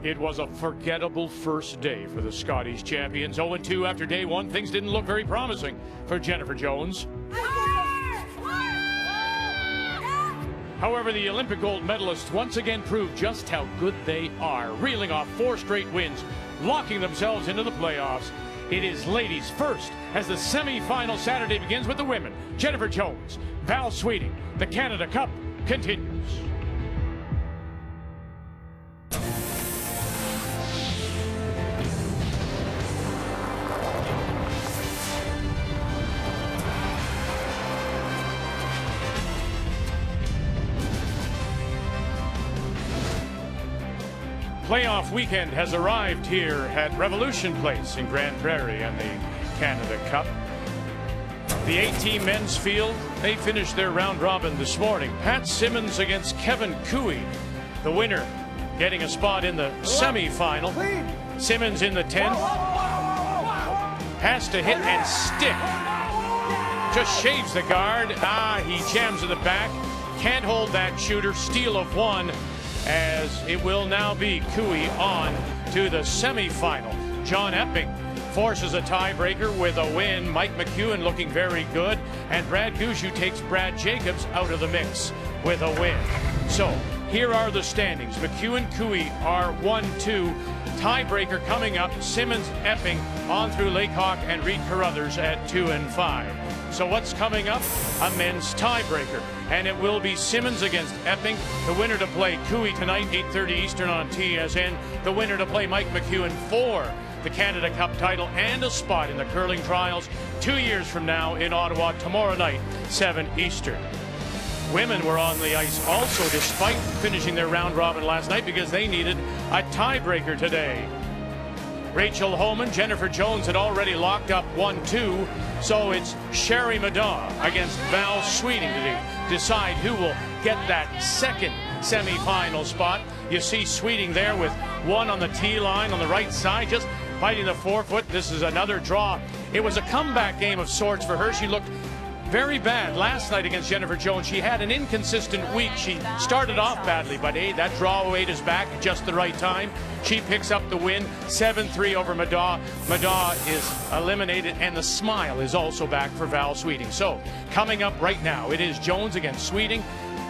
It was a forgettable first day for the Scottish champions. 0-2 after day one. Things didn't look very promising for Jennifer Jones. However, the Olympic gold medalists once again proved just how good they are, reeling off 4 straight wins, locking themselves into the playoffs. It is ladies first as the semi-final Saturday begins with the women. Jennifer Jones, Val Sweeting. The Canada Cup continues. Playoff weekend has arrived here at Revolution Place in Grand Prairie and the Canada Cup. The 8-team men's field, they finished their round robin this morning. Pat Simmons against Kevin Cooey. The winner getting a spot in the semi-final. Simmons in the 10th. Has to hit and stick. Just shaves the guard. He jams in the back. Can't hold that shooter. Steal of 1. As it will now be Cooey on to the semifinal. John Epping forces a tiebreaker with a win. Mike McEwen looking very good. And Brad Gushue takes Brad Jacobs out of the mix with a win. So here are the standings. McEwen, Cooey are 1-2. Tiebreaker coming up. Simmons, Epping on through Laycock and Reed Carruthers at 2 and 5. So what's coming up? A men's tiebreaker. And it will be Simmons against Epping. The winner to play Cooey tonight, 8:30 Eastern on TSN. The winner to play Mike McEwen for the Canada Cup title and a spot in the curling trials 2 years from now in Ottawa tomorrow night, 7 Eastern. Women were on the ice also despite finishing their round robin last night because they needed a tiebreaker today. Rachel Homan, Jennifer Jones had already locked up 1-2, so it's Sherry Maddaw against Val Sweeting to decide who will get that second semi-final spot. You see Sweeting there with 1 on the tee line on the right side, just fighting the forefoot. This is another draw. It was a comeback game of sorts for her. She looked very bad last night against Jennifer Jones. She had an inconsistent week. She started off badly, but that draw weight is back at just the right time. She picks up the win, 7-3 over Maddaw. Maddaw is eliminated, and the smile is also back for Val Sweeting. So coming up right now, it is Jones against Sweeting.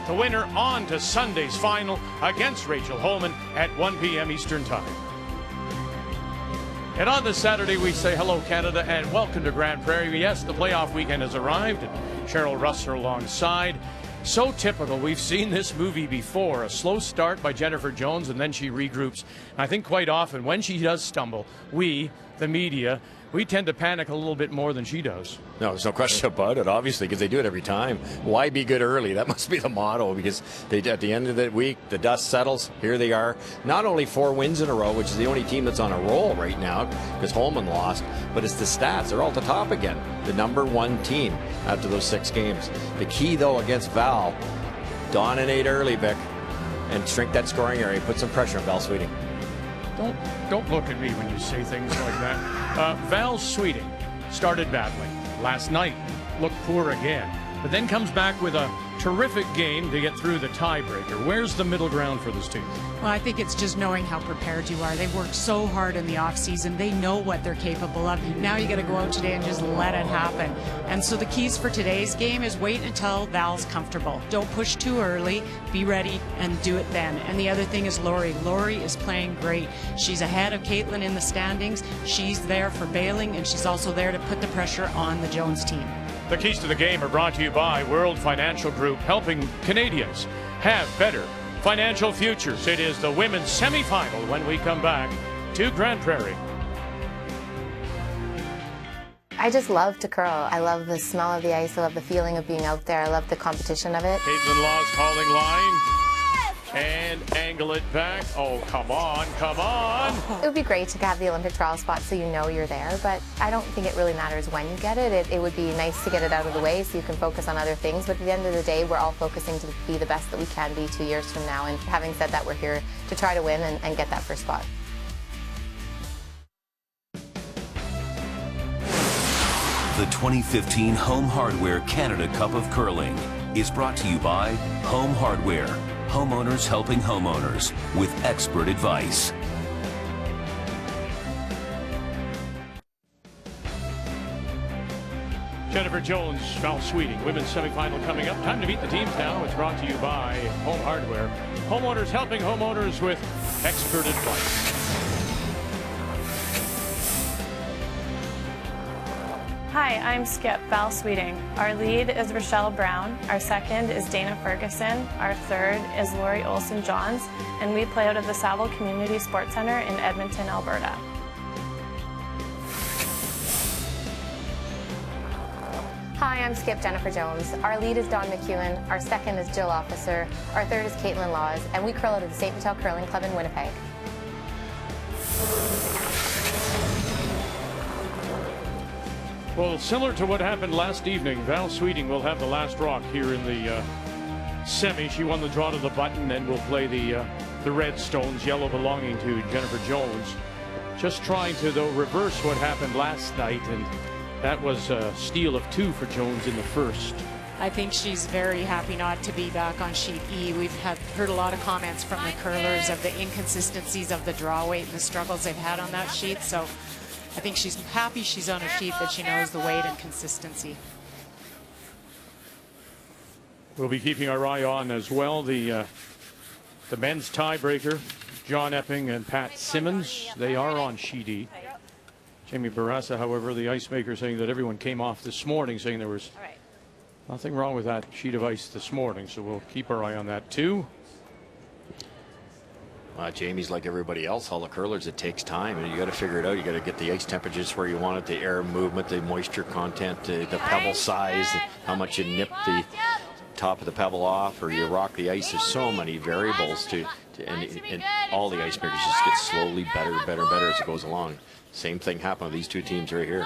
The winner on to Sunday's final against Rachel Homan at 1 p.m. Eastern Time. And on this Saturday, we say hello, Canada, and welcome to Grand Prairie. Yes, the playoff weekend has arrived, and Cheryl Russell alongside. So typical. We've seen this movie before. A slow start by Jennifer Jones, and then she regroups. I think quite often when she does stumble, we, the media, we tend to panic a little bit more than she does. No, there's no question about it, obviously, because they do it every time. Why be good early? That must be the motto, because at the end of the week, the dust settles. Here they are. Not only 4 wins in a row, which is the only team that's on a roll right now, because Holman lost, but it's the stats. They're all at the top again. The #1 team after those 6 games. The key, though, against Val, dominate early, Vic, and shrink that scoring area. Put some pressure on Val Sweeting. Don't look at me when you say things like that. Val Sweeting started badly. Last night looked poor again, but then comes back with a terrific game to get through the tiebreaker. Where's the middle ground for this team? Well, I think it's just knowing how prepared you are. They've worked so hard in the off-season. They know what they're capable of. Now you got to go out today and just let it happen. And so the keys for today's game is wait until Val's comfortable. Don't push too early. Be ready and do it then. And the other thing is Lori. Lori is playing great. She's ahead of Caitlin in the standings. She's there for bailing, and she's also there to put the pressure on the Jones team. The keys to the game are brought to you by World Financial Group, helping Canadians have better financial futures. It is the women's semifinal when we come back to Grand Prairie. I just love to curl. I love the smell of the ice. I love the feeling of being out there. I love the competition of it. Caitlin Law's calling line. And angle it back. Oh, come on, come on. It would be great to have the Olympic trial spot so you know you're there, but I don't think it really matters when you get it. It would be nice to get it out of the way so you can focus on other things, but at the end of the day, we're all focusing to be the best that we can be 2 years from now, and having said that, we're here to try to win and get that first spot. The 2015 Home Hardware Canada Cup of Curling is brought to you by Home Hardware. Homeowners helping homeowners with expert advice. Jennifer Jones, Val Sweeting, women's semifinal coming up. Time to meet the teams now. It's brought to you by Home Hardware. Homeowners helping homeowners with expert advice. Hi, I'm Skip, Val Sweeting. Our lead is Rochelle Brown. Our second is Dana Ferguson. Our third is Lori Olson-Johns. And we play out of the Saville Community Sports Centre in Edmonton, Alberta. Hi, I'm Skip, Jennifer Jones. Our lead is Dawn McEwen. Our second is Jill Officer. Our third is Caitlin Laws. And we curl out of the St. Vital Curling Club in Winnipeg. Well, similar to what happened last evening, Val Sweeting will have the last rock here in the semi. She won the draw to the button and will play the red stones, yellow belonging to Jennifer Jones. Just trying to, though, reverse what happened last night, and that was a steal of 2 for Jones in the first. I think she's very happy not to be back on sheet E. We've heard a lot of comments from the curlers of the inconsistencies of the draw weight and the struggles they've had on that sheet. So I think she's happy she's on a sheet that she knows the weight and consistency. We'll be keeping our eye on as well the men's tiebreaker, John Epping and Pat Simmons. They are on sheet E. Jamie Barassa, however, the ice maker, saying that everyone came off this morning, saying there was nothing wrong with that sheet of ice this morning. So we'll keep our eye on that too. Jamie's like everybody else, all the curlers, it takes time, and you got to figure it out. You got to get the ice temperatures where you want it, the air movement, the moisture content, the pebble size, how much you nip the top of the pebble off or you rock the ice. There's so many variables and all the ice makers just get slowly better as it goes along. Same thing happened with these two teams right here.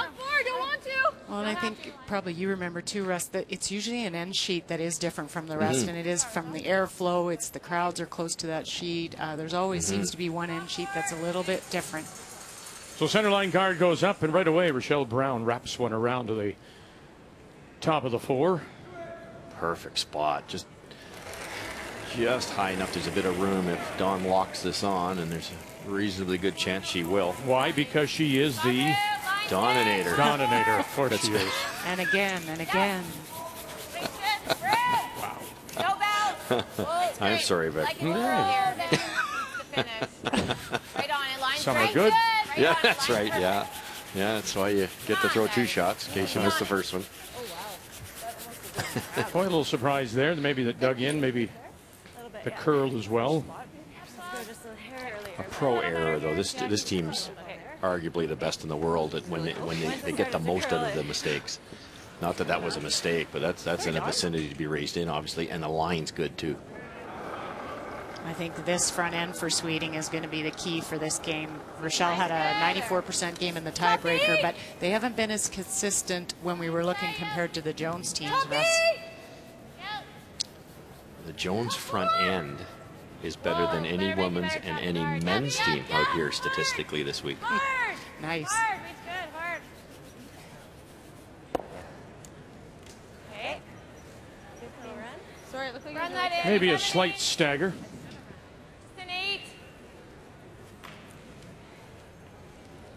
Well, and I think probably you remember too, Russ, that it's usually an end sheet that is different from the rest, and it is from the airflow. It's the crowds are close to that sheet. There's always seems to be one end sheet that's a little bit different. So centerline guard goes up, and right away Rochelle Brown wraps one around to the top of the 4. Perfect spot, just high enough. There's a bit of room if Dawn locks this on, and there's a reasonably good chance she will. Why? Because she is the Dominator. Dominator, of course she is. And again, and again. Wow. I'm sorry, but some are good. Yeah, that's right. Yeah, that's why you get to throw 2 shots in case you miss the first one. Boy, a little surprise there. Maybe that dug in. Maybe the curl as well. A pro error, though. This team's arguably the best in the world at when they get the most out of the mistakes. Not that that was a mistake, but that's in a vicinity to be raised in, obviously, and the line's good too. I think this front end for Sweeting is going to be the key for this game. Rochelle had a 94% game in the tiebreaker, but they haven't been as consistent when we were looking compared to the Jones teams, Russ. The Jones front end is better than any women's and any men's team out here statistically this week. Nice. Maybe a slight stagger.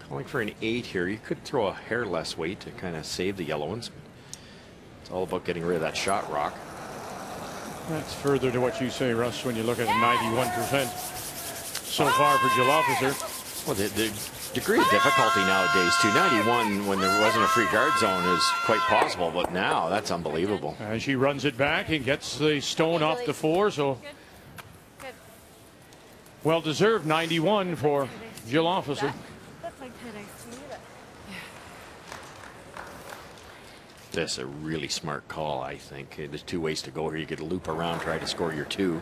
Calling for an 8 here. You could throw a hair less weight to kind of save the yellow ones. It's all about getting rid of that shot rock. That's further to what you say, Russ, when you look at a 91% so far for Jill Officer. Well, the degree of difficulty nowadays, too. 91 when there wasn't a free guard zone is quite possible, but now that's unbelievable. And she runs it back and gets the stone off the 4, so well-deserved 91 for Jill Officer. This is a really smart call, I think. There's 2 ways to go here. You could loop around, try to score your 2.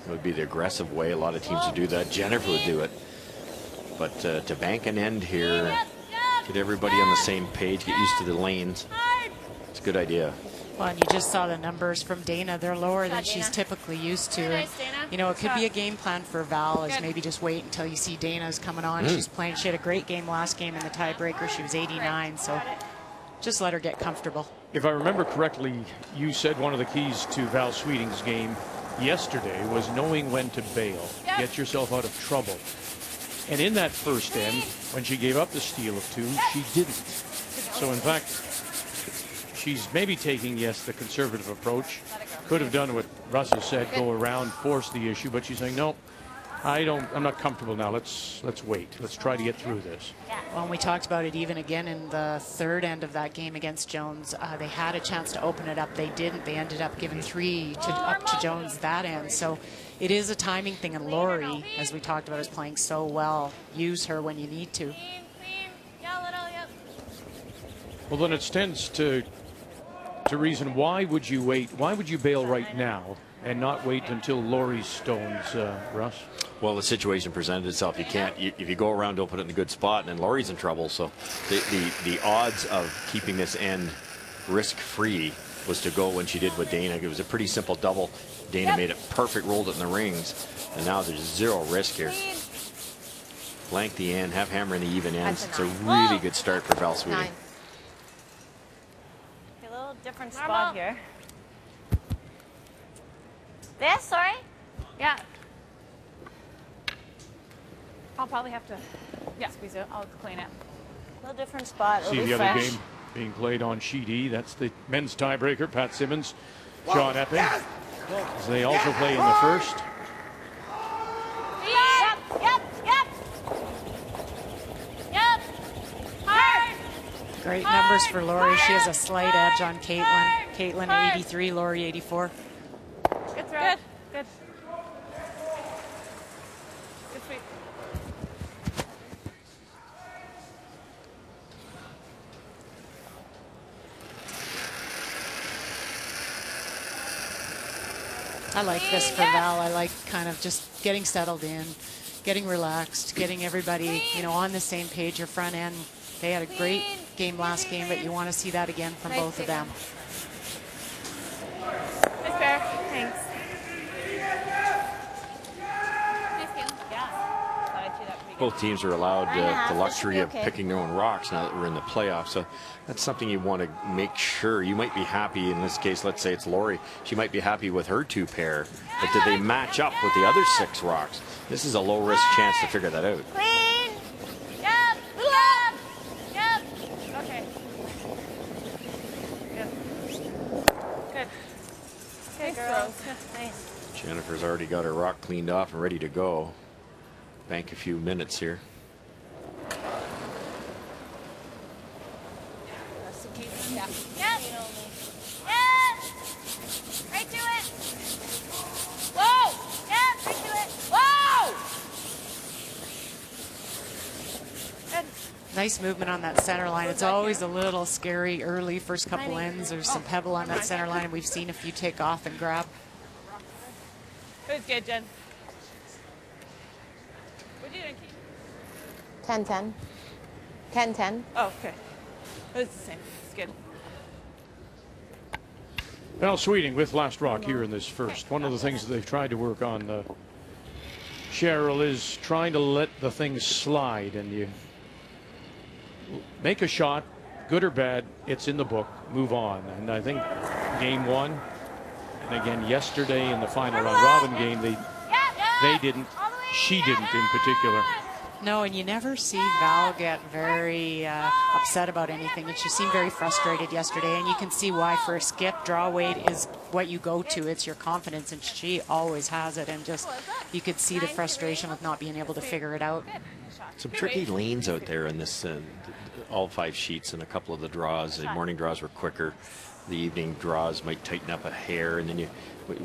It would be the aggressive way. A lot of teams would do that. Jennifer would do it. But to bank an end here, get everybody on the same page, get used to the lanes. It's a good idea. Well, and you just saw the numbers from Dana. They're lower than she's typically used to. And, you know, it could be a game plan for Val is maybe just wait until you see Dana's coming on. She's playing. She had a great game last game in the tiebreaker. She was 89, so just let her get comfortable. If I remember correctly, you said one of the keys to Val Sweeting's game yesterday was knowing when to bail, get yourself out of trouble. And in that first end, when she gave up the steal of 2, she didn't. So in fact, she's maybe taking, yes, the conservative approach. Could have done what Russell said, go around, force the issue, but she's saying, no, I'm not comfortable now. Let's wait. Let's try to get through this. Well, and we talked about it even again in the third end of that game against Jones. They had a chance to open it up. They didn't. They ended up giving 3 up to Jones that end. So it is a timing thing. And Lori, as we talked about, is playing so well. Use her when you need to. Well, then it tends to reason, why would you wait? Why would you bail right now and not wait until Lori's stones, Russ? Well, the situation presented itself. You can't, if you go around, don't put it in a good spot, and then Laurie's in trouble. So the odds of keeping this end risk-free was to go when she did with Dana. It was a pretty simple double. Dana made it perfect, rolled it in the rings, and now there's 0 risk here. Blank the end, have hammer in the even ends. It's a really good start for Val Sweeting. A little different spot here. This, sorry? Yeah. I'll probably have to squeeze it. I'll clean it. A little different spot. See the other game being played on sheet E. That's the men's tiebreaker. Pat Simmons, Sean Epping. As they also play in the first. Yep. Hard. Great numbers for Lori. She has a slight edge on Caitlin. Caitlin 83, Lori 84. Good throw. Good. Good. Good sweep. I like this for Val. I like kind of just getting settled in, getting relaxed, getting everybody, you know, on the same page. Your front end, they had a great game last game, but you want to see that again from both of them. Nice pair. Thanks. Both teams are allowed the luxury of picking their own rocks now that we're in the playoffs. So that's something you want to make sure. You might be happy in this case. Let's say it's Lori. She might be happy with her 2 pair, but did they match up with the other 6 rocks? This is a low risk chance to figure that out. Clean. Yep. Okay. Good. Good girls. Nice. Jennifer's already got her rock cleaned off and ready to go. Bank a few minutes here. Yep. Right to it. Whoa. Yep. Right to it. Whoa. Good. Nice movement on that center line. It's always a little scary early, first couple ends. There's some pebble on that center line, and we've seen a few take off and grab. It was good, Jen. What are you doing, Keith? 10-10. 10-10. Oh, okay. It was the same. It's good. Val Sweeting with last rock here in this first. One of the things that they've tried to work on, Cheryl, is trying to let the things slide, and you make a shot, good or bad, it's in the book, move on. And I think game 1, and again yesterday in the final round robin game, they didn't, she didn't in particular. No, and you never see Val get very upset about anything, and she seemed very frustrated yesterday, and you can see why. For a skip, draw weight is what you go to. It's your confidence, and she always has it, and just you could see the frustration with not being able to figure it out. Some tricky lanes out there in this, all 5 sheets, and a couple of the draws. The morning draws were quicker. The evening draws might tighten up a hair, and then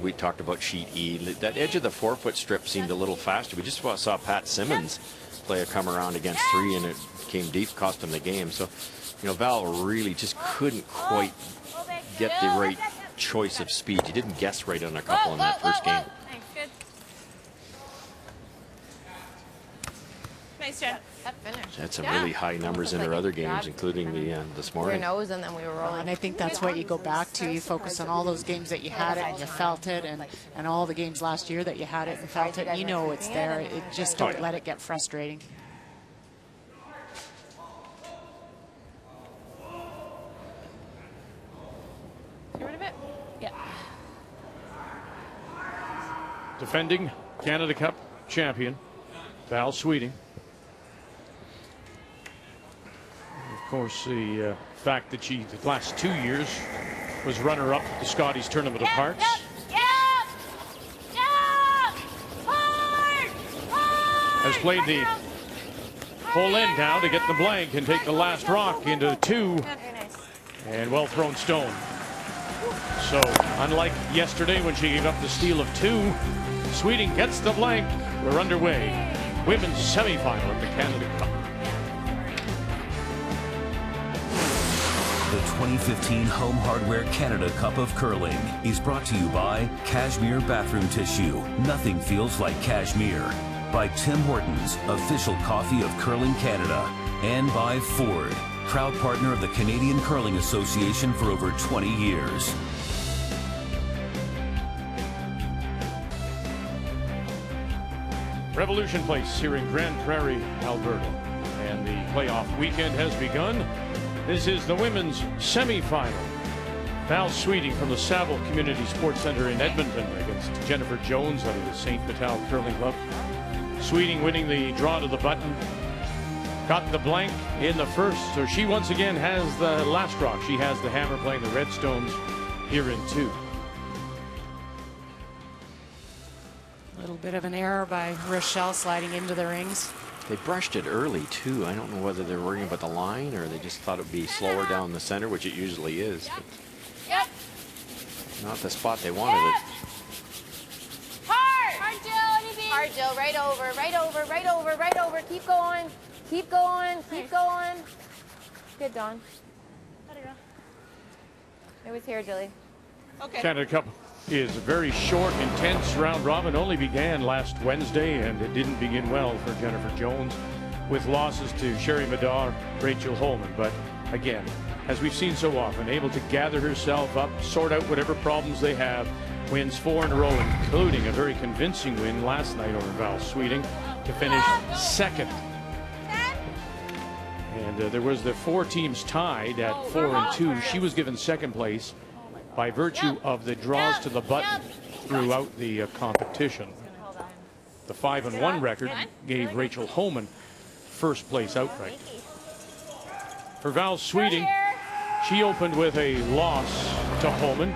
we talked about sheet E. That edge of the 4-foot strip seemed a little faster. We just saw Pat Simmons play a come around against 3, and it came deep, cost him the game. So, you know, Val really just couldn't quite get the right choice of speed. You didn't guess right on a couple in that first game. Thanks. Good. Nice, Jen. That finish. She had some really high numbers in her other games, including this morning. Your nose, and then we were rolling. And I think that's what you go back to. You focus on all those games that you had it and you felt it, and all the games last year that you had it and felt it. You know it's there. It just don't let it get frustrating. Get rid of it? Yeah. Defending Canada Cup champion, Val Sweeting. Of course, the fact that she, the last 2 years, was runner-up at the Scotties Tournament of Hearts. Has played the whole end down to get the blank and take the last rock into 2. And well thrown stone. So, unlike yesterday when she gave up the steal of 2, Sweeting gets the blank. We're underway. Women's semifinal at the Canada Cup. The 2015 Home Hardware Canada Cup of Curling is brought to you by Cashmere Bathroom Tissue. Nothing feels like cashmere. By Tim Hortons, official coffee of Curling Canada. And by Ford, proud partner of the Canadian Curling Association for over 20 years. Revolution Place here in Grand Prairie, Alberta. And the playoff weekend has begun. This is the women's semifinal. Val Sweeting from the Saville Community Sports Center in Edmonton against Jennifer Jones out of the St. Vital Curling Club. Sweeting winning the draw to the button. Got the blank in the first, so she once again has the last rock. She has the hammer playing the Redstones here in 2. A little bit of an error by Rochelle sliding into the rings. They brushed it early, too. I don't know whether they're worrying about the line or they just thought it would be slower down the center, which it usually is. But not the spot they wanted it. Hard, Jill. Hard, Jill. Right over, right over, right over, right over. Keep going. Keep going. Keep going. Good, Dawn. It was here, Jilly. Okay. Canada Cup is a very short, intense round robin. Only began last Wednesday, and it didn't begin well for Jennifer Jones with losses to Sherry Madar, Rachel Homan. But again, as we've seen so often, able to gather herself up, sort out whatever problems they have, wins 4 in a row, including a very convincing win last night over Val Sweeting to finish second. And there was the 4 teams tied at 4 and 2. She was given second place by virtue of the draws to the button throughout the competition. The 5 and 1 record gave Rachel Homan first place outright. For Val Sweeting, she opened with a loss to Homan,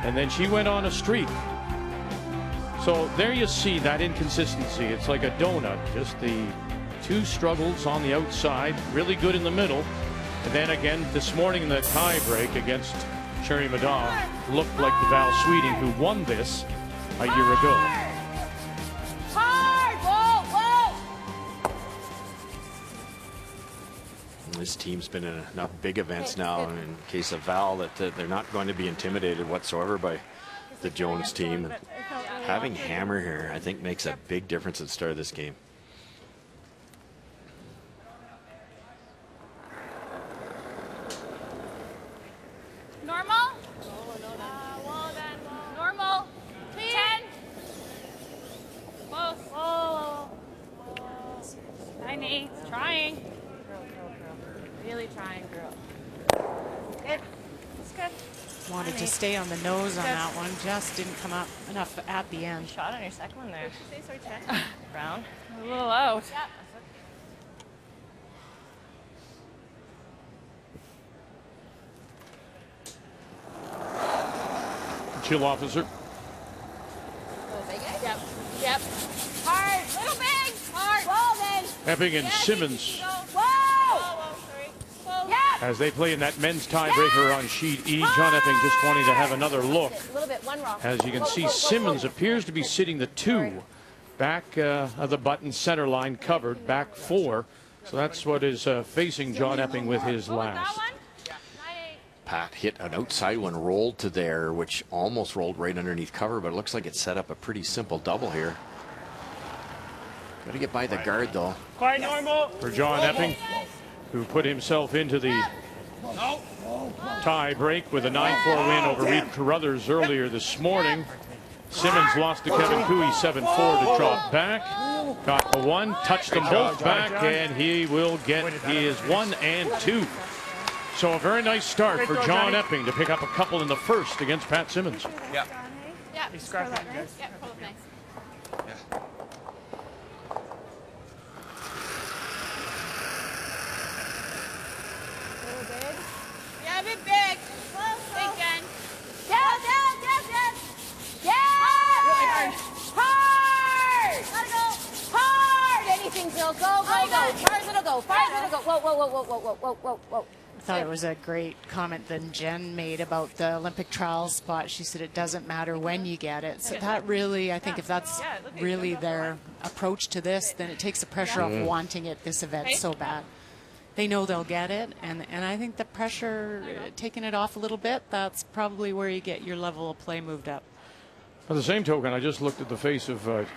and then she went on a streak. So there you see that inconsistency. It's like a donut, just the 2 struggles on the outside, really good in the middle. And then again, this morning in the tie break against Sherry Madar, looked like the Val Sweeting who won this a year ago. Hard! Whoa, whoa! This team's been in enough big events now, in case of Val, that they're not going to be intimidated whatsoever by the Jones team. And having Hammer here, I think, makes a big difference at the start of this game. Normal? Normal. 10. Whoa. Whoa. Tiny. Trying. Really trying, girl. Good. It's good. Wanted to stay on the nose on that one. Just didn't come up enough at the end. Shot on your second one there. Brown. A little out. Yeah. Chill officer. Yep. Yep. Hard. Little big. Hard. Whoa, then. Epping and Simmons, Whoa. Whoa. Yeah. as they play in that men's tiebreaker on sheet E. John Epping just wanting to have another look. A little bit. One rock. As you can see, Simmons appears to be sitting the 2 back of the button center line covered, back 4. So that's what is facing John Epping with his last. Pat hit an outside one, rolled to there, which almost rolled right underneath cover, but it looks like it set up a pretty simple double here. Got to get by the guard, though. Quite normal. For John Epping, who put himself into the tie break with a 9-4 win over Reed Carruthers earlier this morning. Simmons lost to Kevin Cooey 7-4 to drop back. Got the 1, touched them both back, and he will get his 1 and 2. So a very nice start for John Epping to pick up a couple in the first against Pat Simmons. Yeah. Yeah. He's scrapping. Yeah. Both nice. Yeah. Go, go, go, go. Far as it'll go. Far as it'll go. Whoa, whoa, whoa, whoa, whoa, whoa, whoa, whoa, whoa. I thought it was a great comment that Jen made about the Olympic trials spot. She said it doesn't matter when you get it. So that really, I think if that's really their approach to this, then it takes the pressure off wanting it, this event, so bad. They know they'll get it, and I think the pressure, taking it off a little bit, that's probably where you get your level of play moved up. By the same token, I just looked at the face of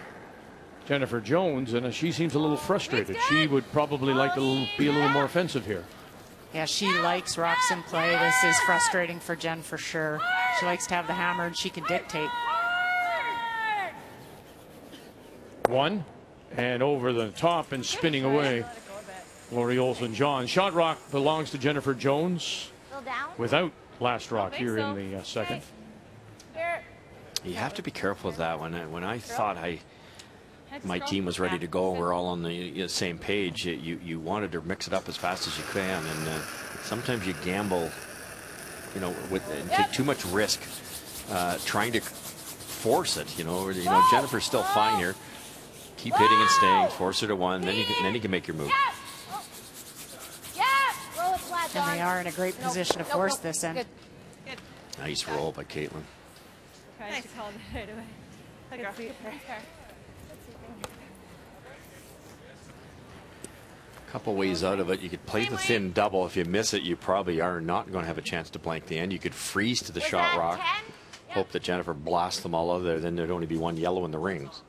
Jennifer Jones, and she seems a little frustrated. She would probably like to be a little more offensive here. Yeah, she likes rocks in play. This is frustrating for Jen for sure. She likes to have the hammer, and she can dictate. One, and over the top and spinning away. Lori Olson-John. Shot rock belongs to Jennifer Jones without last rock here in the second. You have to be careful with that one. When I thought my team was ready to go, we're all on the same page, you wanted to mix it up as fast as you can, and sometimes you gamble, you know, and take too much risk trying to force it. You know, Jennifer's still fine here. Keep hitting and staying, force her to one, then you can make your move. And they are in a great position to force this in. Good. Nice roll by Caitlin. Trying to call it right away. Couple ways out of it. You could play the thin double. If you miss it, you probably are not going to have a chance to blank the end. You could freeze to the shot rock, hope that Jennifer blasts them all out of there, then there'd only be one yellow in the rings.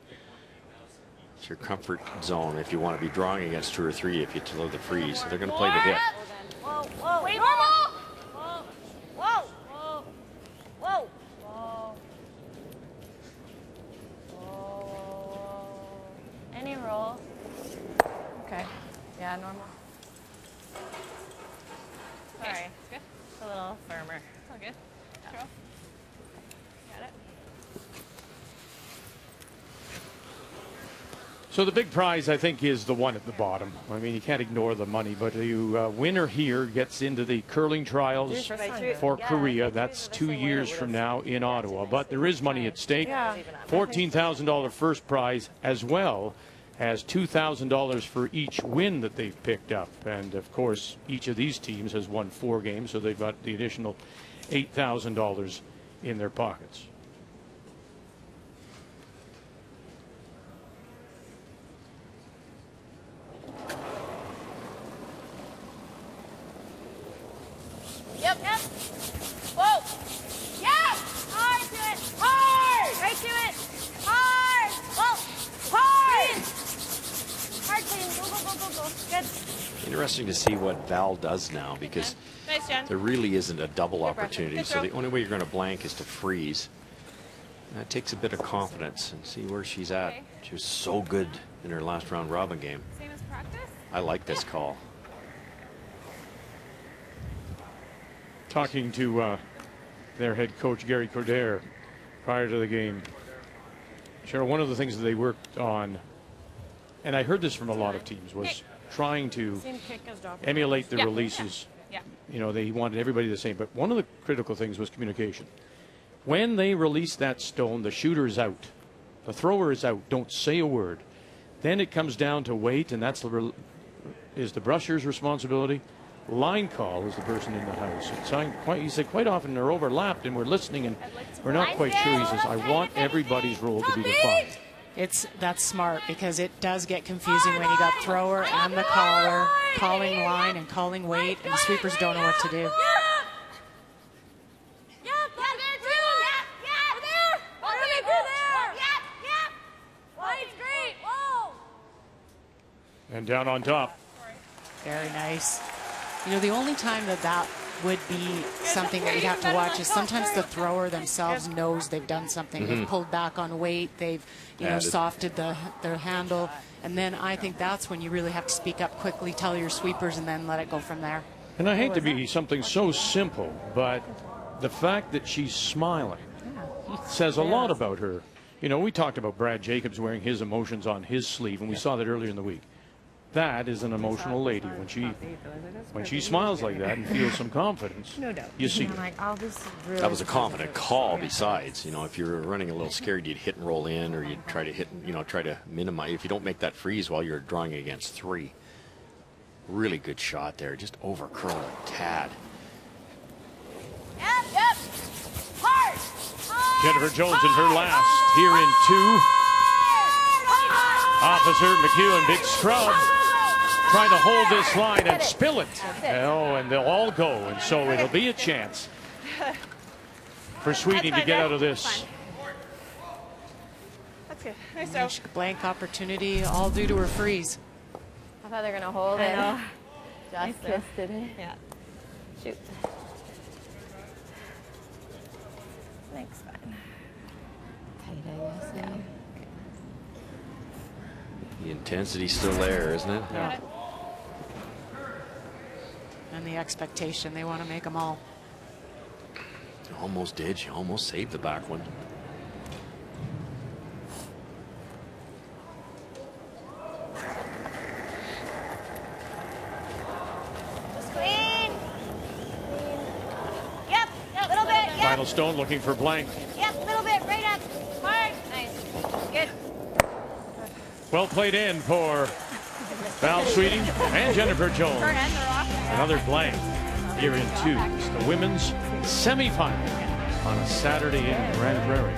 It's your comfort zone if you want to be drawing against 2 or 3 if you allow the freeze. So they're going to play the hit. Whoa, whoa, wait, normal! Whoa, whoa, whoa, whoa, whoa. Whoa. Any roll. Okay. Yeah, normal. Sorry. It's good. It's a little firmer. All good. Yeah. Got it. So the big prize, I think, is the one at the bottom. I mean, you can't ignore the money, but the winner here gets into the curling trials for Korea. That's 2 years from now in Ottawa. But there is money at stake. $14,000 first prize, as well as $2,000 for each win that they've picked up. And, of course, each of these teams has won 4 games, so they've got the additional $8,000 in their pockets. Yep. Whoa. Yeah. Hard to it. Hard. Right to it. Hard. Whoa. Hard. Hard, Clayton. Go, go, go, go, go. Good. Interesting to see what Val does now, because Nice, Jen. there really isn't a double opportunity. So the only way you're going to blank is to freeze. That takes a bit of confidence, and see where she's at. She was so good in her last round robin game. Same as practice? I like this call. Talking to their head coach, Gary Cordair, prior to the game. Cheryl, one of the things that they worked on, and I heard this from a lot of teams, was trying to emulate the releases. Yeah. You know, they wanted everybody the same. But one of the critical things was communication. When they release that stone, the shooter is out. The thrower is out. Don't say a word. Then it comes down to wait, and that's is the brusher's responsibility. Line call is the person in the house. He said quite often they're overlapped and we're listening and we're not quite sure. He says, I want everybody's role to be defined. That's smart, because it does get confusing when you got thrower and the caller calling line and calling weight, and the sweepers don't know what to do. And down on top. Very nice. You know, the only time that would be something that you'd have to watch is sometimes the thrower themselves knows they've done something. They've pulled back on weight. They've, softed their handle. And then I think that's when you really have to speak up quickly, tell your sweepers, and then let it go from there. And I hate to be something so simple, but the fact that she's smiling says a lot about her. You know, we talked about Brad Jacobs wearing his emotions on his sleeve, and we saw that earlier in the week. that is an emotional lady. When she smiles like that and feels some confidence, you see it. That was a confident call. Besides, you know, if you're running a little scared, you'd hit and roll in, or you'd try to hit, you know, try to minimize. If you don't make that freeze while you're drawing against 3, really good shot there. Just over curl a tad. Yep. Hard. Jennifer Jones in her last here in 2. Officer McEwen, big scrub, trying to hold this line and spill it. Oh, and they'll all go, and so it'll be a chance for Sweeting to get out of this. That's good. Nice throw. Blank opportunity, all due to her freeze. I thought they were going to hold it. I know. Just twisted it. Yeah. Shoot. Thanks, fine. Tight, I guess. The intensity's still there, isn't it? Yeah. And the expectation, they want to make them all. Almost did. She almost saved the back one. Just clean. Yep, little bit. Yep. Final stone looking for blank. Yep, little bit. Right up. Hard. Nice. Good. Well played in for Val Sweeting and Jennifer Jones. Another blank here in 2. It's the women's semifinal on a Saturday in Grand Prairie.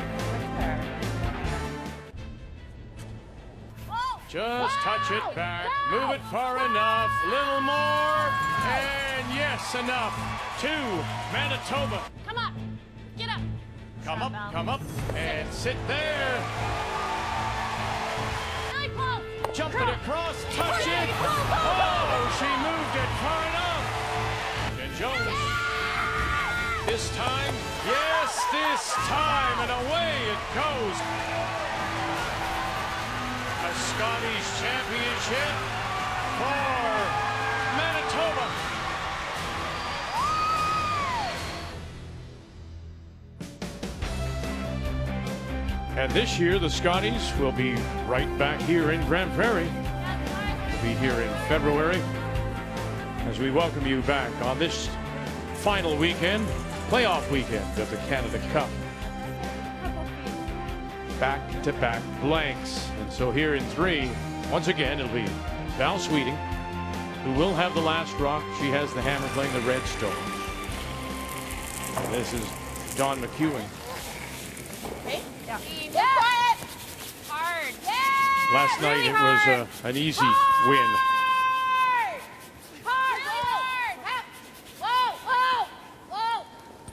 Just touch it back, move it far enough, little more, and yes, enough. 2, Manitoba. Come up. Get up. Come up, and sit there. Really close. Jump it across, touch it. Oh, she moved it far enough. And Jones, this time, yes, this time, and away it goes. A Scottish championship for Manitoba. And this year, the Scotties will be right back here in Grand Prairie. We'll be here in February as we welcome you back on this final weekend, playoff weekend of the Canada Cup. Back-to-back blanks. And so here in 3, once again, it'll be Val Sweeting, who will have the last rock. She has the hammer playing the red stone. And this is Don McEwen. Yeah. Quiet. Hard. Yeah. Last night it was an easy win. Hard. Whoa. Whoa.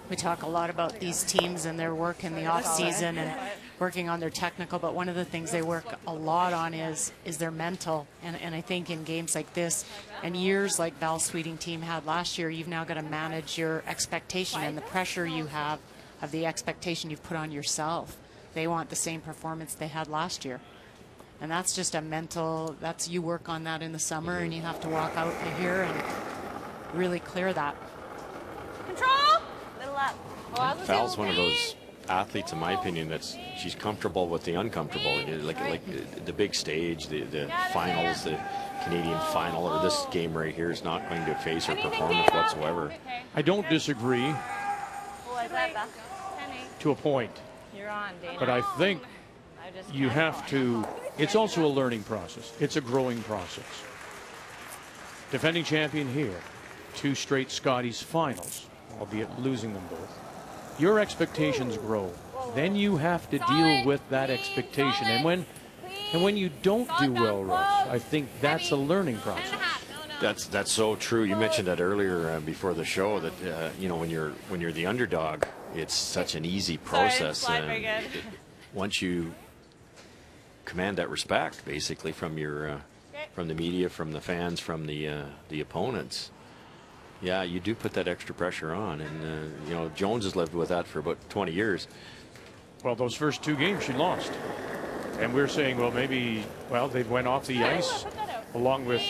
We talk a lot about these teams and their work in the off season and working on their technical, but one of the things they work a lot on is their mental. And I think in games like this and years like Val Sweeting team had last year, you've now got to manage your expectation and the pressure you have of the expectation you've put on yourself. They want the same performance they had last year. And that's just a mental, that's you work on that in the summer and you have to walk out here and really clear that. Control. Little up. Val's one of those athletes, in my opinion, she's comfortable with the uncomfortable. Like the big stage, the finals, the Canadian final, or this game right here is not going to face her performance whatsoever. I don't disagree to a point. You're on, Dana. But I think you have to, it's also a learning process. It's a growing process. Defending champion here, 2 straight Scotties finals, albeit losing them both. Your expectations grow. Then you have to deal with that expectation. And when you don't do well, Russ, I think that's a learning process. That's so true. You mentioned that earlier before the show that you know, when you're the underdog, it's such an easy process. Once you command that respect, basically from the media, from the fans, from the opponents, yeah, you do put that extra pressure on. And you know, Jones has lived with that for about 20 years. Well, those first 2 games she lost, and we're saying, well, maybe, well, they went off the ice along with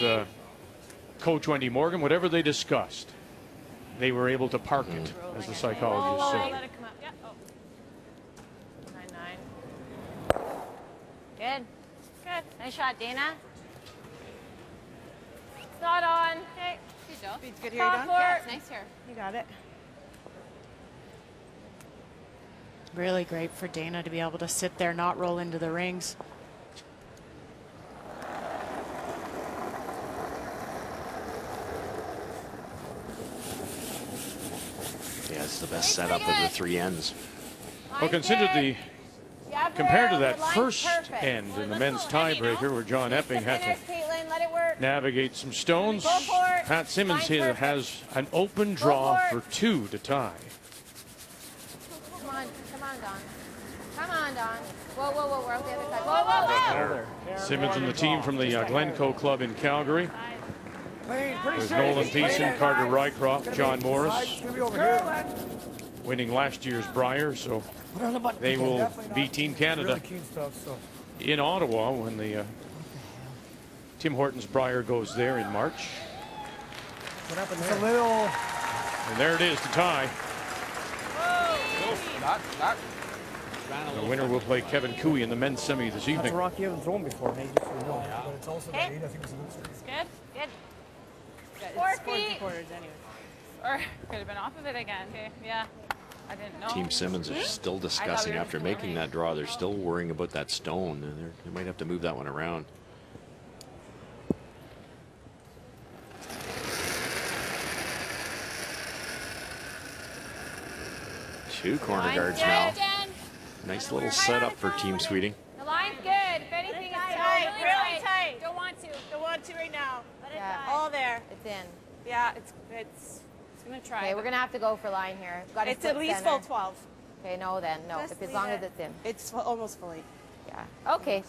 Coach Wendy Morgan, whatever they discussed, they were able to park it, as the psychologist said. Let it come out. Yeah. Oh. 9-9. Good. Nice shot, Dana. Speed's good here, Don. Yeah, it's nice here. You got it. Really great for Dana to be able to sit there, not roll into the rings. Yeah, it's the best setup of the three ends. Well, consider compared to that first end in the men's tiebreaker where John Epping had to navigate some stones, Pat Simmons here has an open draw for 2 to tie. Come on, Don. Come on, Don. Whoa, we're out the other side. Whoa. Simmons and the team from the Glencoe Club in Calgary. With Nolan Thiessen, Carter Rycroft, John Morris, winning last year's Brier, so they will be Team Canada in Ottawa when the Tim Hortons Brier goes there in March. What happened there? And there it is to tie. The winner will play Kevin Cooey in the men's semi this evening. That's a rock you haven't thrown before, hey, just so you know. But it's also the lead, I think it's a loser. Good, good. It's 4 4 feet. quarters anyway. Or could have been off of it again. Okay, yeah. I didn't know. Team Simmons are still discussing after making that draw. They're still worrying about that stone. And they might have to move that one around. Two corner guards now. Nice little setup for Team Sweeting. The line's good. If anything, it's tight, really tight. Don't want to. Don't want to right now. Yeah. All there. It's in. Yeah, it's gonna try. Okay, we're gonna have to go for line here. Gotta It's split at least center. full 12. Okay, no then, no. Just If as leave long it. as it's in. It's almost fully. Yeah. Okay.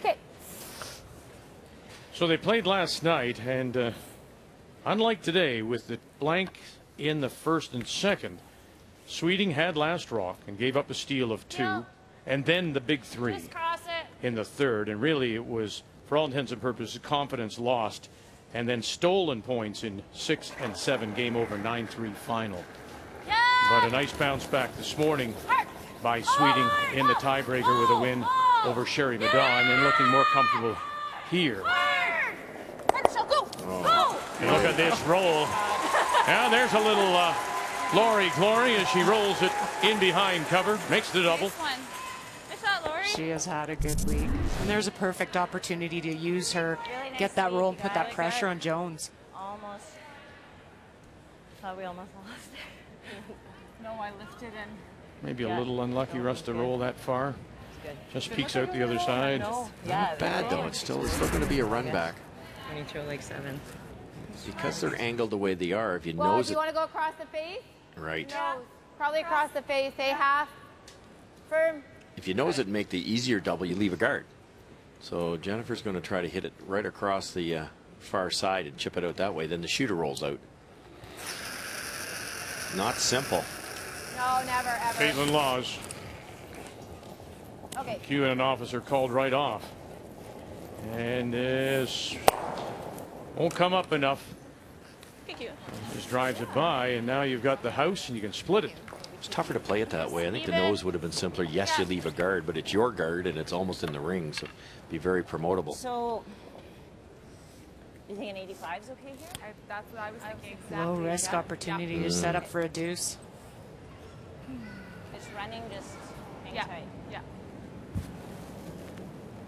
Okay. So they played last night, and unlike today, with the blank in the first and second, Sweeting had last rock and gave up a steal of 2, and then the big 3 Just cross it. in the third. And really, it was, for all intents and purposes, confidence lost, and then stolen points in 6 and 7, game over 9-3 final. Yeah. But a nice bounce back this morning by Sweeting in the tiebreaker with a win over Sherry Madon, and looking more comfortable here. And look at this roll. And there's a little Lori Glory as she rolls it in behind cover, makes the double. Nice one. Nice shot, Lori. She has had a good week. And there's a perfect opportunity to use her, Really nice get that lead, roll and you put got that it, pressure good. on Jones. Almost. Thought we almost lost. No, I lifted and. Maybe a little unlucky Russ to roll that far. Just peeks out the other side. Not bad though. It's still going to be a run back. When you throw like 7. Because they're angled the way they are, if you Well, nose do you it want to go across the face? right, No. Probably across the face. Say half. Firm. if you nose it and make the easier double, you leave a guard. So Jennifer's going to try to hit it right across the far side and chip it out that way. Then the shooter rolls out. Not simple. No, never, ever. Caitlin Laws, Okay. QN officer, called right off. And this won't come up enough. Thank you. Just drives it by, and now you've got the house and you can split it. It's tougher to play it that way. I think the nose would have been simpler. Yes, you leave a guard, but it's your guard and it's almost in the ring, so be very promotable. So, you think an 85 is okay here? That's what I was thinking. Low risk opportunity to set up for a deuce. It's running just hang Yeah. tight. Yeah.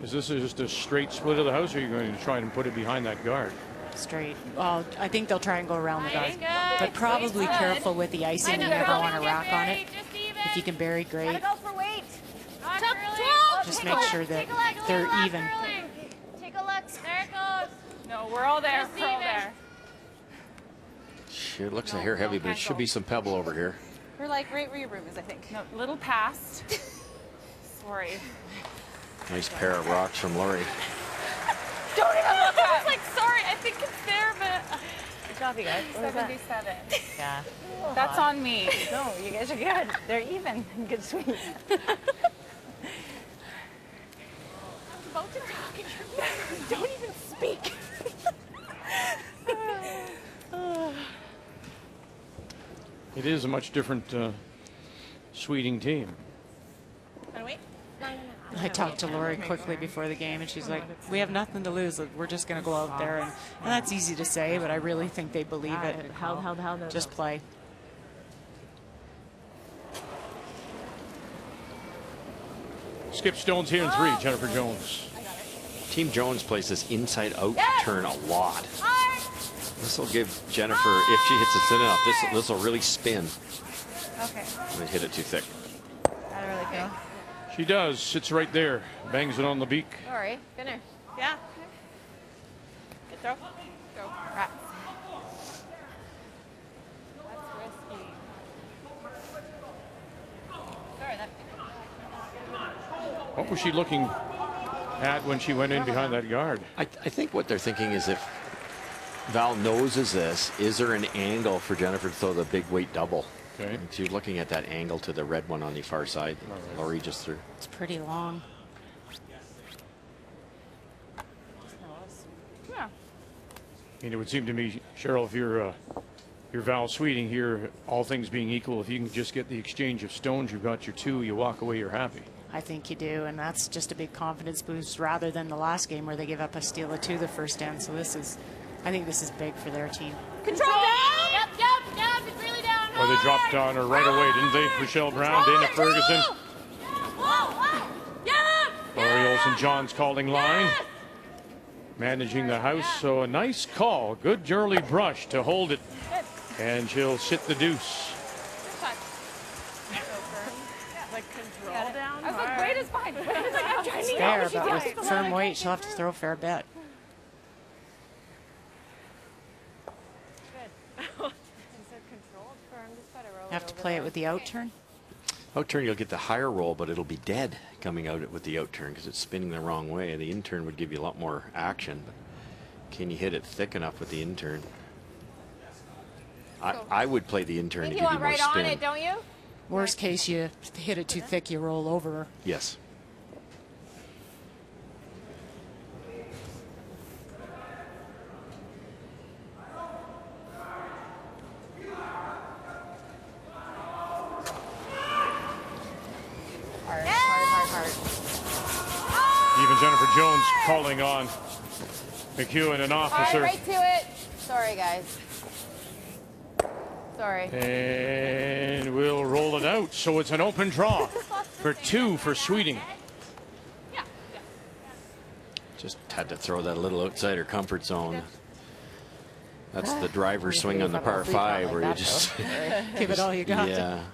Is this just a straight split of the house, or are you going to try and put it behind that guard? Straight. Well, I think they'll try and go around the guard. Good. But probably Good. careful with the icing. You never want to rack on it. If you can bury, great. Gotta go for weight. Just make sure that they're even. Take a look. There it goes. No, we're all there. We're all there. Sure looks a hair heavy, but it should be some pebble over here. We're like right where your room is, I think. No, little past. Sorry. Nice pair of rocks from Lori. Don't even look. I was like, sorry. I think it's there, but. Good job, you guys. What was that? 77. Yeah. That's on me. No, you guys are good. They're even. Good sweet. I'm about to talk and you don't even speak. It is a much different Sweeting team. Wanna wait? I talked to Lori quickly before the game, and she's like, we have nothing to lose. We're just going to go out there. And that's easy to say, but I really think they believe it. Just play. Skip Stone's here in 3, Jennifer Jones. Team Jones plays this inside-out turn a lot. This will give Jennifer, if she hits it thin enough, this will really spin. Okay. And hit it too thick. Gotta really go. She does. Sits right there. Bangs it on the beak. Sorry, finish. Yeah. Good throw. Go. Rats. That's risky. Sorry, that. What was she looking at when she went in behind that guard? I think what they're thinking is if Val noses this, is there an angle for Jennifer to throw the big weight double? Okay. And she's looking at that angle to the red one on the far side. Right. Lori just threw. It's pretty long. Yeah. I mean, it would seem to me, Cheryl, if you're Val Sweeting here, all things being equal, if you can just get the exchange of stones, you've got your 2, you walk away, you're happy. I think you do, and that's just a big confidence boost rather than the last game where they give up a steal of 2 the first end. So I think this is big for their team. Control down! Yep, it's really down. Well, they dropped on her right away, didn't they? Rachel Brown, Dana Ferguson. Lori Olson-Johns calling line. Managing the house, so a nice call. Good early brush to hold it. And she'll sit the deuce. Like control down. I was like, weight is fine. I'm trying to Fair, but with firm weight, she'll have to throw a fair bit. Have to play it with the out turn. Out turn, you'll get the higher roll, but it'll be dead coming out with the out turn because it's spinning the wrong way. The in turn would give you a lot more action, but can you hit it thick enough with the in turn? I would play the in turn to give you more right spin. on it, don't you? Worst case, you hit it too thick, you roll over. Yes. Even Jennifer Jones calling on McEwen, an officer. Right to it. Sorry, guys. Sorry. And we'll roll it out. So it's an open draw for 2 for Sweeting. Just had to throw that a little outside her comfort zone. That's the driver's swing on the par 5 where you just give it all you got. Yeah.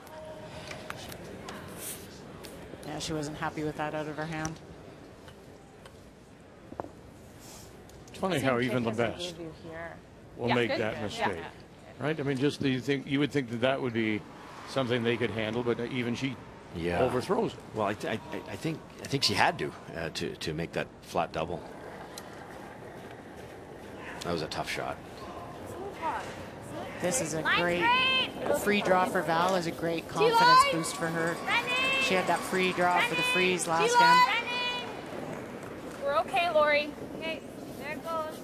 Yeah, she wasn't happy with that out of her hand. It's funny how even the best will make that mistake. Right? I mean, just you would think that would be something they could handle, but even she overthrows it. Well, I think she had to make that flat double. That was a tough shot. This is a great free draw for Val. Is a great confidence boost for her. She had that free draw for the freeze last game. We're okay, Lori. Okay, there it goes.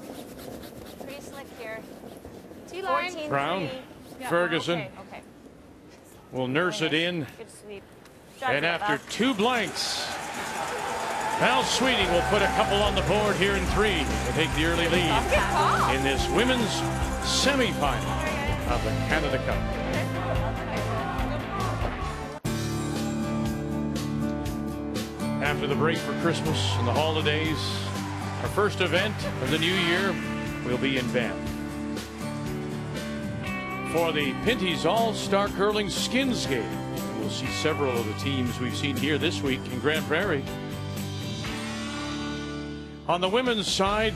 Pretty slick here. T-line. Brown, Ferguson okay. will nurse it in. Good sweep. And after 2 blanks, Val Sweeting will put a couple on the board here in 3 to take the early lead in this women's semifinal of the Canada Cup. After the break for Christmas and the holidays, our first event of the new year will be in Banff for the Pinty's All-Star Curling Skins Game. We'll see several of the teams we've seen here this week in Grand Prairie. On the women's side,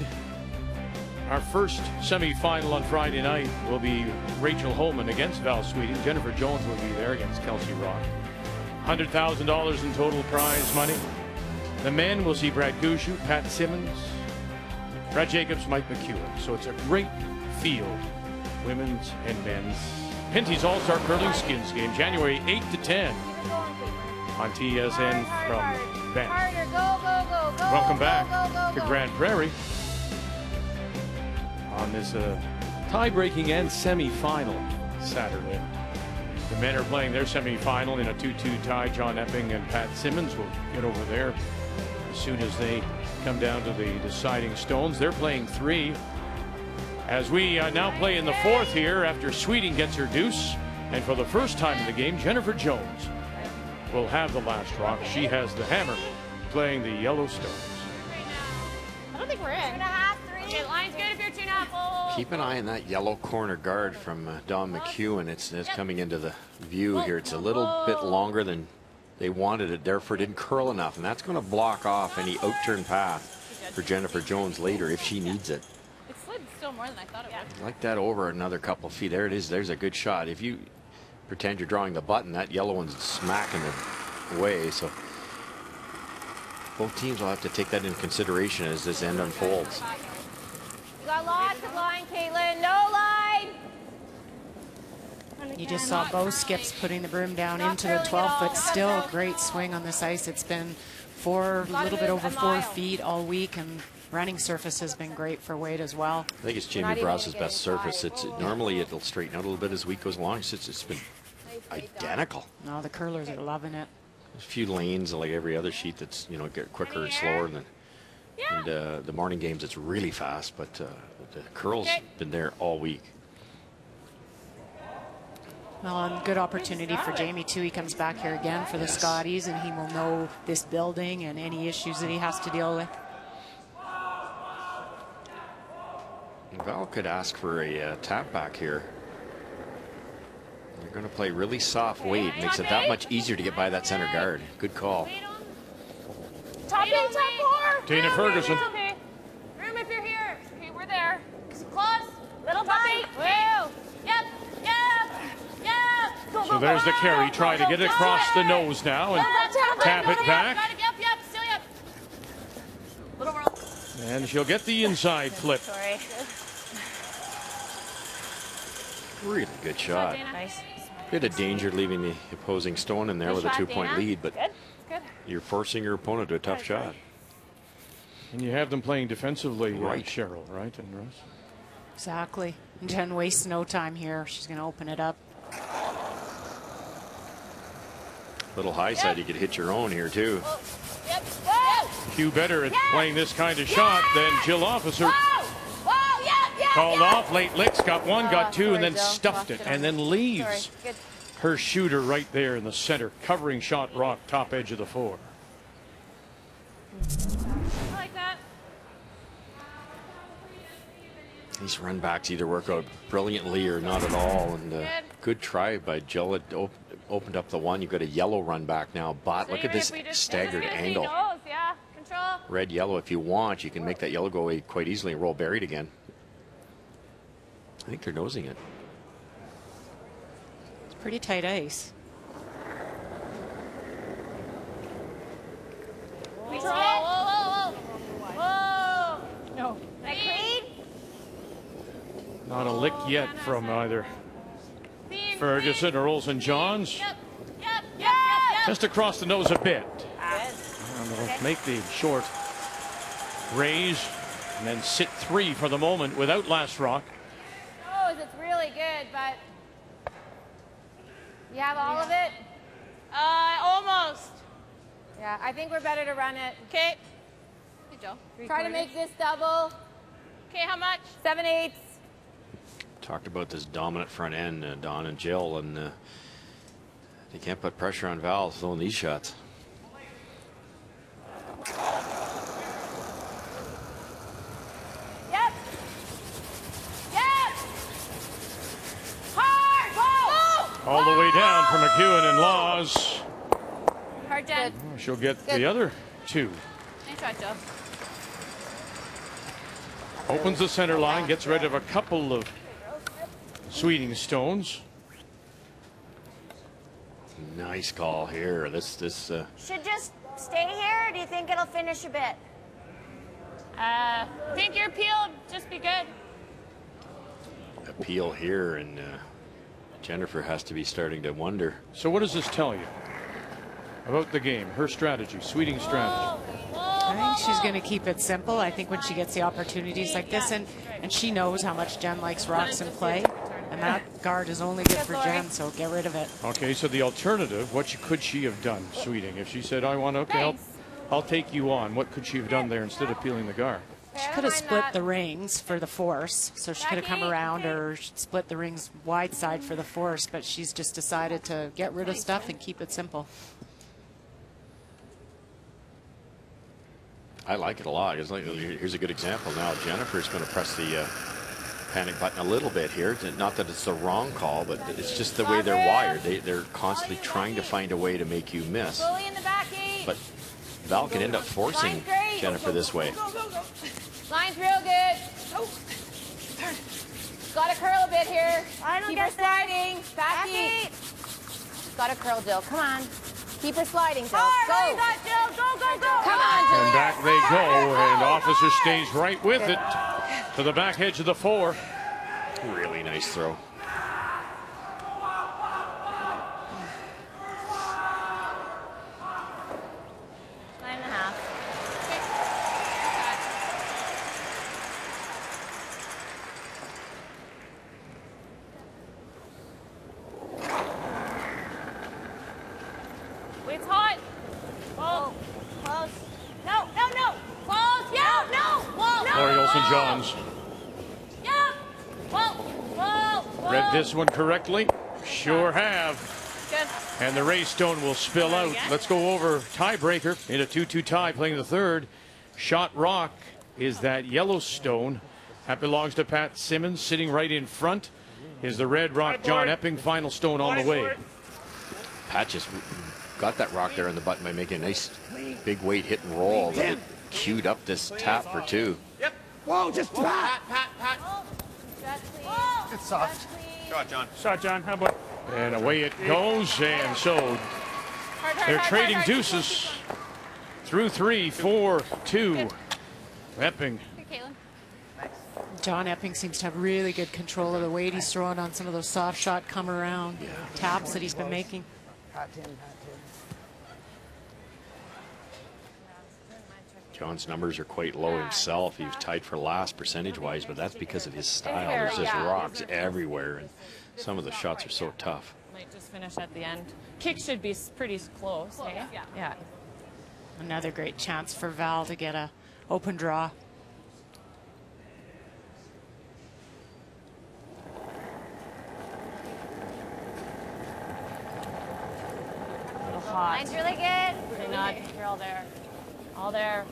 our first semifinal on Friday night will be Rachel Homan against Val Sweeting. Jennifer Jones will be there against Kelsey Rock. $100,000 in total prize money. The men will see Brad Gushu, Pat Simmons, Brad Jacobs, Mike McEwen. So it's a great field, women's and men's. Pinty's All-Star Curling Skins Game, January 8 to 10 on TSN from Banff. Welcome back to Grand Prairie on this tie-breaking and semi-final Saturday. The men are playing their semi-final in a 2-2 tie. John Epping and Pat Simmons will get over there soon as they come down to the deciding stones. They're playing 3. As we now play in the 4th here after Sweeting gets her deuce. And for the first time in the game, Jennifer Jones will have the last rock. She has the hammer playing the yellow stones. I don't think we're in. 2.5, 3. Okay, line's good if you're 2.5. Keep an eye on that yellow corner guard from Don McEwen. It's coming into the view here. It's a little bit longer than they wanted it, therefore didn't curl enough, and that's going to block off any out-turn path for Jennifer Jones later if she needs it. It slid still more than I thought it would. Like that over another couple of feet. There it is. There's a good shot. If you pretend you're drawing the button, that yellow one's smacking it away. So both teams will have to take that into consideration as this end unfolds. You got lots of line, Caitlin. No line. You just saw both skips putting the broom down into the 12, but still a great swing on this ice. It's been a little bit over 4 feet all week, and running surface has been great for Wade as well. I think it's Jamie Browse's best surface. Normally it'll straighten out a little bit as the week goes along. It's been identical. No, the curlers are loving it. There's a few lanes like every other sheet that's get quicker and slower than. And the morning games it's really fast, but the curls been there all week. Well, and good opportunity for Jamie too. He comes back here again for the Scotties, and he will know this building and any issues that he has to deal with. Val could ask for a tap back here. They're going to play really soft Wade. Makes it that much easier to get by that center guard. Good call. Top 8, top 4. Dana Ferguson. Okay. Room if you're here. Okay, we're there. Close. Little tight. Woo. Yep. Go, so there's the carry. Try to get it across the nose now and tap it back. Yep. Still yep. Little roll. And she'll get the inside flip. Sorry. Really good shot. Nice. Bit of danger leaving the opposing stone in there with a 2-point lead, but Good. you're forcing your opponent to a tough shot. And you have them playing defensively, right, Cheryl, right? And Russ? Exactly. Jen wastes no time here. She's going to open it up. Little high side, you could hit your own here too. Yep. Few better at playing this kind of shot than Jill Officer. Yep. Called off, late licks, got one, got two, and then stuffed it, and then leaves her shooter right there in the center, covering shot rock, top edge of the 4. I like that. These run backs either work out brilliantly or not at all, and good try by Jill. It opened up the one. You've got a yellow run back now. Bot, look at this staggered angle. Yeah. Control. Red, yellow, if you want, you can make that yellow go away quite easily and roll buried again. I think they're nosing it. It's pretty tight ice. Whoa. No. Clean. Not a lick yet from either Ferguson or Olsen-Johns. Yep. Just across the nose a bit. And they'll make the short raise and then sit 3 for the moment without last rock. It's really good, but you have all of it? Almost. Yeah, I think we're better to run it. Okay. Good job. Try to make this double. Okay, how much? 7/8. Talked about this dominant front end, Don and Jill, and they can't put pressure on Val throwing these shots. Yep. Hard. Whoa. All the way down from McEwen and Laws. Hard, Jen. She'll get the other 2. Nice try, Joe. Opens the center line, gets rid of a couple of Sweeting stones. Nice call here. This Should just stay here, or do you think it'll finish a bit? Think your peel just be good. appeal here, and Jennifer has to be starting to wonder. So what does this tell you about the game, her strategy, Sweeting's strategy? I think she's going to keep it simple. I think when she gets the opportunities like this, and she knows how much Jen likes rocks and play, and that guard is only good for Jen, so get rid of it. Okay, so the alternative, what could she have done, Sweeting, if she said, I want to help I'll take you on. What could she have done there instead of peeling the guard? She could have split the rings for the force, so she could have come around or split the rings wide side for the force, but she's just decided to get rid of stuff and keep it simple. I like it a lot. It's like, here's a good example now. Jennifer's going to press the panic button a little bit here. Not that it's the wrong call, but it's just the way they're wired. They're constantly trying to find a way to make you miss. But Val can end up forcing Jennifer this way. Line's real good. Got to curl a bit here. Keep her sliding. Back feet. Got to curl, Jill. Come on. Keep her sliding, Jill. Go. Jill. Go. Come on, Jill. And back they go, and Officer stays right with it to the back edge of the 4. Really nice throw. It's hot. Whoa. Close. No. Close. Yeah. No. Lori Olsen-Johns Yeah. Whoa. read this one correctly. Sure have. Good. And the Ray Stone will spill out. Let's go over tiebreaker in a 2-2 tie, playing the 3rd. Shot rock is that yellow stone. That belongs to Pat Simmons. Sitting right in front is the red rock, John Epping. Final stone on the way. Pat just got that rock there on the button by making a nice big weight hit and roll. That it queued up this tap for 2. Yep. Whoa, just pat. It's soft. Shot, John. How about? And away it goes. And so they're trading deuces through 3, 4, 2. Epping. John Epping seems to have really good control of the weight he's throwing on some of those soft shot come around taps that he's been making. John's numbers are quite low himself. He was tied for last percentage-wise, but that's because of his style. There's just rocks everywhere, and some of the shots are so tough. Might just finish at the end. Kick should be pretty close. Eh? Yeah. Another great chance for Val to get a open draw. Line's really good. Pretty not. You're all there. All there.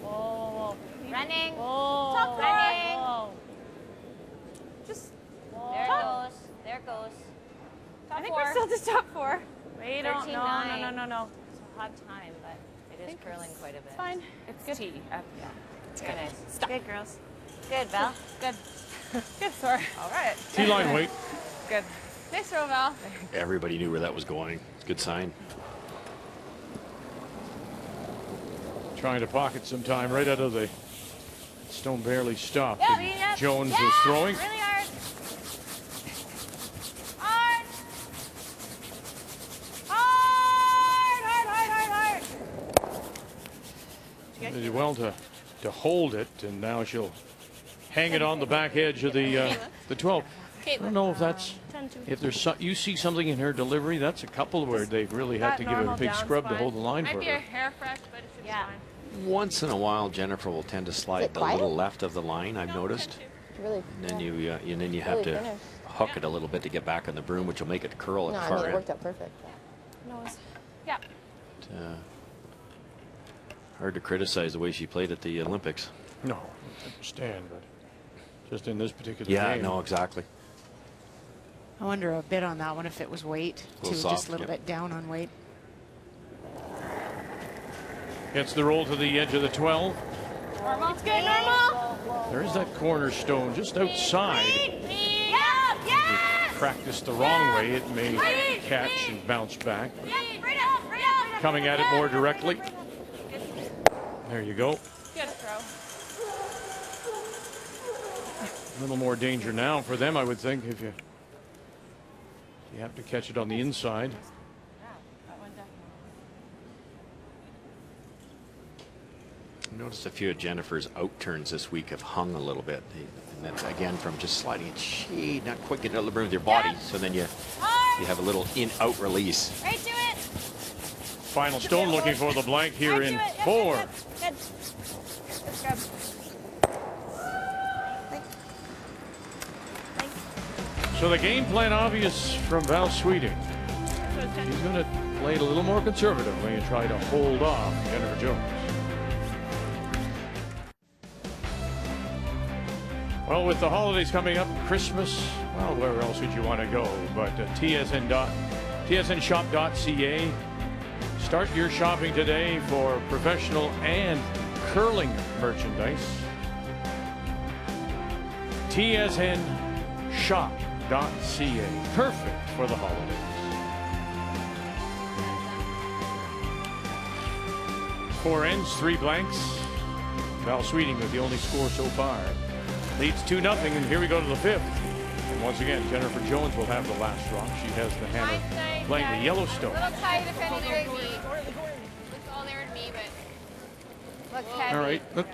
Whoa. Running. Whoa. Top running. Whoa. Just there it goes. There it goes. I think we're still just top 4. Wait, No. It's a hot time, but it is curling quite a bit. It's fine. It's good. tea. Yeah. It's Good. nice. Stop. Good, girls. Good, Val. Good. Good, Thor. All right. T-line weight. Good. Nice throw, Val. Everybody knew where that was going. Good sign. Trying to pocket some time right out of the stone, barely stopped. Yeah, And Jones is throwing. Really hard. Hard. She did well to hold it, and now she'll hang it on the back edge of the 12. I don't know if that's, if there's you see something in her delivery. That's a couple where they've really had to give her a big scrub to hold the line for Might be a her. hair fresh, but it should be fine. Once in a while, Jennifer will tend to slide a little left of the line, I've noticed. Really? And then you have to hook it a little bit to get back on the broom, which will make it curl at No, the I far mean, it end. worked out perfect. Yeah. Hard to criticize the way she played at the Olympics. No, I understand, but just in this particular Yeah, game. no, exactly. I wonder a bit on that one if it was weight, A little too, soft, just a little bit down on weight. Gets the roll to the edge of the 12. Normal. It's good, normal. There's that cornerstone just outside. Practiced the wrong way, it may catch and bounce back. Coming at it more directly. There you go. Good throw. A little more danger now for them, I would think, if you have to catch it on the inside. I noticed a few of Jennifer's out turns this week have hung a little bit. And that's again from just sliding it shade, not quite getting out of the room with your body. So then you have a little in-out release. Right to it. Final Stone looking for the blank here in 4. Good. Good. So the game plan obvious from Val Sweeting. He's going to play it a little more conservatively and try to hold off Jennifer Jones. Well, with the holidays coming up, Christmas, well, where else would you want to go but tsnshop.ca. Start your shopping today for professional and curling merchandise. tsnshop.ca. Perfect for the holidays. 4 ends, 3 blanks. Val Sweeting with the only score so far. Leads 2-0, and here we go to the 5th. And once again, Jennifer Jones will have the last rock. She has the hammer playing the Yellowstone. A little tight if anything. Looks all there to me, but looks heavy. All right. Look,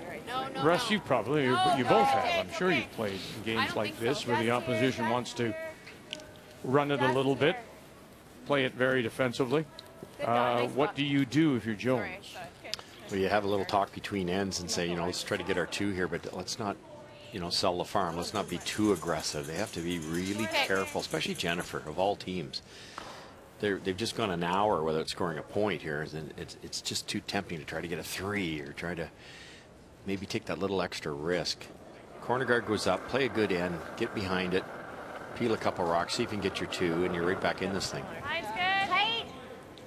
Russ, you probably, you both have. I'm sure you've played games like this where the opposition wants to run it a little bit, play it very defensively. What do you do if you're Jones? Well, you have a little talk between ends and say, you know, let's try to get our 2 here, but let's not, you know, sell the farm. Let's not be too aggressive. They have to be really careful, especially Jennifer, of all teams. They've just gone an hour without scoring a point here, and it's just too tempting to try to get a 3 or try to maybe take that little extra risk. Corner guard goes up, play a good end, get behind it, peel a couple rocks, see if you can get your 2, and you're right back in this thing. Line's good. Tight.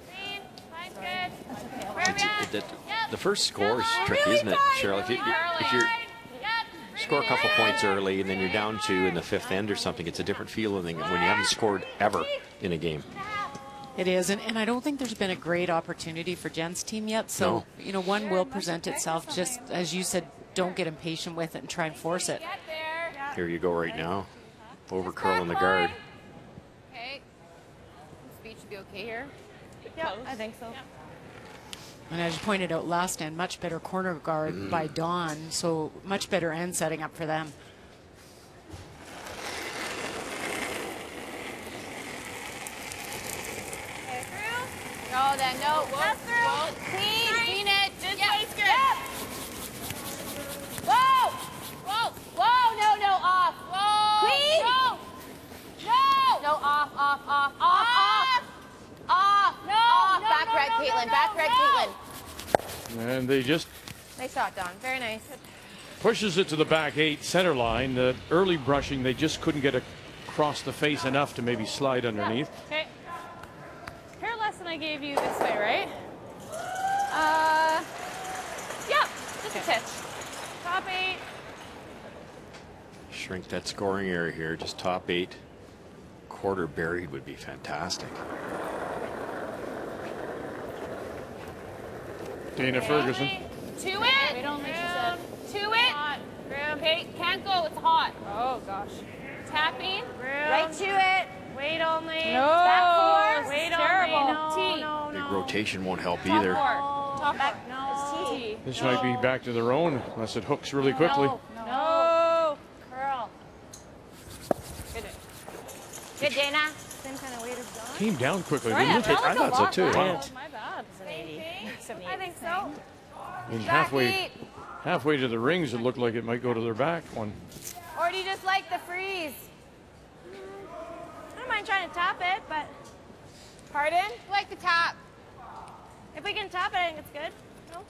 Clean. Line's good. The first score is tricky, isn't it, Cheryl? If you score a couple points early and then you're down 2 in the 5th end or something, it's a different feeling than when you haven't scored ever in a game. It is, and I don't think there's been a great opportunity for Jen's team yet. So, you know, one will present itself. Just as you said, don't get impatient with it and try and force it. Here you go right now. Over curling the guard. Okay. Speed should be okay here. Yeah, I think so. And as you pointed out last end, much better corner guard by Dawn, so much better end setting up for them. Okay, through. No, then no. That's through. Clean it. This way's good. Yep. Whoa. Whoa. Whoa. No. Off. Whoa. Clean. No. Off. No. Back red, Caitlin. Back red, Caitlin. And they just Nice shot, Dawn. Very nice. pushes it to the back 8 center line. The early brushing, they just couldn't get across the face enough to maybe slide underneath. Okay. Hair lesson I gave you this way, right? Yeah, just a touch. Top 8. Shrink that scoring area here, just top 8. Quarter buried would be fantastic. Dana Ferguson. To it. Wait only, she said. To it. Okay, can't go. It's hot. Oh, gosh. Tapping. Right to it. Wait only. No. Back 4. Wait Terrible. only. No, Big rotation won't help Top either. 4. Top back. No. T. This might be back to their own unless it hooks really quickly. No. Curl. Good, Dana. Same kind of weight as Dawn. Came down quickly, Sorry, didn't it? I thought so too. Wow. Oh, my bad. It's an 80. I think so. And halfway to the rings, it looked like it might go to their back one. Or do you just like the freeze? I don't mind trying to top it, but Pardon? Like the tap. if we can top it, I think it's good. No?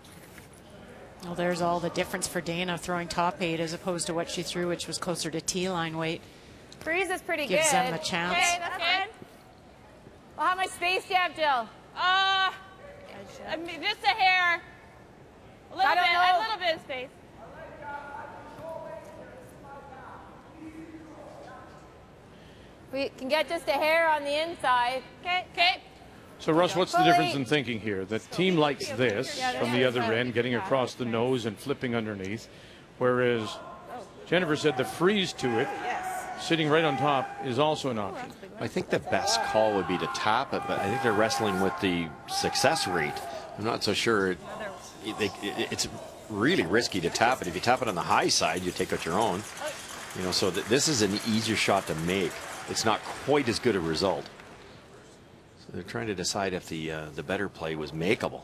Well, there's all the difference for Dana throwing top 8 as opposed to what she threw, which was closer to T-line weight. Freeze is pretty Gives good. them a chance. Okay, that's good. Well, how much space do you have, Jill? I mean, just a hair. A little bit of space. We can get just a hair on the inside. Okay. So, Russ, what's the difference in thinking here? The team likes this from the other end, getting across the nose and flipping underneath, whereas Jennifer said the freeze to it, sitting right on top, is also an option. I think the best call would be to tap it, but I think they're wrestling with the success rate. I'm not so sure. It's really risky to tap it. If you tap it on the high side, you take out your own. You know, so this is an easier shot to make. It's not quite as good a result. They're trying to decide if the better play was makeable.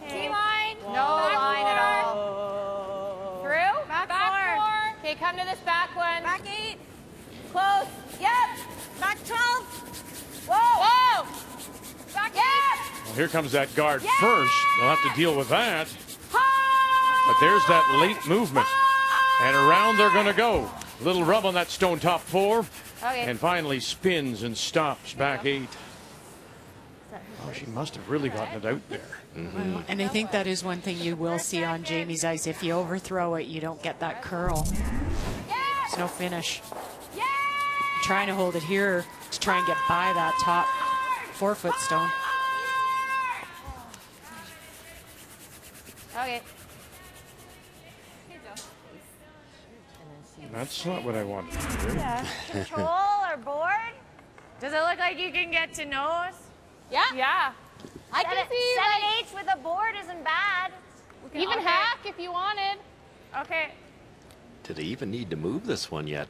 T-line. Whoa. No line at all. Through. Back four. Okay, come to this back one. Back 8. Close. Yep. Back 12. Whoa. Back yep. Well, here comes that guard Yeah. first. They'll have to deal with that. But there's that late movement. And around they're going to go. Little rub on that stone top 4. Okay. And finally spins and stops back 8. Oh, she must have really gotten it out there. Well, and I think that is one thing you will see on Jamie's ice. If you overthrow it, you don't get that curl. There's no finish. You're trying to hold it here to try and get by that top 4-foot stone. Okay. That's not what I want. Yeah. Control or board? Does it look like you can get to nose? Yeah. Yeah. I can see 7/8 with a board isn't bad. even hack if you wanted. Okay. Do they even need to move this one yet?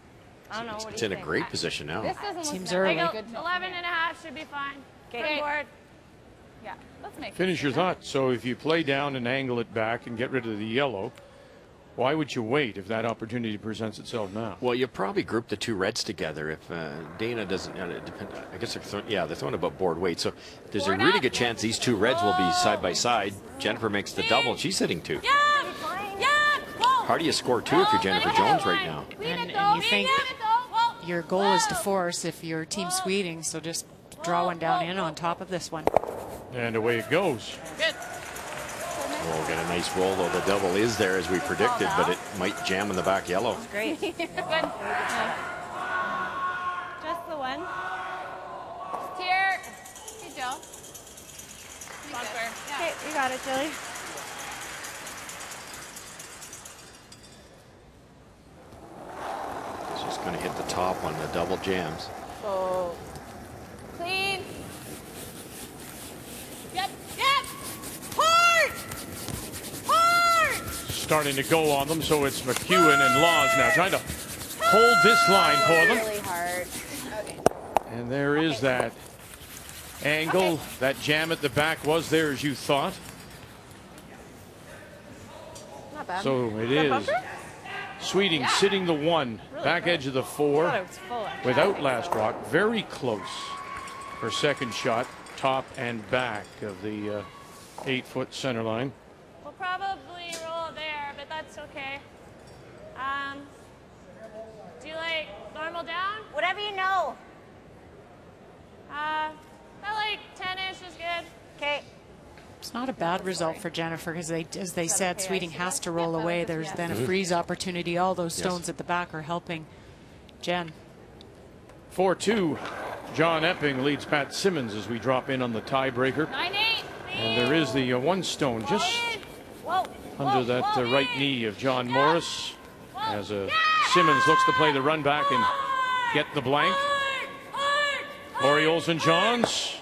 I don't know. It's, What it's do in you a think? great position now. This doesn't Seems look early. I good. go 11.5 should be fine. Okay. Board. Yeah. Let's make Finish your thought. So if you play down and angle it back and get rid of the yellow, why would you wait if that opportunity presents itself now? Well, you probably group the 2 reds together. If Dana doesn't, depend, I guess they're throwing about board weight. So there's a really good chance these 2 reds will be side by side. Jennifer makes the double. She's hitting 2. How do you score 2 if you're Jennifer Jones right now? And you think your goal is to force if you're Team Sweeting, so just draw one down in on top of this one. And away it goes. Good. We'll get a nice roll, though. The double is there as we predicted, but it might jam in the back yellow. Great. Good. Just the one. Here. Hey, Jill. Bumper. Yeah. Okay, you got it, Jilly. Just going to hit the top on the double jams. So clean. Yep. Yep. Hard. Hard. Starting to go on them, so it's McEwen and Laws now trying to hold this line for them. Really hard. Okay. And there is that angle. That jam at the back was there as you thought. Not bad. So it is. Sweeting sitting the 1, back edge of the 4, without last rock, very close for second shot, top and back of the 8-foot center line. We'll probably roll there, but that's okay. Do you like normal down? Whatever you know. I like 10-ish is good. Okay. It's not a bad result for Jennifer because, as they said, Sweeting has to roll away. There's then a freeze opportunity. All those stones at the back are helping Jen. 4-2. John Epping leads Pat Simmons as we drop in on the tiebreaker. 9-8. And there is the 1 stone just under that right knee of John Morris as Simmons looks to play the run back and get the blank. Lori Olsen-Johns.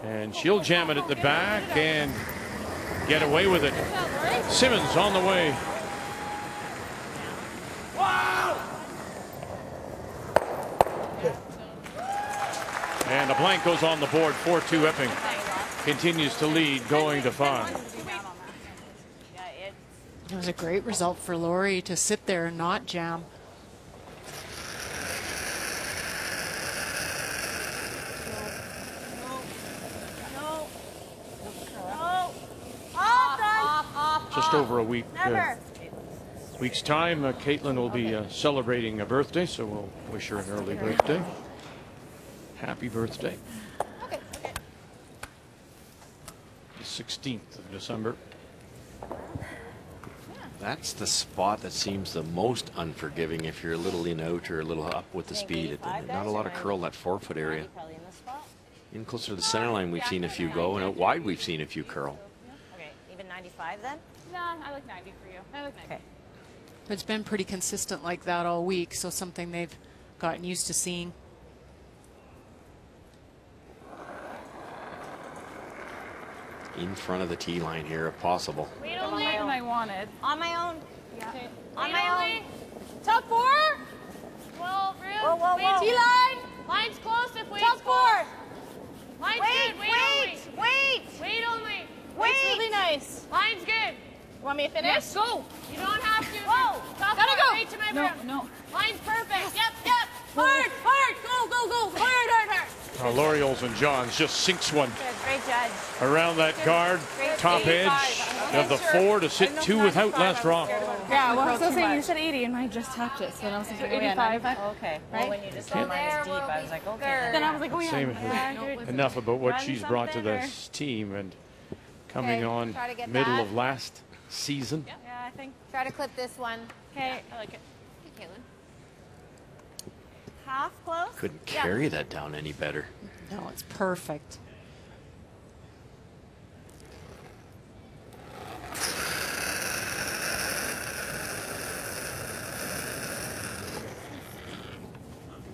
And she'll jam it at the back and get away with it. Simmons on the way. And a blank goes on the board. 4-2 Epping continues to lead, going to 5. It was a great result for Lori to sit there and not jam. Just over a week's time, Caitlin will be celebrating a birthday, so we'll wish her an early birthday. Happy birthday. The 16th of December. That's the spot that seems the most unforgiving if you're a little in out or a little up with the speed. Not a lot of curl in that 4-foot area. In closer to the center line, we've seen a few go, and out wide, we've seen a few curl. Okay. Even 95 then? No, I like 90 for you. I like 90. Okay. It's been pretty consistent like that all week, so something they've gotten used to seeing. In front of the tee line here, if possible. We only I wanted. On my own. Yeah. Okay. On my own. Top 4? Well, Whoa, whoa, whoa. T-line. Line's close if we score. Line's Wait, good. wait. Wait only. Wait. It's really nice. Line's good. Want me to finish? Yes, go. You don't have to. Whoa. Gotta go. Right to my No, brim. no. Line's perfect. Yep. Hard. Go. Hard. Lori Olsen-Johns just sinks one Great judge. around that guard, top edge of the 4 to sit 2 without last round. Yeah, well, I was saying you said 80 and I just tapped it, so then I was like, 85. Okay. Well, when you just said mine is deep, I was like, okay. Then I was like, oh yeah. Same. Enough about what she's brought to this team and coming on middle of last season. Yeah, I think. Try to clip this one. Okay, I like it. Okay, Caitlin. Half close? Couldn't carry that down any better. No, it's perfect.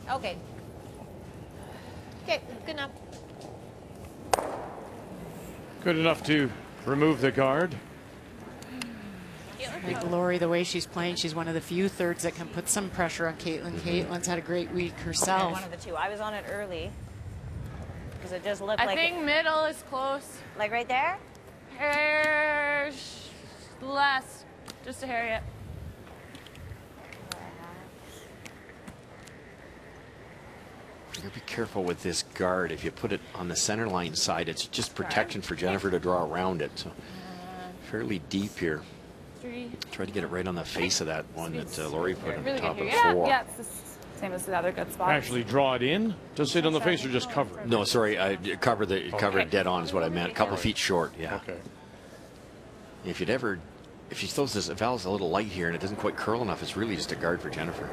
Okay. Okay, good enough. Good enough to remove the guard. I think Lori, the way she's playing, she's one of the few thirds that can put some pressure on Caitlin. Caitlin's had a great week herself. One of the two. I was on it early because it just looked like. I think middle is close. Like right there? Hair less. Just a hair yet. You gotta be careful with this guard. If you put it on the center line side, it's just protection for Jennifer to draw around it. So fairly deep here. 3. Try to get it right on the face of that one that Lori put on the top of Yeah, 4. yeah, it's the same as the other good spots. Actually draw it in to sit on the face or just cover it? No, sorry, I cover it dead on is what I meant. A couple feet short, yeah. Okay. If she throws this, Val's a little light here and it doesn't quite curl enough, it's really just a guard for Jennifer.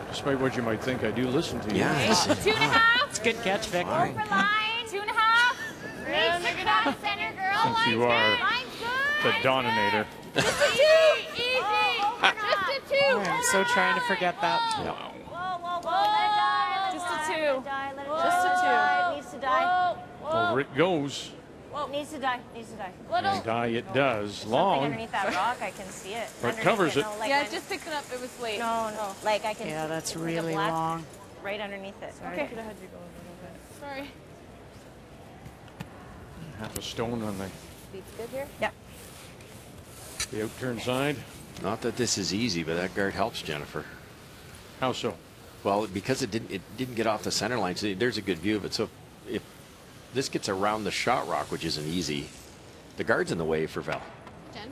Despite what you might think, I do listen to you. Yeah. 2.5. It's a good catch, Vic. Go for line. 2.5. Reach to cross center, girl. Since you are the Dominator. Just a 2. Easy. Just a 2. I'm so trying to forget that. Whoa. Let it die. Just a 2. Let it Just a 2. die. It needs to die. Over it goes. Needs to die. And die it does. Something Long. underneath that rock, I can see it. But Underneath covers it. No, like Yeah, just picked it up. It was late. No. Like I can. Yeah, that's it's like a really black long. Right underneath it. Okay. I could have had you go a little bit. Sorry. Half a stone on the Speed's good here. Yep. outturn side. Not that this is easy, but that guard helps Jennifer. How so? Well, because it didn't get off the center line, so there's a good view of it. So if this gets around the shot rock, which isn't easy, the guard's in the way for Val. 10.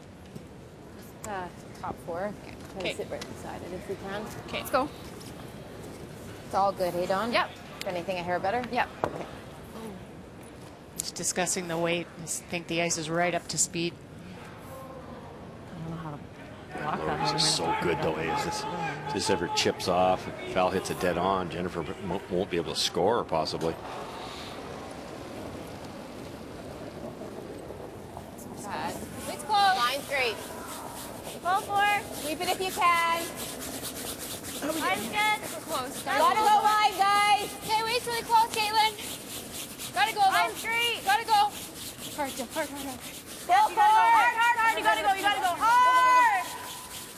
Just top 4. Try to sit right beside it if we can. Okay, let's go. It's all good, hey, Dawn? Yep. If anything, a hair better? Yep. Okay. Just discussing the weight. I think the ice is right up to speed. I don't know how to block that. This is so good, though. If this ever chips off, if Val hits it dead on, Jennifer won't be able to score, possibly. It's close. Line's great. Go for it. Sweep it if you can. Line's good. Close. Gotta go wide, guys. Okay, wait's really close, Caitlin. Gotta go, though. Line's great. Gotta go. Hard. Go for it. Hard. You gotta go. Hard.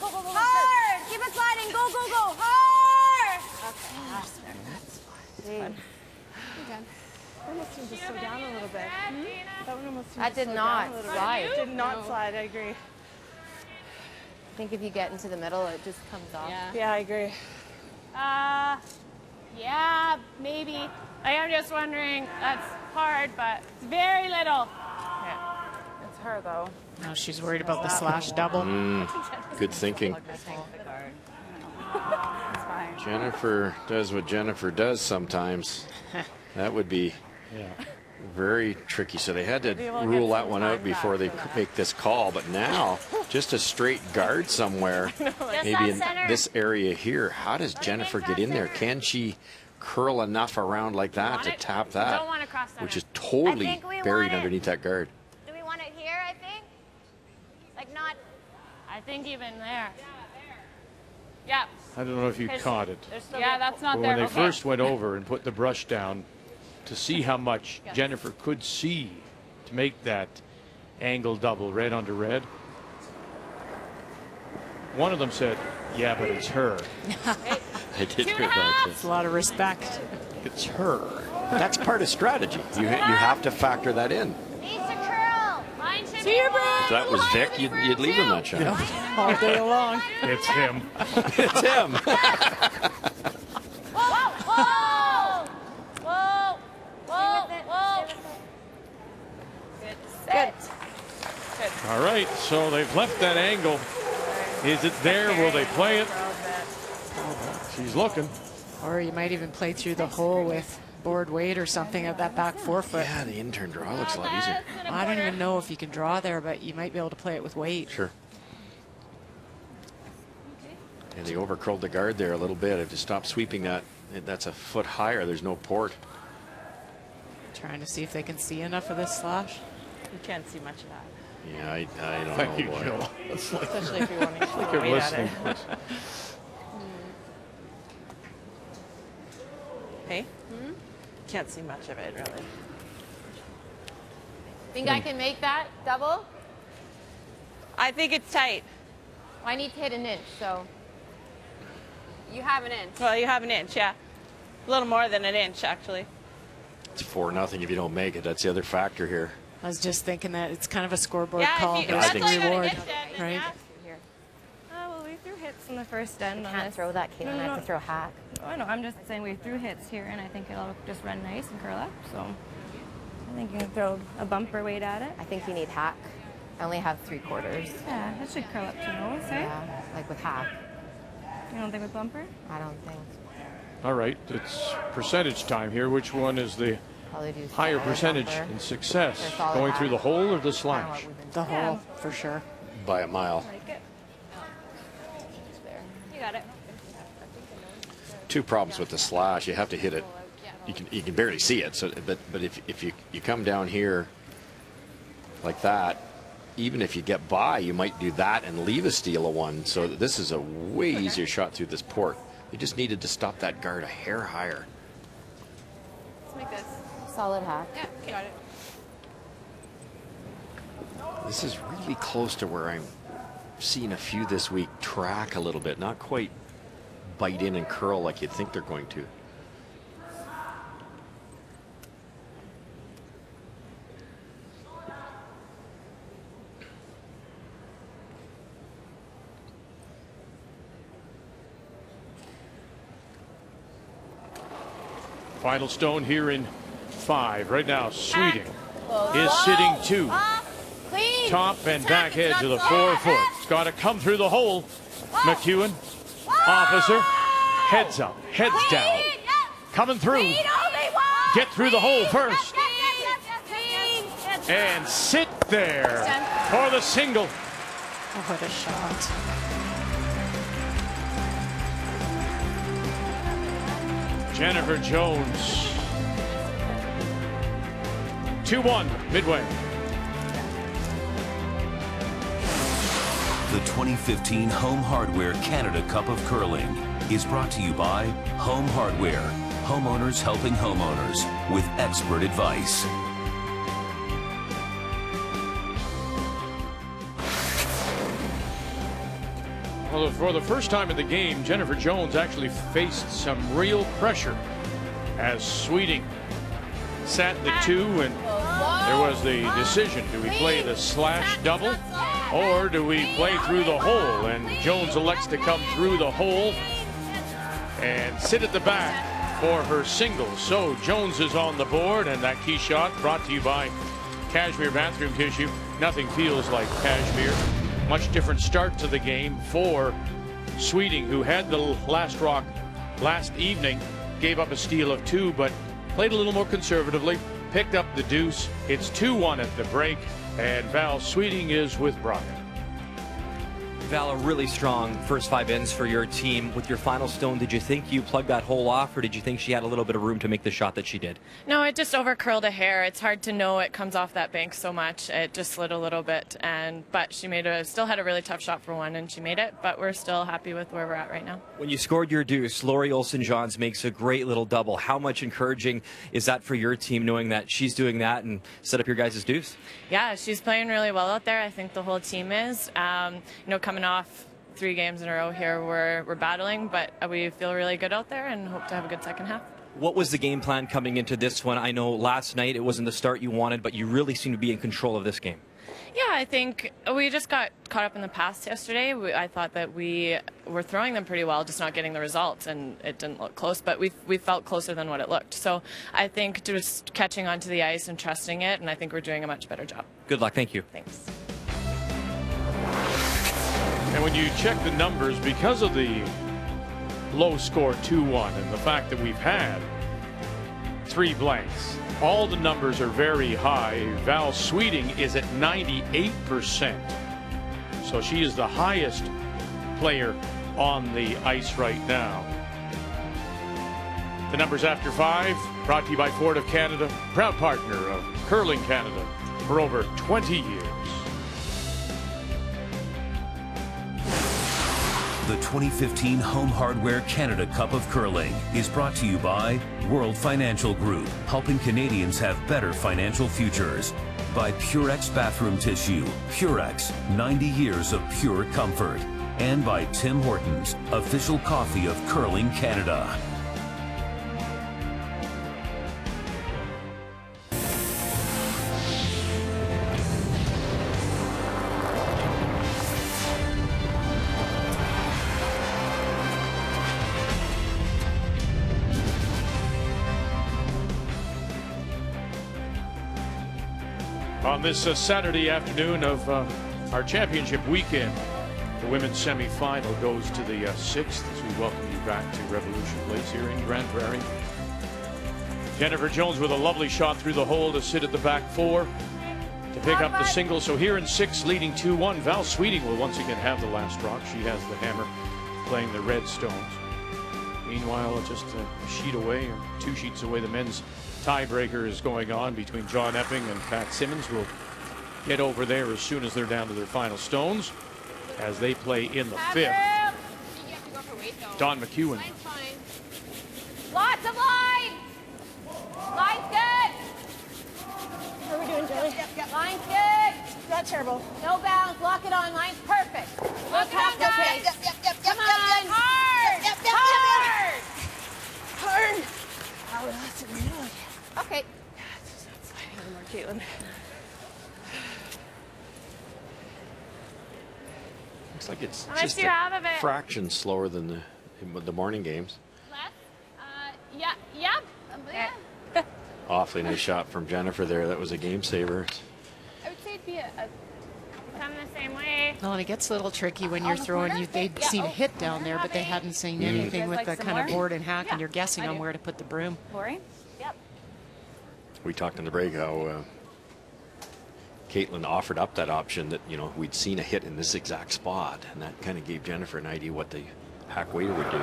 Go. Hard. Keep it sliding. Go. Hard. Okay. That must have just slowed down a little bit. That one almost That did not slide. It did not slide, I agree. I think if you get into the middle, it just comes off. Yeah, I agree. Yeah, maybe. I'm just wondering. That's hard, but it's very little. Yeah. It's her, though. No, she's worried about the slash double. Good thinking. It's fine. Jennifer does what Jennifer does sometimes. That would be very tricky. So they had to rule that one out before they make this call. But now, just a straight guard somewhere, maybe in this area here. How does Jennifer get in there? Can she curl enough around like that to tap that, which is totally buried underneath that guard? Do we want it here, I think? Like not... I think even there. Yeah. I don't know if you caught it. Yeah, that's not But there. when they first went over and put the brush down to see how much Jennifer could see to make that angle double red under red, one of them said, yeah, but it's her. I did hear 2.5. that. It's a lot of respect. It's her. That's part of strategy. You have to factor that in. Needs to curl. Line should See you, Brad. If that was Vic, you'd leave him that shot. All day long. It's him. It's him. Whoa, whoa, whoa, whoa, whoa. Good. All right, so they've left that angle. Is it there? Will they play it? She's looking. Or you might even play through the hole with board weight or something at that back forefoot. Yeah, the intern draw looks a lot easier. I don't even know if you can draw there, but you might be able to play it with weight. Sure. And they overcurled the guard there a little bit. If you stop sweeping that, that's a foot higher. There's no port. Trying to see if they can see enough of this slash. You can't see much of that. Yeah, I don't Thank know. you, Boy. Jill. Especially if you're wanting to Like you're wait at listening. it. Hey? Can't see much of it, really. Think I can make that double? I think it's tight. Well, I need to hit an inch, so. You have an inch. Well, you have an inch, yeah. A little more than an inch, actually. It's 4-0 if you don't make it. That's the other factor here. I was just thinking that it's kind of a scoreboard Yeah, call. if you, There's that's the all you gotta reward, hit, then, right? yeah. Well, we threw hits in the first end on Can't this. throw that, Caitlin. I have to throw hack. Oh, I know. I'm just saying we threw hits here, and I think it'll just run nice and curl up. So I think you can throw a bumper weight at it. I think you need hack. I only have 3/4. Yeah, that should curl up to nose, eh? Yeah, like with hack. You don't think with bumper? I don't think. All right, it's percentage time here. Which one is the Probably do higher solid percentage bumper. in success? Or solid Going hack. through the hole or the Kinda slash? what we've been The Yeah. hole, for sure. By a mile. Like it. You got it. Two problems with the slash. You have to hit it. You can barely see it. So, but if you come down here like that, even if you get by, you might do that and leave a steal of one. So this is a way easier shot through this port. You just needed to stop that guard a hair higher. Let's make this. Solid hack. Yeah, you got it. This is really close to where I'm seeing a few this week track a little bit, not quite bite in and curl like you'd think they're going to. Final stone here in 5. Right now, Sweeting is sitting 2. Clean. Top and back edge of the forefoot. It's got to come through the hole. McEwen, officer, heads up, heads down. Coming through. Get through the hole first. And sit there for the single. Oh, what a shot. Jennifer Jones. 2-1 midway. The 2015 Home Hardware Canada Cup of Curling is brought to you by Home Hardware, homeowners helping homeowners with expert advice. Well, for the first time in the game, Jennifer Jones actually faced some real pressure as Sweeting sat the 2, and there was the decision: do we play the slash double or do we play through the hole? And Jones elects to come through the hole and sit at the back for her single. So Jones is on the board, and that key shot brought to you by Cashmere Bathroom Tissue. Nothing feels like Cashmere. Much different start to the game for Sweeting, who had the last rock last evening, gave up a steal of 2, but played a little more conservatively, picked up the deuce. It's 2-1 at the break, and Val Sweeting is with Brock. Val, a really strong first 5 ends for your team. With your final stone, did you think you plugged that hole off, or did you think she had a little bit of room to make the shot that she did? No, it just overcurled a hair. It's hard to know it comes off that bank so much. It just slid a little bit, but she still had a really tough shot for one, and she made it, but we're still happy with where we're at right now. When you scored your deuce, Lori Olsen-Johns makes a great little double. How much encouraging is that for your team, knowing that she's doing that and set up your guys' deuce? Yeah, she's playing really well out there. I think the whole team is. Coming off 3 games in a row here we're battling, but we feel really good out there and hope to have a good second half. What was the game plan coming into this one? I know last night it wasn't the start you wanted, but you really seem to be in control of this game. Yeah, I think we just got caught up in the past yesterday. I thought that we were throwing them pretty well, just not getting the results, and it didn't look close, but we felt closer than what it looked. So I think just catching onto the ice and trusting it, and I think we're doing a much better job. Good luck. Thank you. Thanks. And when you check the numbers, because of the low score 2-1 and the fact that we've had 3 blanks, all the numbers are very high. Val Sweeting is at 98%. So she is the highest player on the ice right now. The numbers after 5, brought to you by Ford of Canada, proud partner of Curling Canada for over 20 years. The 2015 Home Hardware Canada Cup of Curling is brought to you by World Financial Group, helping Canadians have better financial futures. By Purex Bathroom Tissue, Purex, 90 years of pure comfort. And by Tim Hortons, official coffee of Curling Canada. On this Saturday afternoon of our championship weekend, the women's semifinal goes to the 6th as we welcome you back to Revolution Place here in Grand Prairie. Jennifer Jones with a lovely shot through the hole to sit at the back 4 to pick up the single. So here in 6, leading 2-1, Val Sweeting will once again have the last rock. She has the hammer, playing the red stones. Meanwhile, just a sheet away, or 2 sheets away, the men's tiebreaker is going on between John Epping and Pat Simmons. Will get over there as soon as they're down to their final stones as they play in the 5th. Don McEwen. Lots of line. Line's good. How are we doing, Joey? Yep. Line's good. Not terrible. No bounce. Lock it on. Line's perfect. Lock it on, guys. Okay. Yep. Come on. Hard. Yep. Hard. Oh, that's a really. Okay. It's not sliding anymore, Caitlin. Looks like it's How much just do you have of it? fraction slower than the morning games. Left. Yeah. Awfully nice shot from Jennifer there. That was a game saver. I would say it'd be Come the same way. Well, and it gets a little tricky when you're throwing. They'd seen a hit down there, but they hadn't seen anything with the kind of board and hack, and you're guessing on where to put the broom. Lori? Yep. We talked in the break how Caitlin offered up that option that, you know, we'd seen a hit in this exact spot, and that kind of gave Jennifer an idea what the hack waiter would do. A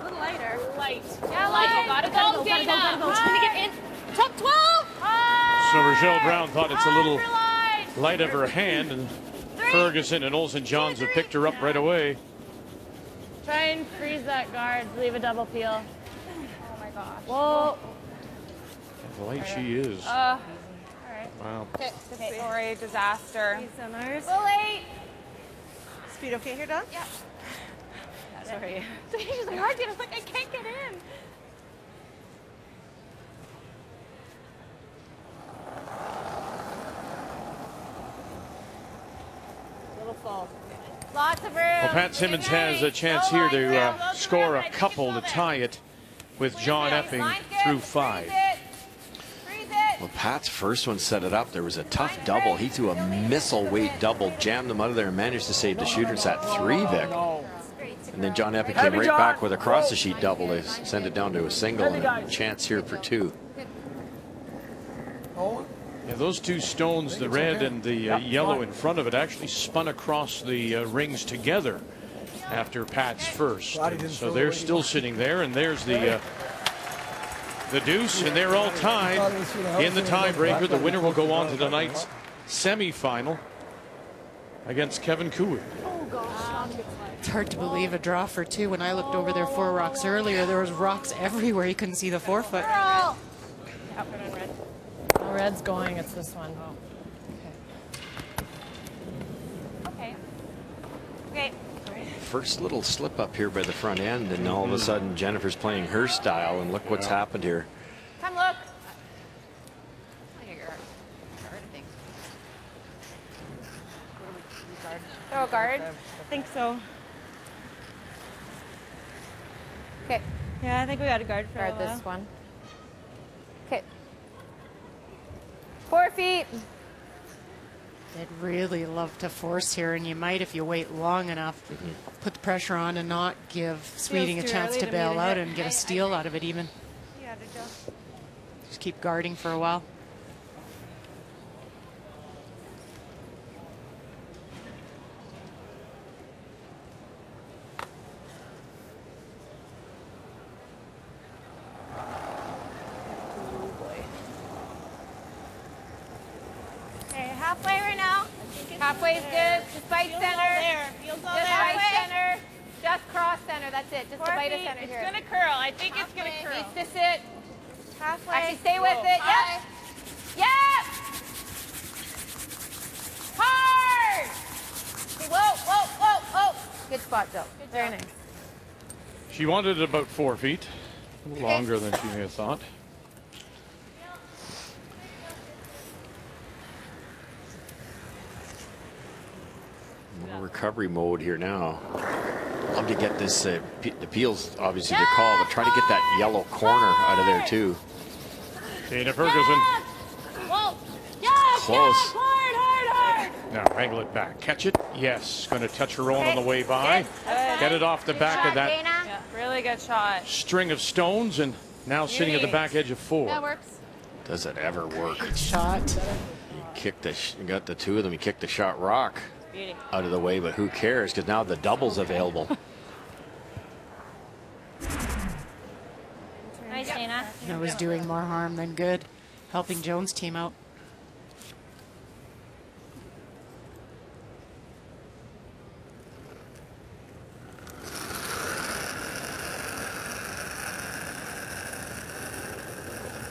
little lighter. Light. Yeah, light. Gotta go. Trying to get in. Top 12. So Rochelle Brown thought it's a little light of her hand, and Ferguson and Olsen Johns have picked her up right away. Try and freeze that guard. Leave a double peel. Oh my gosh. Whoa. The light she is. All right. Wow. Okay, Lori, disaster. Lily. Speed okay here, Don? Yep. Sorry. She's like, hard to get. I was like, I can't get in. Little fall. Lots of room. Well, Pat Simmons has a chance here to score a couple to tie it with John Epping through 5. Well, Pat's first one set it up. There was a tough double. He threw a missile weight double, jammed them out of there, and managed to save the shooter. It's at 3, Vic. And then John Epping came right back with a cross the sheet double to send it down to a single, and a chance here for 2. Yeah, those 2 stones, the red and the yellow in front of it, actually spun across the rings together after Pat's first. So they're still sitting there, and there's the deuce, and they're all tied in the tiebreaker. The winner will go on to tonight's semifinal against Kevin Cooey. It's hard to believe a draw for 2. When I looked over there 4 rocks earlier, there was rocks everywhere. You couldn't see the 4-foot. Red's going. It's this one. first little slip up here by the front end, and all of a sudden Jennifer's playing her style, and look what's happened here. Come look. Throw a guard. I think so. Okay. Yeah, I think we got a guard for Guard a while. this one. Okay. 4 feet. They'd really love to force here, and you might, if you wait long enough, put the pressure on and not give Sweeting a too chance early to to bail meet a out hit. and get a steal out of it even. Yeah, did you? Just keep guarding for a while. Okay, halfway right now. Halfway is good. Just bite center. Just bite center. Just cross center. That's it. Just to bite a center It's here. gonna curl. I think it's gonna curl. Needs to sit. Halfway. Actually, stay with it. Yep. Yep. Hard. Okay, whoa, whoa, whoa, whoa. Good spot, Joe. Very nice. She wanted it about 4 feet. A little longer than she may have thought. Recovery mode here now. Love to get this, the peel's obviously the call, but try to get that yellow corner out of there too. Dana Ferguson. Whoa. Close. Hard. Now wrangle it back. Catch it. Yes. Going to touch her own on the way by. Get it off the back of that Yeah, really good shot. string of stones, and now sitting at the back edge of 4. That works. Does it ever work? Shot. You got the two of them. You kicked the shot rock out of the way, but who cares? Because now the double's available. Nice, Dana. That was doing more harm than good, helping Jones' team out.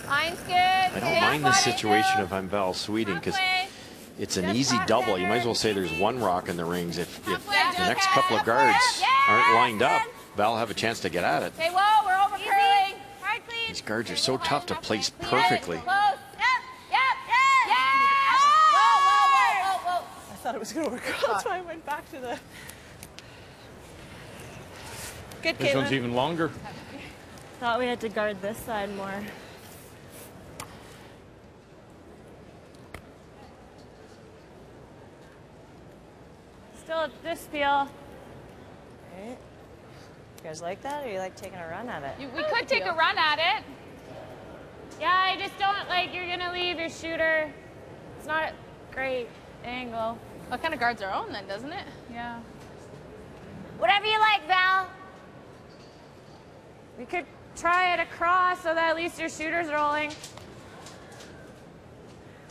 Line's good. I don't mind this situation if I'm Val Sweeting, because it's an easy double. You might as well say there's one rock in the rings. If the next couple of guards aren't lined up, Val will have a chance to get at it. Okay, whoa, we're over curling. Hard, please. These guards are so tough to place perfectly. Close. Yep. Whoa. I thought it was gonna work. That's why I went back to the. Good, This one's Caitlin. even longer. Thought we had to guard this side more. Still at this feel. Right. You guys like that, or you like taking a run at it? We could take a run at it. Yeah, I just don't like you're gonna leave your shooter. It's not a great angle. Well, kind of guards our own then, doesn't it? Yeah. Whatever you like, Val. We could try it across so that at least your shooter's rolling.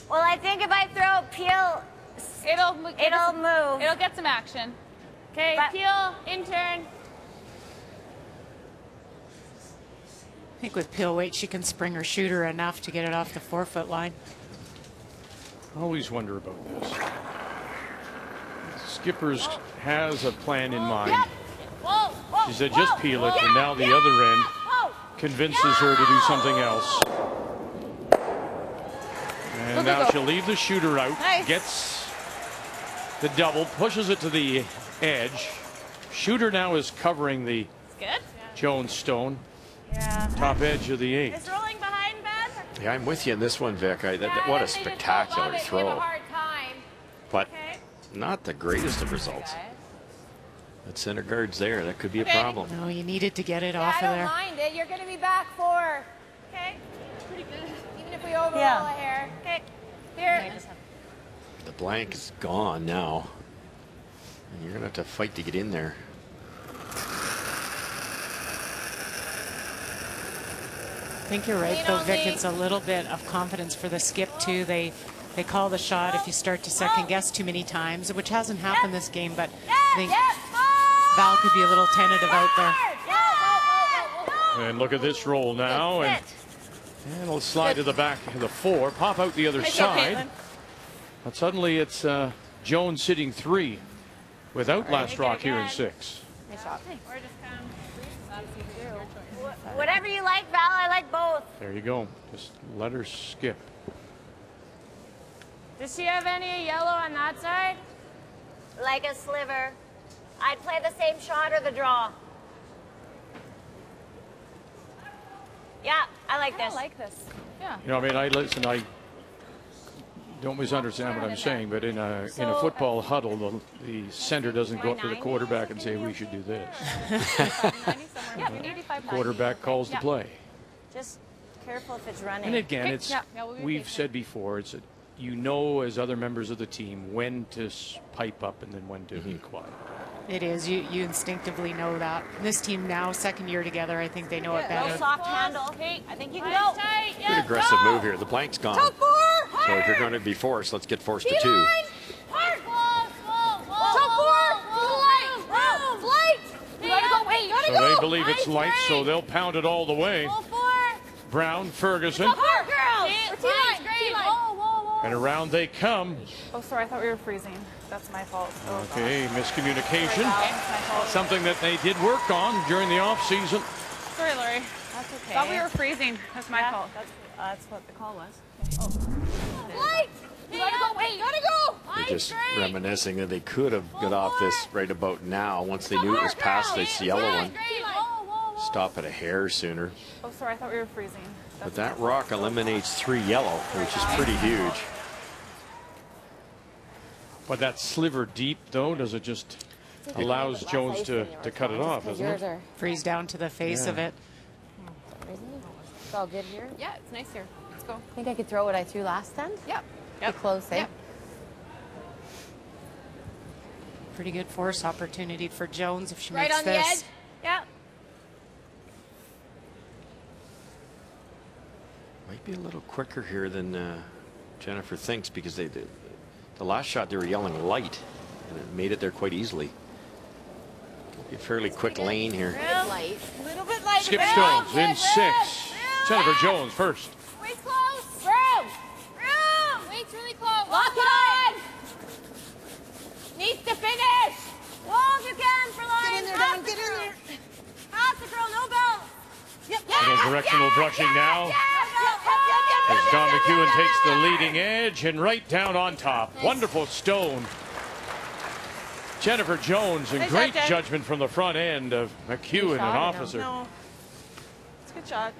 Well, I think if I throw peel, It'll move. It'll get some action. Okay, peel, intern. I think with Peel weight, she can spring her shooter enough to get it off the 4-foot line. Always wonder about this. Skippers has a plan in mind. She said just peel it, and now the other end convinces her to do something else. And now she'll leave the shooter out, gets the double, pushes it to the edge. Shooter now is covering the Jones stone. Top edge of the 8. It's rolling behind Ben. Yeah, I'm with you in this one, Vic. What a spectacular throw. But not the greatest of results. That center guard's there. That could be a problem. No, you needed to get it off of I there. don't mind it. You're going to be back 4. Okay. Pretty good. Even if we overroll a hair. Okay. Here. The blank is gone now. And you're going to have to fight to get in there. I think you're right, though, Vic. It's a little bit of confidence for the skip, too. They call the shot if you start to second guess too many times, which hasn't happened this game, but I think Val could be a little tentative out there. And look at this roll now. And it'll slide to the back of the 4, pop out the other side. But suddenly it's Jones sitting 3 without last rock here in 6. Nice shot. Or just come. Whatever you like, Val. I like both. There you go. Just let her skip. Does she have any yellow on that side? Like a sliver. I'd play the same shot or the draw. Yeah, I like this. I like this. Yeah. You know, I mean, I don't misunderstand what I'm saying, but in a football huddle, the center doesn't go up to the quarterback and say, we should do this. Quarterback calls the play. Just careful if it's running. And again, we've said before, it's you know as other members of the team when to pipe up and then when to be quiet. It is. You instinctively know that. This team now, second year together, I think they know it better. No soft handle. Hey, I think you can go. Good aggressive move here. The blank's gone. So if you're going to be forced, let's get forced to 2. So they believe it's light, so they'll pound it all the way. Brown, Ferguson. And around they come. Oh, sorry, I thought we were freezing. That's my fault. Okay, miscommunication. Something that they did work on during the off season. Sorry, Lori. That's okay. Thought we were freezing. That's my fault. That's what the call was. You gotta go. Wait, you gotta go. They're just reminiscing that they could have got off this right about now once they knew it was past this yellow one. Stop it a hair sooner. Oh, sorry, I thought we were freezing. But that rock eliminates 3 yellow, which is pretty huge. But that sliver deep, though, does it just allows Jones to cut it off, doesn't it? Freeze down to the face of it. It's all good here? Yeah, it's nice here. Let's go. I think I could throw what I threw last time? Yep. Be close, eh? Yep. Pretty good force opportunity for Jones if she Right makes on the this. edge. Yeah. Might be a little quicker here than Jennifer thinks, because the last shot they were yelling light, and it made it there quite easily. Be a fairly quick lane here. Light. A little bit light. Skip Stones in 6. Jennifer Jones first. Wait's close. Room. Wait's really close. Lock it on. Needs to finish. Long as you can for line. Get in there, Don. Get in there. Pass the girl. No bell. Yep. Little directional brushing now. As Don McEwen takes the leading edge and right down on top. Wonderful stone. Jennifer Jones, and great judgment from the front end of McEwen and Officer. No. It's a good shot.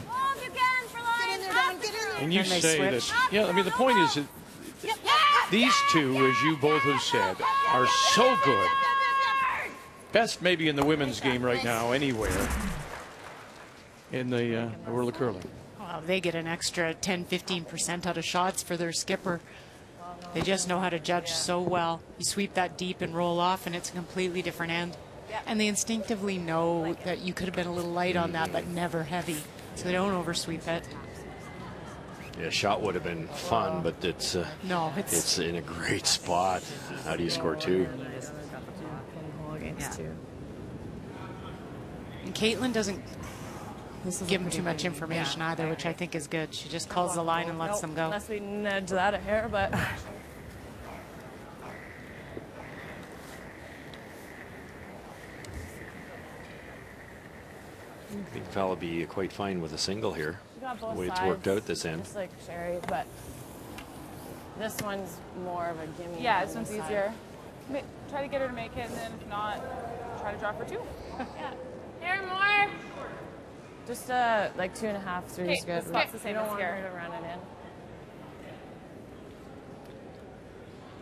Long as you can for line. Get in there, Don. Get in there. And you say that, yeah, I mean, the point is that these two, as you both have said, are so good. Best maybe in the women's game right now anywhere in the world of curling. Well, they get an extra 10-15% out of shots for their skipper. They just know how to judge so well. You sweep that deep and roll off, and it's a completely different end. And they instinctively know that you could have been a little light on that, but never heavy. So they don't oversweep it. Yeah, shot would have been fun, but it's no, it's in a great spot. How do you score 2? And Caitlin doesn't give them too much information either, which I think is good. She just calls the line and lets them go. Unless we nudge that a hair, but. I think Val will be quite fine with a single here. We got both the way it's sides, worked out this end. just like Sherry, but this one's more of a gimme. Yeah, this one's easier. Try to get her to make it, and then if not, try to drop her 2. Yeah. Here, more. Just like 2.5, 3 is good. That's the same We don't as want here. her to run it in.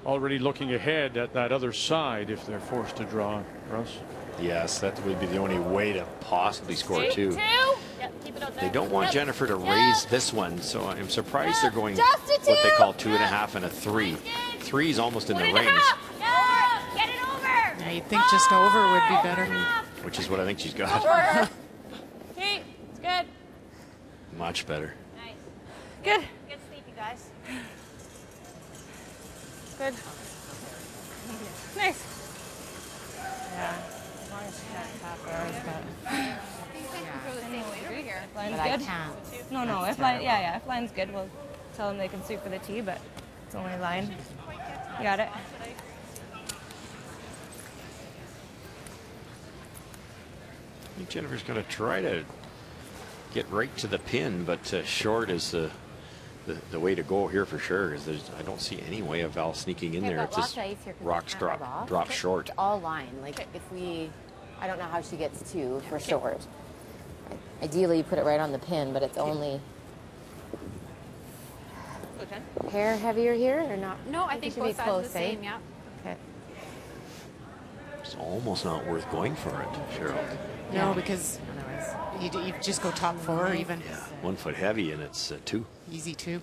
Already looking ahead at that other side if they're forced to draw, Russ. Yes, that would be the only way to possibly score 2. Yep, keep it out there. They don't want Jennifer to raise this one, so I'm surprised they're going Just a 2. what they call 2.5 and a 3. 3 is almost in the rings, Yeah, get it over. Yeah, you'd think just over would be better. which is what I think she's got. Okay, it's good. Much better. Nice. Good. Get sleepy, guys. Good. Nice. Yeah, as long as she can't tap hers, but. Line's But I good. can't. No, That's if line, terrible. yeah, if line's good, we'll tell them they can sweep for the tee, but it's only line. You got it. think Jennifer's going to try to get right to the pin, but short is the way to go here for sure. Because I don't see any way of Val sneaking in there. It's just rocks drop short. All line. Like if I don't know how she gets two for short. Ideally, you put it right on the pin, but it's only hair heavier here or not? No, I think both sides are the same. Yeah. Okay. It's almost not worth going for it, Cheryl. No, because you just go top four even. Yeah, 1 foot heavy and it's 2. Easy 2.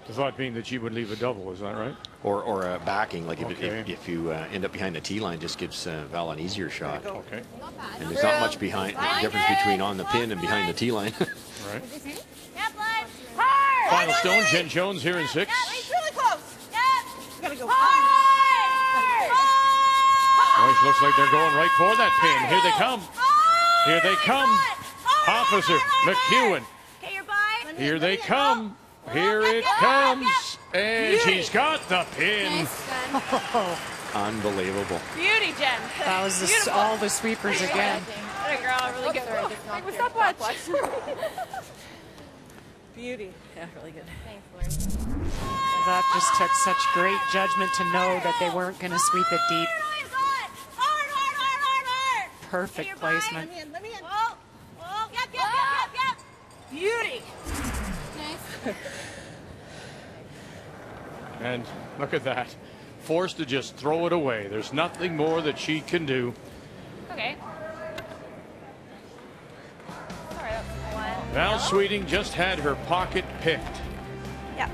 The thought being that she would leave a double, is that right? Or backing, like if you end up behind the tee line, just gives Val an easier shot. Okay. And there's not much difference between on the pin and behind the tee line. Right. Yep, line. Hard. Final stone, Jen Jones here in 6. Yep, it's really close. Yep. Gotta go hard. Boys, looks like they're going right for that pin. Here they come. Here they come. Officer McEwen. Okay, you're by. Here they come. Here it comes. And she's got the pin. Unbelievable. Beauty, Jen. That was all the sweepers again. That girl, really good. Hey, we stopwatch. Beauty. Yeah, really good. Thanks, Lauren. That just took such great judgment to know that they weren't going to sweep it deep. Perfect placement. Let me in. Oh, yep. Beauty. Nice. And look at that. Forced to just throw it away. There's nothing more that she can do. Okay. Val Sweeting just had her pocket picked. Yeah.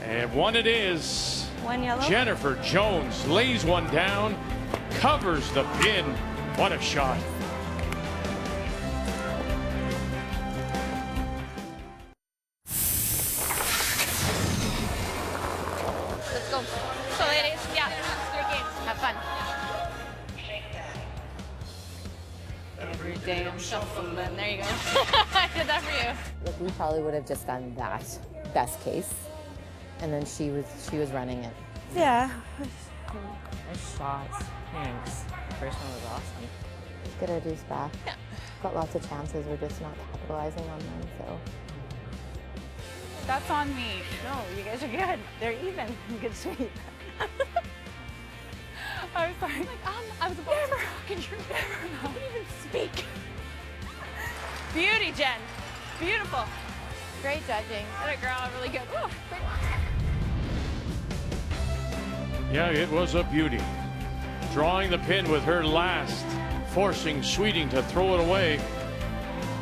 And one it is. One yellow. Jennifer Jones lays one down, covers the pin. What a shot. Let's go. So, ladies, yeah, 3 games. Have fun. Every day I'm shuffling. There you go. I did that for you. Like we probably would have just done that best case, and then she was running it. Yeah. Nice shots. Thanks. First one was awesome. Get our deuce back. Yeah. Got lots of chances. We're just not capitalizing on them. So. That's on me. No, you guys are good. They're even. Good sweep. I'm sorry. Like, I was about Never. Can you never? I didn't even speak. Beauty, Jen. Beautiful. Great judging. That girl, really good. Ooh, great. Yeah, it was a beauty. Drawing the pin with her last, forcing Sweeting to throw it away.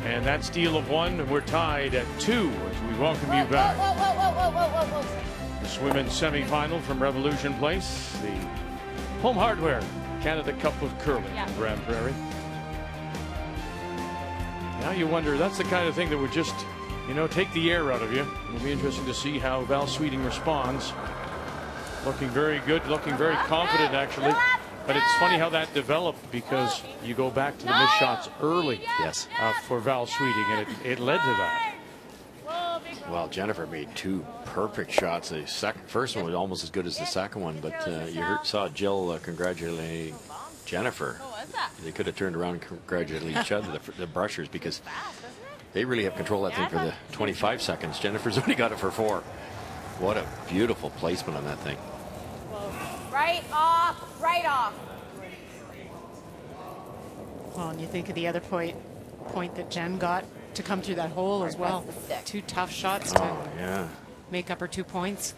And that steal of 1, and we're tied at 2 as we welcome you back. Whoa. This women's semifinal from Revolution Place, the Home Hardware Canada Cup of Curling in Grand Prairie. Now you wonder, that's the kind of thing that would just, take the air out of you. It'll be interesting to see how Val Sweeting responds. Looking very good, looking very confident actually. But it's funny how that developed because you go back to the missed shots early. Yes. For Val Sweeting, and it led to that. Well, Jennifer made 2 perfect shots. The first one was almost as good as the second one, but you saw Jill congratulating Jennifer. They could have turned around and congratulated each other, the brushers, because they really have control of that thing for the 25 seconds. Jennifer's only got it for 4. What a beautiful placement on that thing. Right off. Well, and you think of the other point that Jen got to come through that hole as well. 2 tough shots to make up her 2 points.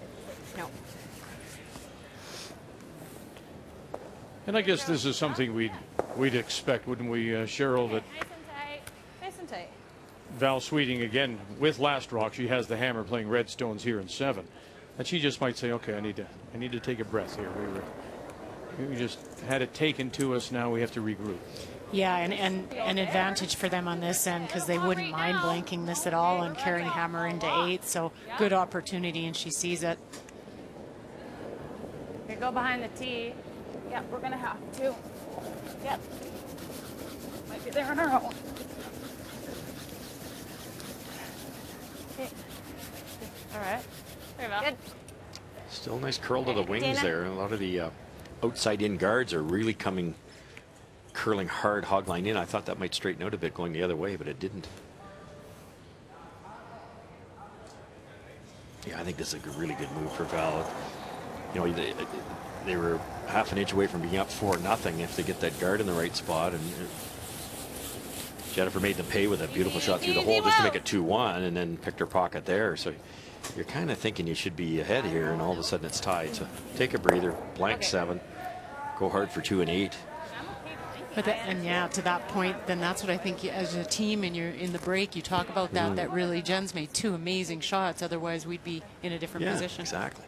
No. And I guess this is something we'd expect, wouldn't we, Cheryl? That Nice and tight. Val Sweeting, again, with last rock, she has the hammer playing red stones here in 7. And she just might say, okay, I need to take a breath here. We just had it taken to us. Now we have to regroup. Yeah, and an advantage for them on this end because they wouldn't mind blanking this at all and carrying hammer into 8. So good opportunity, and she sees it. We go behind the tee. Yeah, we're gonna have to. Yep. Might be there on our own. Okay. All right. Good. Still nice curl to the wings there. A lot of the outside in guards are really coming curling hard hog line in. I thought that might straighten out a bit going the other way, but it didn't. Yeah, I think this is a really good move for Val. You know, they were half an inch away from being up 4-0 if they get that guard in the right spot. And Jennifer made them pay with a beautiful shot through the hole just to make it 2-1, and then picked her pocket there. So you're kind of thinking you should be ahead here, and all of a sudden it's tied. So take a breather, blank 7, go hard for 2 and 8. But and yeah, to that point, then that's what I think as a team in the break, you talk about that, that really Jen's made 2 amazing shots. Otherwise, we'd be in a different position. Exactly.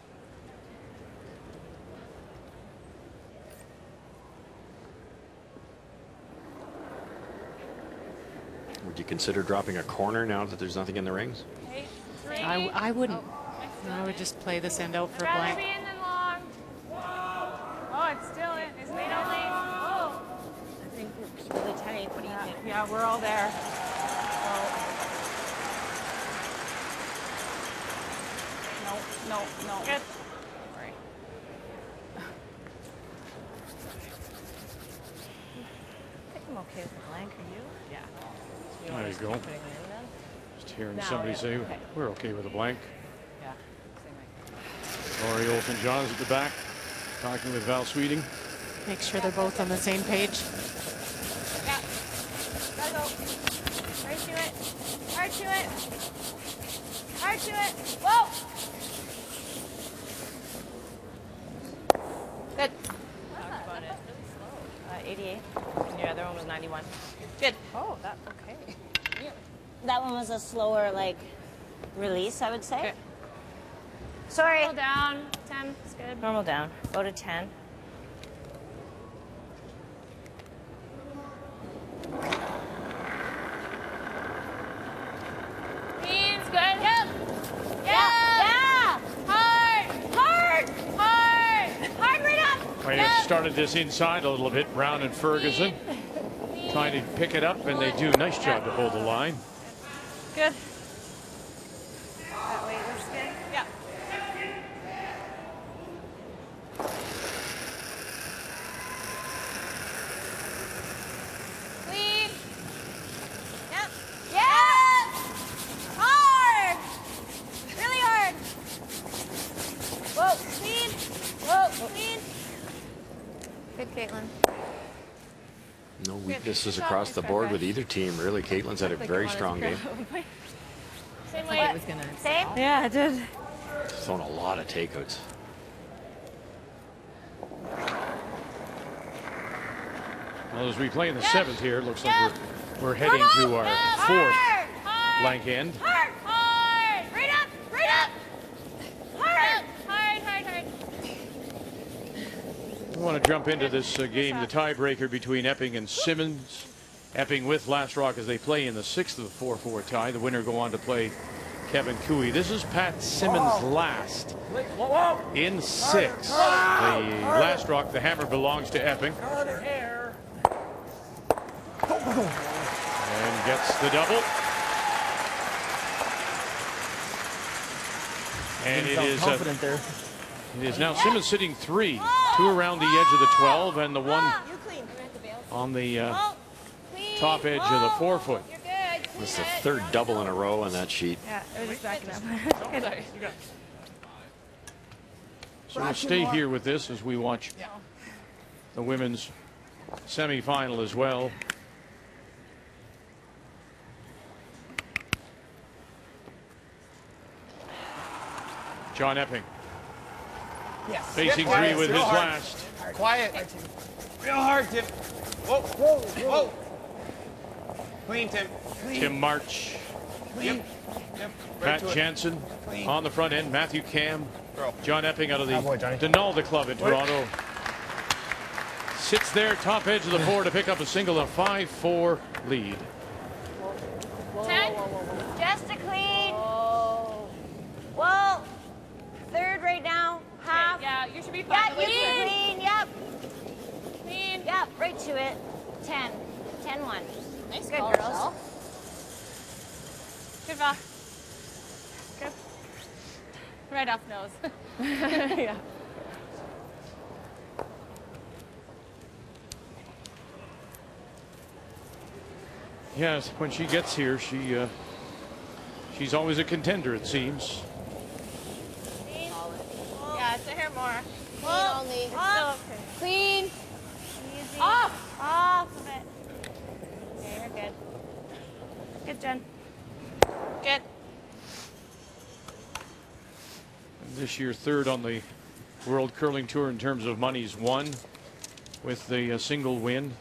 Would you consider dropping a corner now that there's nothing in the rings? I wouldn't. I would just play this end out for a blank. Oh, it's still in. It's late only. Oh. I think it's really tight. What do you think? Yeah, we're all there. No. Good. Sorry. I think I'm okay with the blank. Are you? Yeah. There you go. Putting it in then? Just hearing somebody say, we're okay with a blank. Yeah. Same way. Lori Olson-Johns at the back, talking with Val Sweeting. Make sure they're both on the same page. Yeah. Gotta go. Hard to it. Hard to it. Hard to it. Whoa. Good. Talked about it. 88. And your other one was 91. Good. Oh, that's okay. That one was a slower, like, release, I would say. Okay. Sorry. Normal down. 10 is good. Normal down. Go to 10. Means good. Hip. Yeah. Hard. Hard. Hard. Hard right up. They have started this inside a little bit. Brown and Ferguson trying to pick it up, and they do a nice job to hold the line. Good. That way looks good. Yeah. Clean. Yep. Yeah. Hard. Really hard. Whoa. Clean. Whoa. Clean. Good, Caitlin. No weaknesses across the board with either team, really. Caitlin's had a very strong game. Same way. Same? Yeah, I did. Thrown a lot of takeouts. Well, as we play in the 7th here, it looks like we're heading to our 4th blank end. Hard. Hard. Right up. Right up. Hard. Hard. Hard. Hard. We want to jump into this game, the tiebreaker between Epping and Simmons. Epping with Last Rock as they play in the 6th of the 4-4 tie. The winner go on to play Kevin Cooey. This is Pat Simmons' last in 6. The Last Rock, the hammer belongs to Epping. And gets the double. And it is confident there. It is now Simmons sitting 3, 2 around the edge of the 12, and the 1 on the top edge of the 4-foot. It's the 3rd double in a row on that sheet. Yeah, it was just backing up. So we'll stay here with this as we watch the women's semifinal as well. John Epping. Yes. Facing Yep, 3 with his hard. last. Quiet. Real hard, Tim. Whoa, whoa, whoa. Clean, Tim. Clean. Tim March. Clean. Yep. Pat Jansen on the front end. Matthew Cam. John Epping out of the Denalda Club in Toronto. Sits there, top edge of the 4 to pick up a single, a 5-4 lead. 10. Just a clean. Well, 3rd right now. Half. Okay, yeah, you should be fine. Yeah, clean. Yep. Clean. Yep, right to it. 10. 10-1. Nice Good, call, girls. Rochelle. Good, Val. Good. Right off nose. Yeah. Yes, when she gets here, she's always a contender, it seems. Yeah, sit here more. Clean only. Clean. Easy. Off. Off of it. Okay, you're good. Good, Jen. Good. This year, third on the World Curling Tour in terms of monies won, with the single win.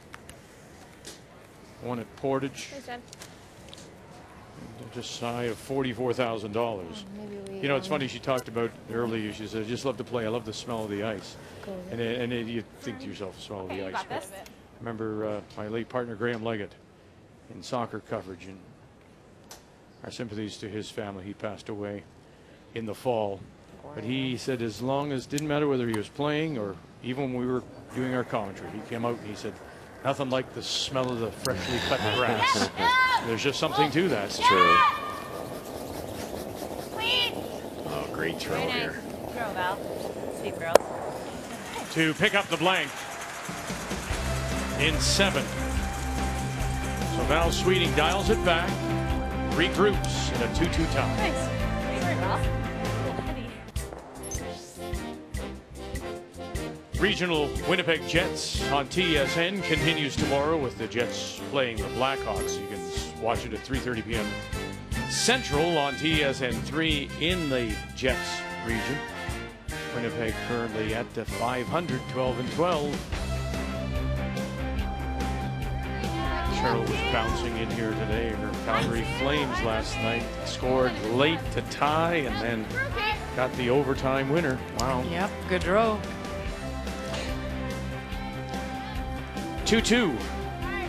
Won at Portage. Hey, Jen. Just shy of $44,000. You know, it's funny, she talked about earlier, she said, I just love to play, I love the smell of the ice. And you think to yourself, smell of the ice. I remember my late partner Graham Leggett in soccer coverage, and our sympathies to his family. He passed away in the fall. But he said as long as, didn't matter whether he was playing or even when we were doing our commentary, he came out and he said, nothing like the smell of the freshly cut grass. There's just something to that. It's true. Clean. Oh, great throw here. Throw, Val. Sweet girl. To pick up the blank in 7. So Val Sweeting dials it back, regroups in a 2-2 tie. Nice. Sorry, Val. Regional Winnipeg Jets on TSN continues tomorrow with the Jets playing the Blackhawks. You can watch it at 3:30 p.m. Central on TSN 3 in the Jets region. Winnipeg currently at the 500, 12-12. Cheryl was bouncing in here today. Her Calgary Flames last night scored late to tie and then got the overtime winner. Wow. Yep, good row. 2-2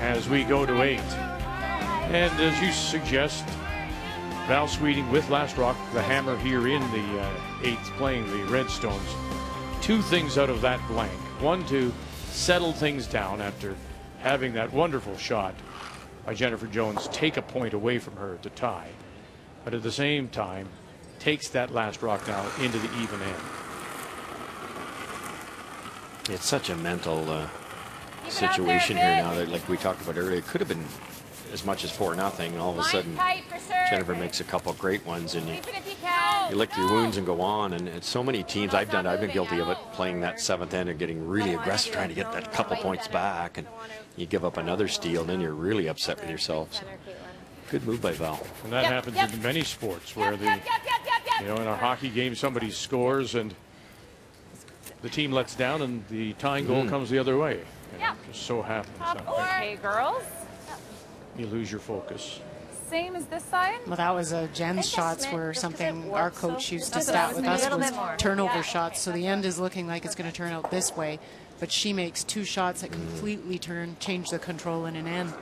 as we go to 8. And as you suggest, Val Sweeting with Last Rock, the hammer here in the 8th, playing the Redstones. 2 things out of that blank. 1, to settle things down after having that wonderful shot by Jennifer Jones take a point away from her to tie. But at the same time, takes that Last Rock now into the even end. It's such a mental situation here now that, like we talked about earlier, it could have been as much as 4-0. All of a sudden, Jennifer makes a couple great ones, and you lick your wounds and go on. And it's so many teams I've been guilty of it, playing that 7th end and getting really aggressive, trying to get that couple points back, and you give up another steal, and then you're really upset with yourself. So, good move by Val. And that happens in many sports where you know, in a hockey game, somebody scores and the team lets down, and the tying goal comes the other way. You know, just so happens. Okay, girls. You lose your focus. Same as this side. Well, that was Jen's shots were something our coach used to stat with us was turnover shots. So the end is looking like it's going to turn out this way, but she makes 2 shots that completely change the control in an end.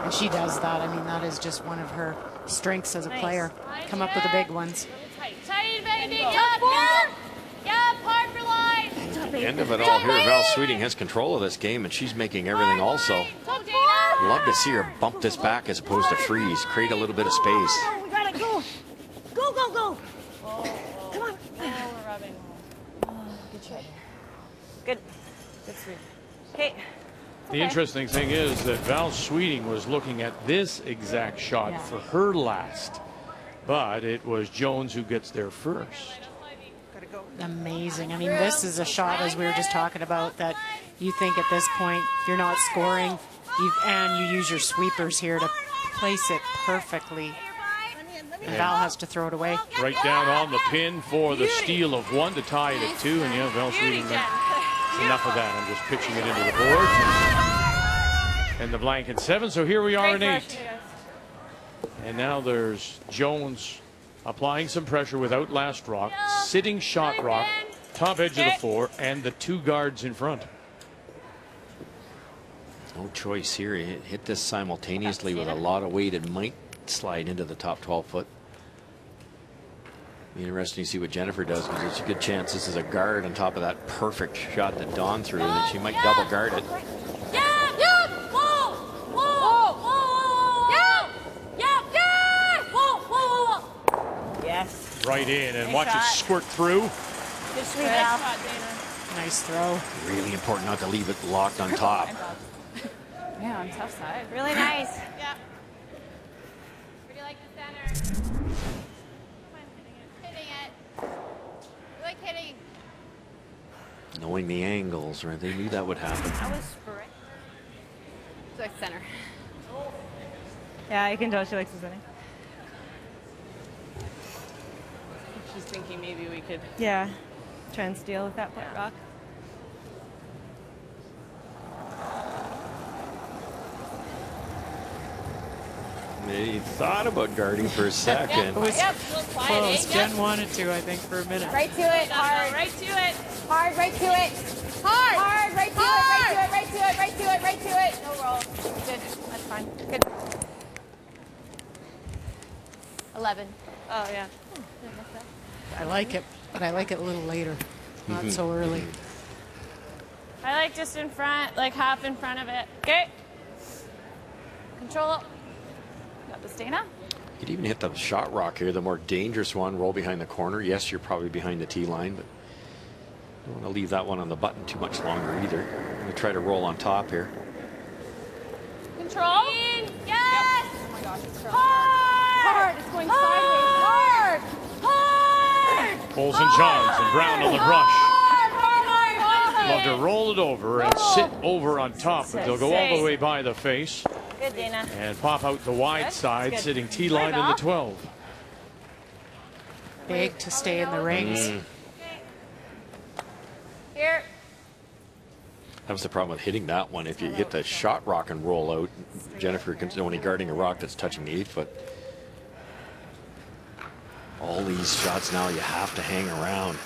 And she does that. I mean, that is just one of her strengths as a player. Come up with the big ones. Tight, baby. Yeah, hard for line. At the end of it all here, Val Sweeting has control of this game, and she's making everything also. Love to see her bump this back as opposed to freeze, create a little bit of space. Oh, we gotta go. Go, go, go. Come on. We're rubbing. Good shot. Good. Good sweep. Okay. The interesting thing is that Val Sweeting was looking at this exact shot for her last, but it was Jones who gets there first. Amazing. I mean, this is a shot, as we were just talking about, that you think at this point, if you're not scoring, and you use your sweepers here to place it perfectly. And Val has to throw it away. Right down on the pin for the steal of 1 to tie it at 2. And yeah, Val Sweeting, enough of that. I'm just pitching it into the board. And the blank at 7. So here we are in 8. And now there's Jones applying some pressure without Last Rock, sitting shot rock, top edge of the floor, and the 2 guards in front. No choice here. Hit this simultaneously with a lot of weight. It might slide into the top 12 foot. Be interesting to see what Jennifer does, because it's a good chance this is a guard on top of that perfect shot that Dawn threw, that she might double guard it. Yes. Right in, and watch it squirt through. Good sweep, Val. Nice throw. Really important not to leave it locked on top. Yeah, on tough side. Really nice. Yeah. Pretty like the center. Hitting it. You like hitting. Knowing the angles, right? They knew that would happen. That was spring. It's like center. Yeah, you can tell she likes the spinning. She's thinking maybe we could. Yeah, try and steal with that flat rock. They thought about guarding for a second. It was Yep, we'll slide close. it. Jen wanted to, I think, for a minute. Right to it, hard. Right to it. Hard, right to it. Hard. Hard, right to it, right to it, right to it, right to it, right to it. No roll. Good. That's fine. Good. 11. Oh, yeah. I like it, but I like it a little later, not so early. I like just in front, like half in front of it. Okay. Control it. Got this, Dana. You could even hit the shot rock here, the more dangerous one, roll behind the corner. Yes, you're probably behind the tee line, but don't want to leave that one on the button too much longer either. I'm going to try to roll on top here. Control. Yes. Oh my gosh, it's Hard. Hard. It's going sideways. Hard. Hard. Olsen Johns and Brown on the brush. Hard. Hard. Hard. Love to roll it over and sit over on top, but they'll go all the way by the face. Good, Dana. And pop out the wide side, good. sitting tee line in the 12. Big to stay in the rings. Here. That was the problem with hitting that one. If you hit the shot rock and roll out, Jennifer can only guarding a rock that's touching the 8-foot. All these shots now, you have to hang around.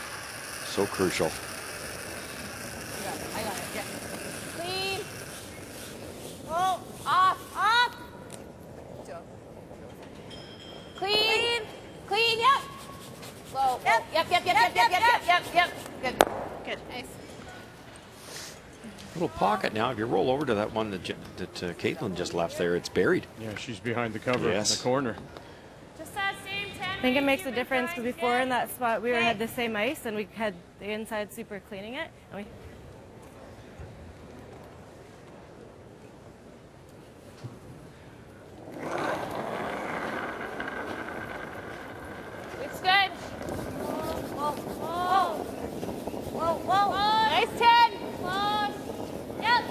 So crucial. I got it. Yeah. Clean. Roll. Off. Off. Clean. Clean. Yep. Slow. Yep. Yep. Yep. Yep. Yep. Yep. Yep. Yep. Yep. Good. Good. Nice. Little pocket now. If you roll over to that one that Caitlin just left there, it's buried. Yeah, she's behind the cover in the corner. Just that same 10. I think it makes a difference because before in that spot we had the same ice and we had the inside super cleaning it. And we It's good. Whoa. Whoa. Whoa. Whoa. Nice 10. Close. Yep.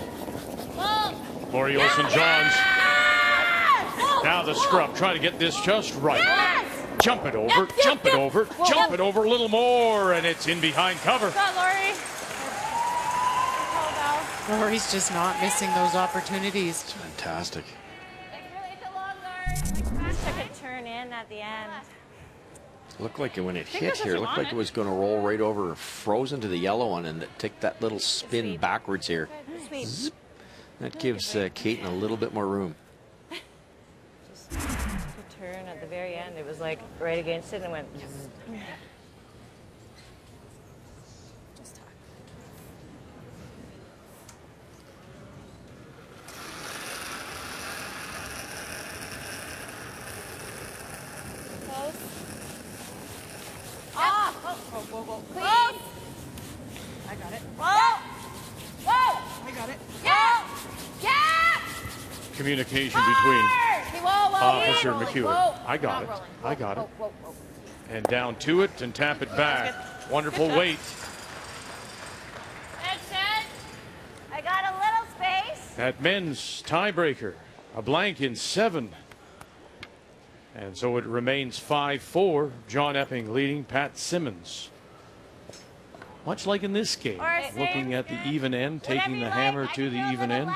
Whoa. Lori Olsen Johns. Yes! Now the scrub. Try to get this just right. Yes! Jump it over. Jump it over. Jump it over a little more. And it's in behind cover. Go, Lori. Lori's just not missing those opportunities. Fantastic. Took a turn in at the end. Looked like when it hit here, it looked like it was going to roll right over, frozen to the yellow one, and take that little spin backwards here. Zip. That gives Caitlin a little bit more room. Just took a turn at the very end. It was like right against it and went. Close. I got it. Whoa. Whoa. I got it. Yeah. Yeah. Communication between Officer Whoa. McEwen. I got it. I got it. And down to it and tap it back. Wonderful weight. I got a little space. At men's tiebreaker, a blank in 7. And so it remains 5-4. John Epping leading Pat Simmons. Much like in this game, looking at the even end, taking the hammer to the even end.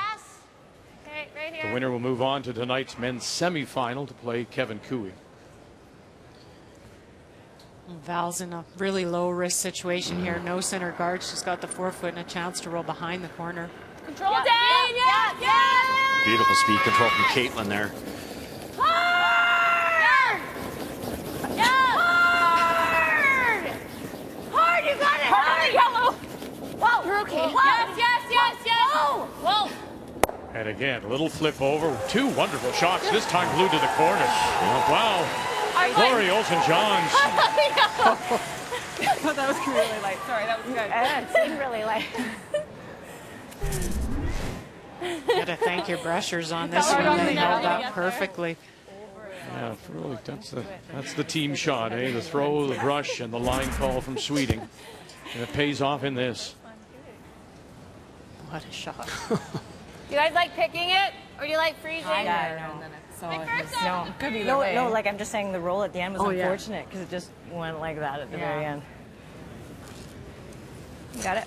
Okay, right The here. winner will move on to tonight's men's semifinal to play Kevin Cooey. Val's in a really low risk situation here. No center guard. She's got the 4-foot and a chance to roll behind the corner. Control down. Yeah. Beautiful speed control from Caitlin there. Hard. Yeah. Hard. Hard. You got it. Hard. Yellow. Whoa. You're okay. Whoa. Yes. Whoa. And again, a little flip over. 2 wonderful shots, this time glued to the corner. Wow. Lori Olsen Johns. That was really light. Sorry, that was good. It seemed really light. Got to thank your brushers on this one. They held up perfectly. Yeah, really, that's the team shot, eh? The throw, the brush, and the line call from Sweeting. And it pays off in this. What a shot. You guys like picking it, or do you like freezing? No, like I'm just saying the roll at the end was unfortunate because it just went like that at the very end. You got it.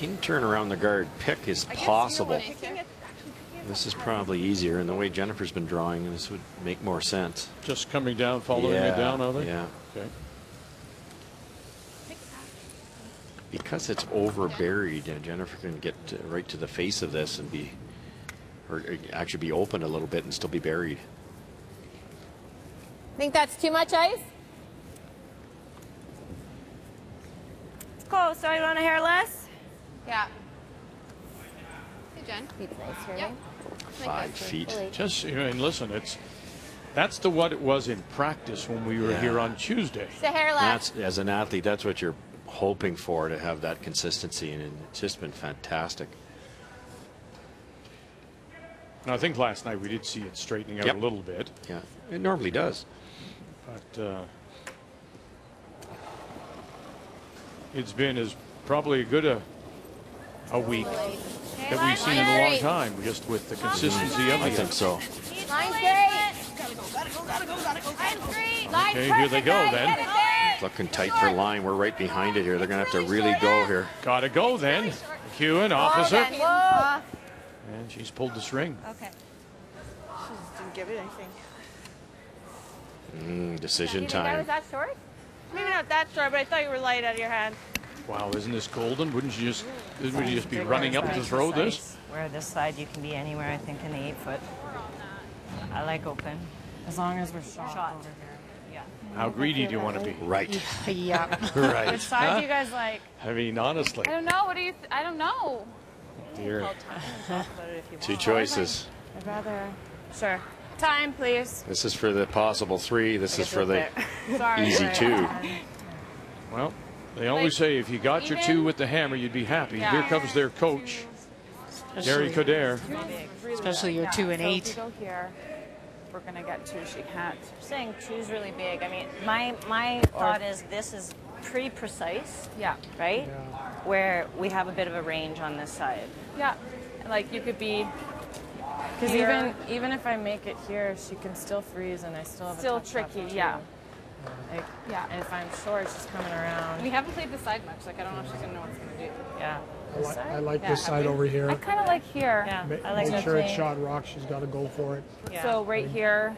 In turn around the guard pick is possible. This is probably easier, and the way Jennifer's been drawing, this would make more sense. Just coming down, following it down, are they? Yeah. Okay. Because it's over buried, Jennifer can get right to the face of this and be, or actually be open a little bit and still be buried. Think that's too much ice? Cool. So you want a hair less? Yeah. Hey, Jen. It's nice here. Yep. 5 feet. Just, and listen, that's what it was in practice when we were here on Tuesday. It's the hair left. As an athlete, that's what you're hoping for, to have that consistency, and it's just been fantastic. And I think last night we did see it straightening out a little bit. Yeah, it normally does. But it's been as probably a good a week that we've seen in a long time, just with the consistency of it. I think so. Line's great. Gotta go. Line's great. Line's Okay, here they go then. Looking tight for line. We're right behind it here. They're going to have to really go here. Gotta go then. McEwen opposite. Whoa. And she's pulled the string. Okay. She just didn't give it anything. Decision That time. was that short? Maybe not that short, but I thought you were light out of your hand. Wow, isn't this golden? Wouldn't you just be running up to throw this? Where this side you can be anywhere, I think, in the 8-foot. I like open. As long as we're shot over here. Yeah. How greedy do you want to be? Right. Yeah. Right. Which side do you guys like? I mean, honestly. I don't know. What do you? I don't know. Dear. Two choices. I'd rather. Sure. Time, please. This is for the possible 3. This is for the Sorry. easy 2. Well, they always say if you got your 2 with the hammer, you'd be happy. Yeah. Here comes their coach, Gary Coderre. Especially your 2 and 8. So if we go here, we're gonna get 2. She can't. I'm saying 2's really big. I mean, my thought is this is pretty precise. Yeah. Right? Where we have a bit of a range on this side. Yeah. Like you could be. Because even if I make it here, she can still freeze, and I still have Still a touch tricky, left, yeah. Like, yeah. And if I'm short, she's coming around. We haven't played this side much. Like I don't know if she's gonna know what it's gonna do. Yeah. I like this side over here. I kind of like here. Yeah. I Make like sure that. it's shot rock. She's got to go for it. Yeah. So right here.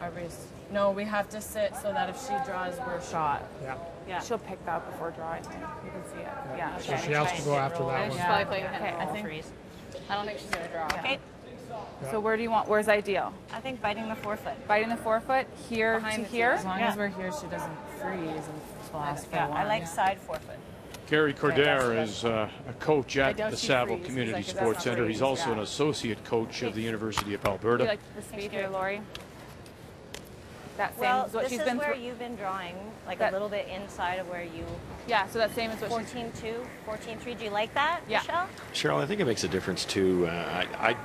No, we have to sit so that if she draws, we're shot. Yeah. Yeah. She'll pick that before drawing. You can see it. Yeah. So she has to go after that She's one. probably playing Okay, hand I roll. think. Freeze. I don't think she's gonna draw. Okay. So where do you want? Where's ideal? I think biting the 4-foot. Biting the 4-foot here Behind to the here. tees. As long as we're here, she doesn't freeze and blast for Yeah, one. I like side 4-foot. Gary Coderre is a coach at doubt the she Savile freezes, Community like, if Sports that's Center. not He's also freeze, an yeah. associate coach of the University of Do you Alberta. like the speed here, Lori? That same Well, is what this she's is been where through. you've been drawing, like That- a little bit inside of where you. Yeah, so that same is what she's 14-2, 14-3. Do you like that, Yeah. Michelle? Cheryl, I think it makes a difference too. I'd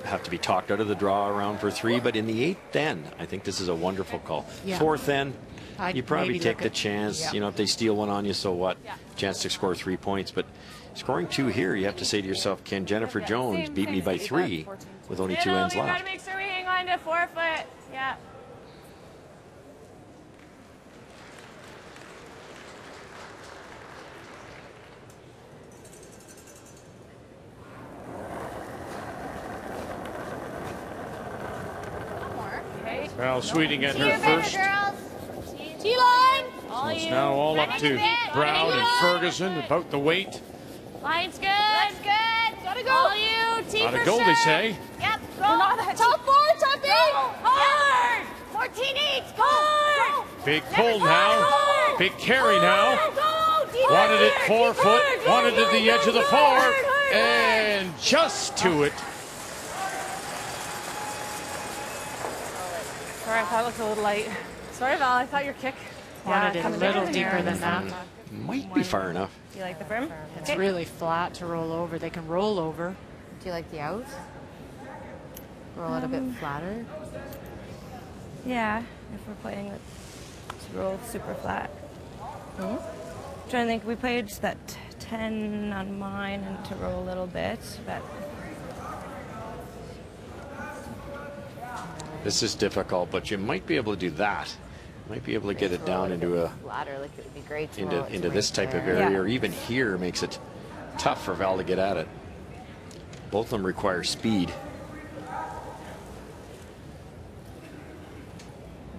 have to be talked out of the draw around for 3, but in the 8th then, I think this is a wonderful call. Yeah. 4th then, I'd you probably maybe take look the at- chance. yeah. You know, if they steal one on you, so what? Chance to score 3 points, but scoring 2 here, you have to say to yourself, can Jennifer Jones beat me by 3 with only 2 ends We left? gotta make sure we hang on to 4-foot. Yeah. Okay. Val Sweeting at Team her better, first. girls. T-line. So it's now all up to Brown and Ferguson about the weight. Line's good. Line's good. Gotta go. All you. T Gotta for go, sure. they say. Yep. Go. Top 4, top 8. Hard. 14-8. Hard. Big pull now. Big carry now. Wanted it 4 foot. Wanted it at the edge of the 4. And just to it. Sorry, I thought it looked a little light. Sorry, Val. I thought your kick. Wanted it a little deeper than that. Might be far enough. You like the firm? It's really flat to roll over. They can roll over, Do you like the out? Roll it a bit flatter? Yeah, if we're playing it to roll super flat. Trying to think, we played that 10 on mine and to roll a little bit, but This is difficult, but you might be able to do that. Might be able to get it down into a Flatter, like it would be great to into this type of area, or even here makes it tough for Val to get at it. Both of them require speed.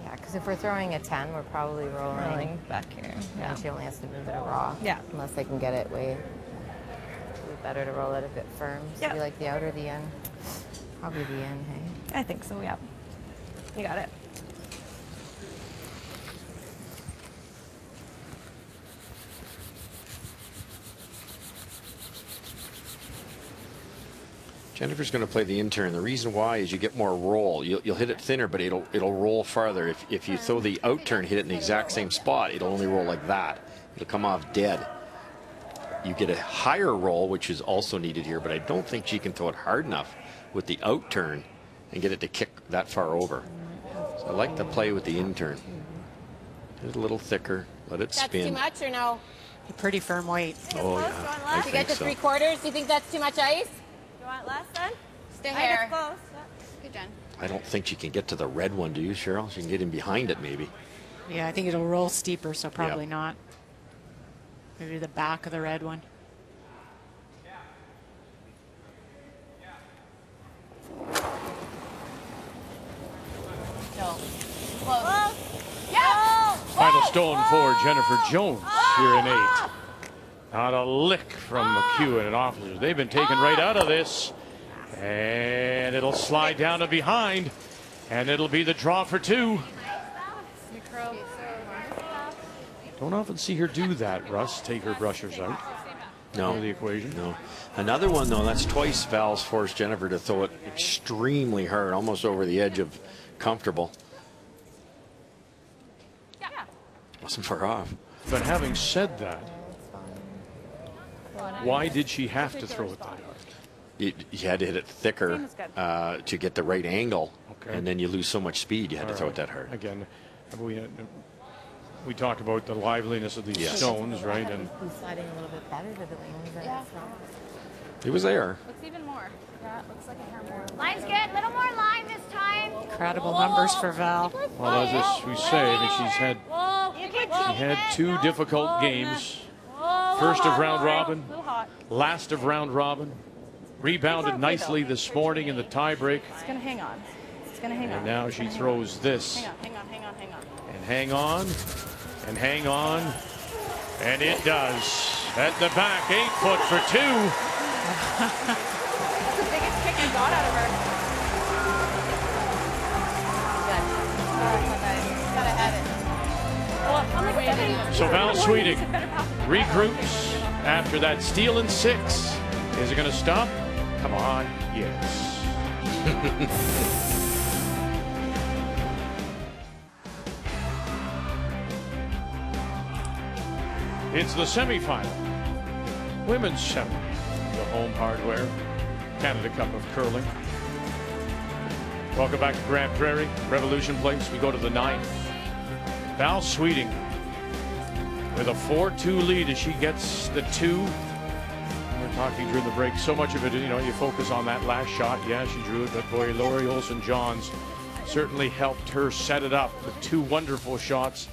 Yeah, because if we're throwing a 10, we're probably rolling back here. Yeah, she only has to move it raw. Yeah. Unless they can get it way better to roll it a bit firm. So you like the out or the in? Probably the in, hey? I think so, yeah. You got it. Jennifer's going to play the in-turn. The reason why is you get more roll. You'll hit it thinner, but it'll roll farther. If you throw the out-turn, hit it in the exact same spot, it'll only roll like that. It'll come off dead. You get a higher roll, which is also needed here, but I don't think she can throw it hard enough with the out-turn and get it to kick that far over. So I like to play with the in-turn. Hit it a little thicker, let it spin. That's too much or no? A pretty firm weight. Oh yeah, I To get think to so. 3/4, do you think that's too much ice? You want less then? Stay here. Close. Good, Jen. I don't think she can get to the red one, do you, Cheryl? She can get in behind it, maybe. Yeah, I think it'll roll steeper, so probably Yep. not. Maybe the back of the red one. No. Close. Yeah. Final stone for Jennifer Jones here in 8. Not a lick from McEwen and officers. They've been taken right out of this. And it'll slide down to behind. And it'll be the draw for 2. Don't often see her do that, Russ. Take her brushers out. No. Out of the equation. No. Another one, though, that's twice Val's forced Jennifer to throw it extremely hard, almost over the edge of comfortable. Wasn't far off. But having said that, why did she have to throw it that hard? You had to hit it thicker to get the right angle, Okay. and then you lose so much speed, you had to throw it that hard. Again, we talked about the liveliness of these stones, right? And He's sliding a little bit better to the wings than it's not. It was there. Looks even more. Yeah, it looks like a hair more. Line's good. Little more line this time. Incredible numbers for Val. well, as we say, I mean, she had 2 difficult games. First of round robin, last of round robin. Rebounded nicely this morning in the tiebreak. It's going to hang on. It's going to hang on. And now she throws this. Hang on. And hang on. And hang on. And it does. At the back, 8 foot for 2. That's the biggest kick I got out of her. Gotta have it. So Val Sweeting regroups after that steal in 6. Is it going to stop? Come on, yes. It's the semifinal. Women's semi. The Home Hardware Canada Cup of Curling. Welcome back to Grand Prairie, Revolution Place. We go to the 9th. Val Sweeting with a 4-2 lead as she gets the 2. We're talking during the break. So much of it, you focus on that last shot. Yeah, she drew it, but boy, Lori Olson-Johns certainly helped her set it up with 2 wonderful shots.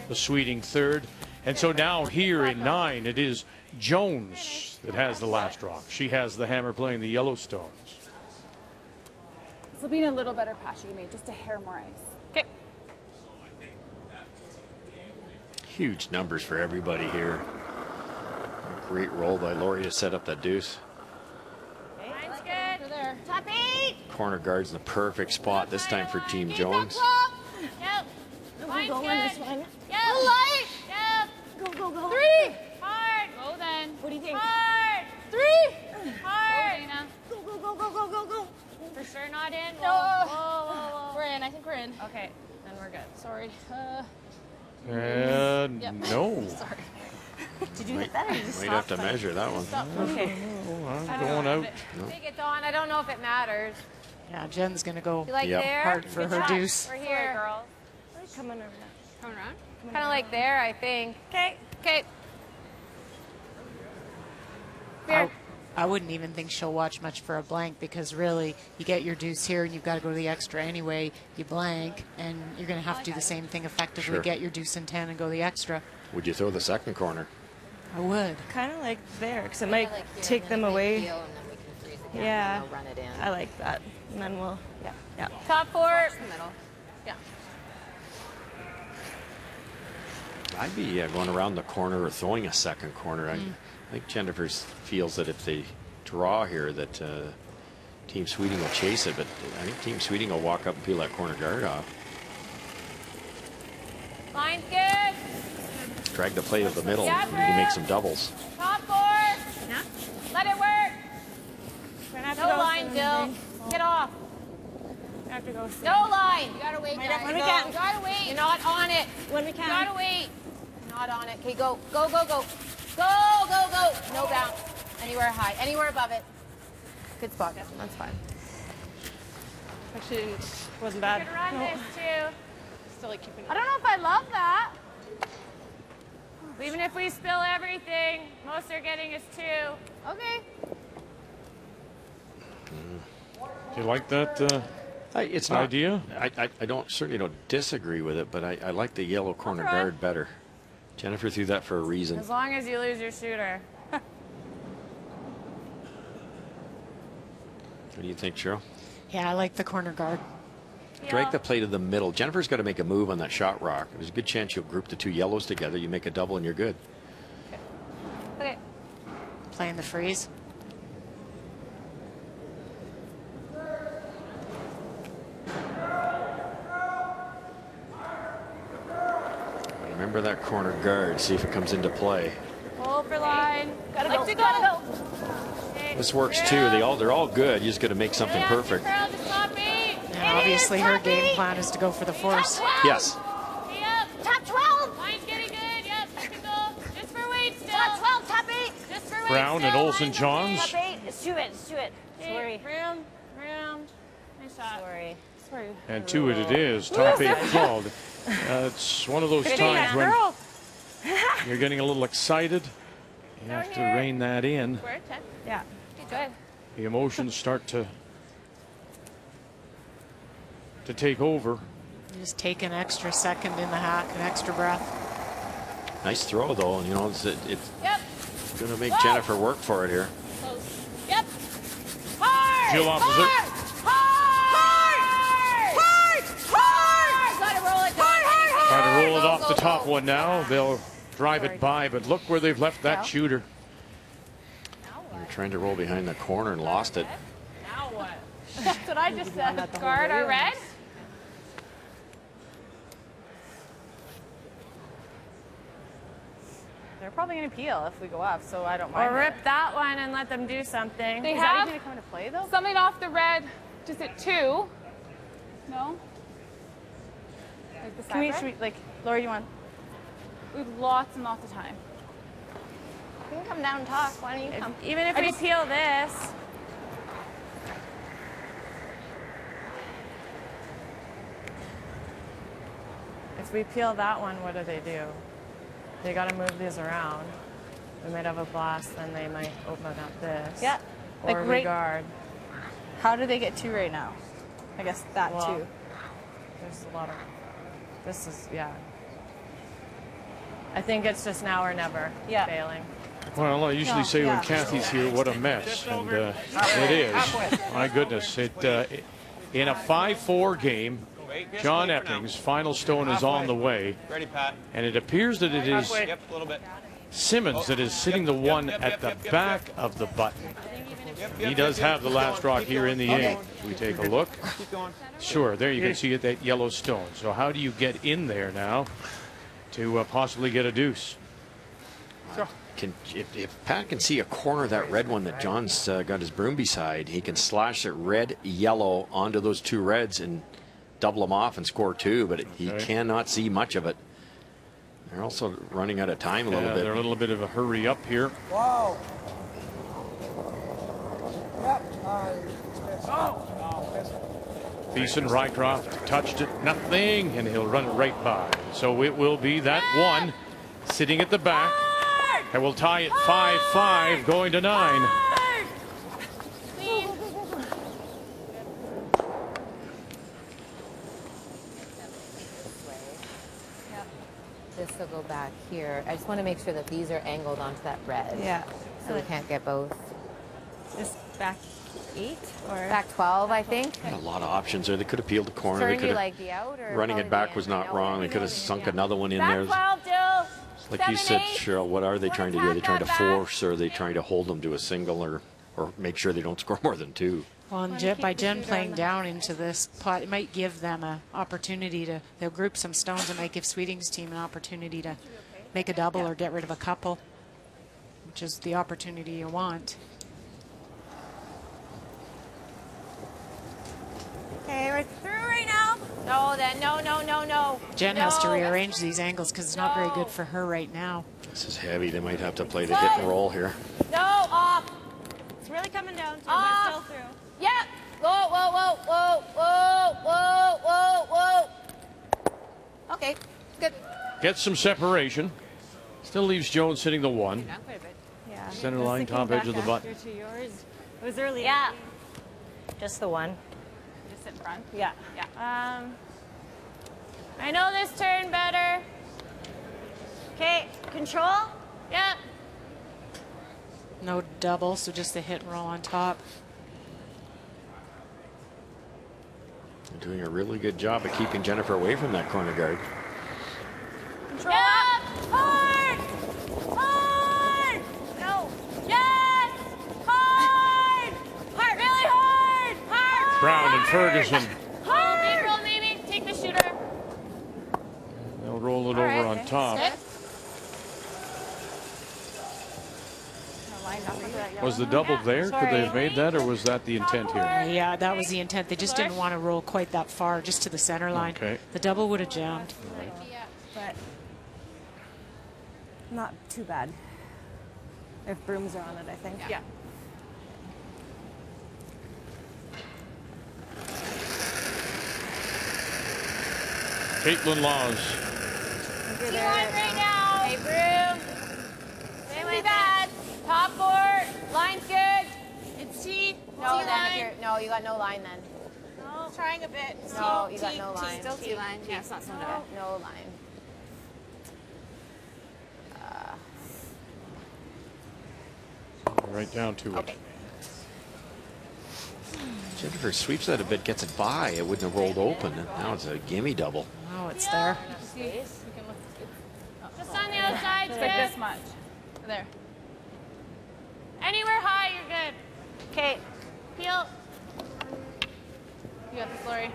The Sweeting 3rd. And so now here in 9, it is Jones that has the last rock. She has the hammer playing the Yellowstones. This will be a little better pass you made, just a hair more ice. Okay. Huge numbers for everybody here. Great roll by Lori to set up that deuce. Line's good. There. Top 8. Corner guard's in the perfect spot this time for Team Jones. Yep. Line's go in good. this one. Yep. Light. Yep. Go. 3. Hard. Go then. What do you think? Hard. 3. Hard. Go. For sure not in. No. Whoa. We're in. I think we're in. Okay, then we're good. Sorry. And no. Sorry. Did you hit that or did you Might stop? have to measure that one. Okay. I'm going out. No. Think it's on. I don't know if it matters. Yeah, Jen's going to go You like there? hard for Good her shot. deuce. We're here. girls. Coming around. Coming around. Kind of like there, I think. Okay. Okay. I wouldn't even think she'll watch much for a blank because really you get your deuce here and you've got to go to the extra anyway. You blank and you're going to have to do the same thing effectively. Sure. Get your deuce in 10 and go the extra. Would you throw the second corner? I would. Kind of like there because it might take them away. Yeah. Run it in. I like that. And then we'll, yeah. Top four. Middle. Yeah. I'd be going around the corner or throwing a second corner. I think Jennifer feels that if they draw here that Team Sweeting will chase it, but I think Team Sweeting will walk up and peel that corner guard off. Line's good. Drag the plate of the middle Yeah, and you can make some doubles. Top four. Yeah. Let it work. No line, Jill. Get off. I have to go. No line. You gotta wait, When guys. we can. You gotta wait. You're not on it. When we can. You gotta wait. Not on it. Okay, go. Go, go, go. Go, go, go. No bounce. Anywhere high. Anywhere above it. Good spot. That's fine. Actually, Wasn't bad. You could run this too. still like keeping. I don't know if I love that. Even if we spill everything, most they're getting is 2. Okay. Do you like that It's not, idea? I certainly don't disagree with it, but I like the yellow corner guard better. Jennifer threw that for a reason. As long as you lose your shooter. What do you think, Cheryl? Yeah, I like the corner guard. Drag the plate of the middle. Jennifer's got to make a move on that shot rock. There's a good chance you'll group the two yellows together. You make a double and you're good. Okay. Playing the freeze. Remember that corner guard. See if it comes into play. Pull for line. Gotta go. Let it go. This works too. They're all good. You just got to make something perfect. And obviously her game plan is to go for the force. Yes. Top 12. Line's getting good. Yep. Second goal. Just for weight still. Top 12. Top 8. Just for weight. Brown and Olsen Johns. Top 8. It's to it. It's to it. Sorry. Room. Nice shot. Sorry. And to it is. Top 8 called. It's one of those times when you're getting a little excited. You have to rein that in. We're at 10. Yeah. Good. The emotions start to take over. Just take an extra second in the hack, an extra breath. Nice throw though, and you know it's going to make Jennifer work for it here. Close. Yep. Hard. Jill opposite. Hard. Gotta roll it down. Trying to roll it off the top one now. They'll drive it by, but look where they've left that shooter. They're trying to roll behind the corner and lost it. Now what? That's what I just said. Guard our red. They're probably going to peel if we go up, so I don't mind. Or rip that one and let them do something. They Is have that even come into play though. Something off the red. Just at 2. No. Like the should we, like, Laura, you want? We have lots and lots of time. You can come down and talk. Why don't you come? Even if we peel this. If we peel that one, what do? They got to move these around. We might have a blast, then they might open up this. Yeah. Or Like we guard. How do they get 2 right now? I guess that Well, 2. There's a lot of. This is, yeah. I think it's just now or never. Yeah. Failing. Well, I usually say when Kathy's here, what a mess, and it is. My goodness, in a 5-4 game, John Epping's final stone is on the way, Ready, Pat. and it appears that it is Yep, a little bit. Simmons that is sitting the one at the back of the button. He does have the last rock here in the 8th. We take a look. Sure, there you can see it, that yellow stone. So how do you get in there now to possibly get a deuce? If Pat can see a corner of that red one that John's got his broom beside, he can slash it red, yellow onto those 2 reds and double them off and score 2, but he cannot see much of it. They're also running out of time a little bit. They're a little bit of a hurry up here. Wow. Yep. Beeson Rycroft touched it, nothing, and he'll run it right by. So it will be that one sitting at the back. And we'll tie it 5-5 going to 9. This will go back here. I just want to make sure that these are angled onto that red. Yeah. So we can't get both. This back 8 or back 12, I think. A lot of options there. They could have peeled the corner. Sure, They could you have like the out or running it back was not wrong. They could have sunk another one in there. Back 12, Jill. Like you said, Cheryl, what are they trying to do? Are they trying to force, or are they trying to hold them to a single, or make sure they don't score more than 2? Well, and by Jen playing down into this pot, it might give them an opportunity to, they'll group some stones. It might give Sweeting's team an opportunity to make a double or get rid of a couple, which is the opportunity you want. Okay, we're through right now. No, then no. Jen has to rearrange these angles because it's not very good for her right now. This is heavy. They might have to play the hit and roll here. No, off. It's really coming down to Off. but still through. Yep. Whoa. Okay, good. Gets some separation. Still leaves Jones hitting the 1. Yeah. Center line, top edge of the button. To yours. It was early. Yeah. Just the 1. Just in front. Yeah. I know this turn better. Okay, control. Yep. No double, so just the hit and roll on top. They're doing a really good job of keeping Jennifer away from that corner guard. Control. Yep. Hard. No. Yes. Hard. Really hard. Brown and Ferguson. Hard. Roll maybe. Take the shooter. They'll roll it over on top. Was the double there? Could they have made that, or was that the intent here? Yeah, that was the intent. They just didn't want to roll quite that far, just to the center line. Okay. The double would have jammed. But not too bad. If brooms are on it, I think. Yeah. Caitlin Laws. See line right now. Hey, broom. Really bad. Top board. Line's good. It's T. No, then line. if you're, no, you got no line then. No. Trying a bit. No, you got no line. Still T line. Yeah, it's not so bad. No line. Right down to it. Jennifer sweeps that a bit, gets it by. It wouldn't have rolled open. And now it's a gimme double. Oh, it's there. Just on the outside. It's like this much. There. Anywhere high, you're good. Okay. Peel. You got this, Lori.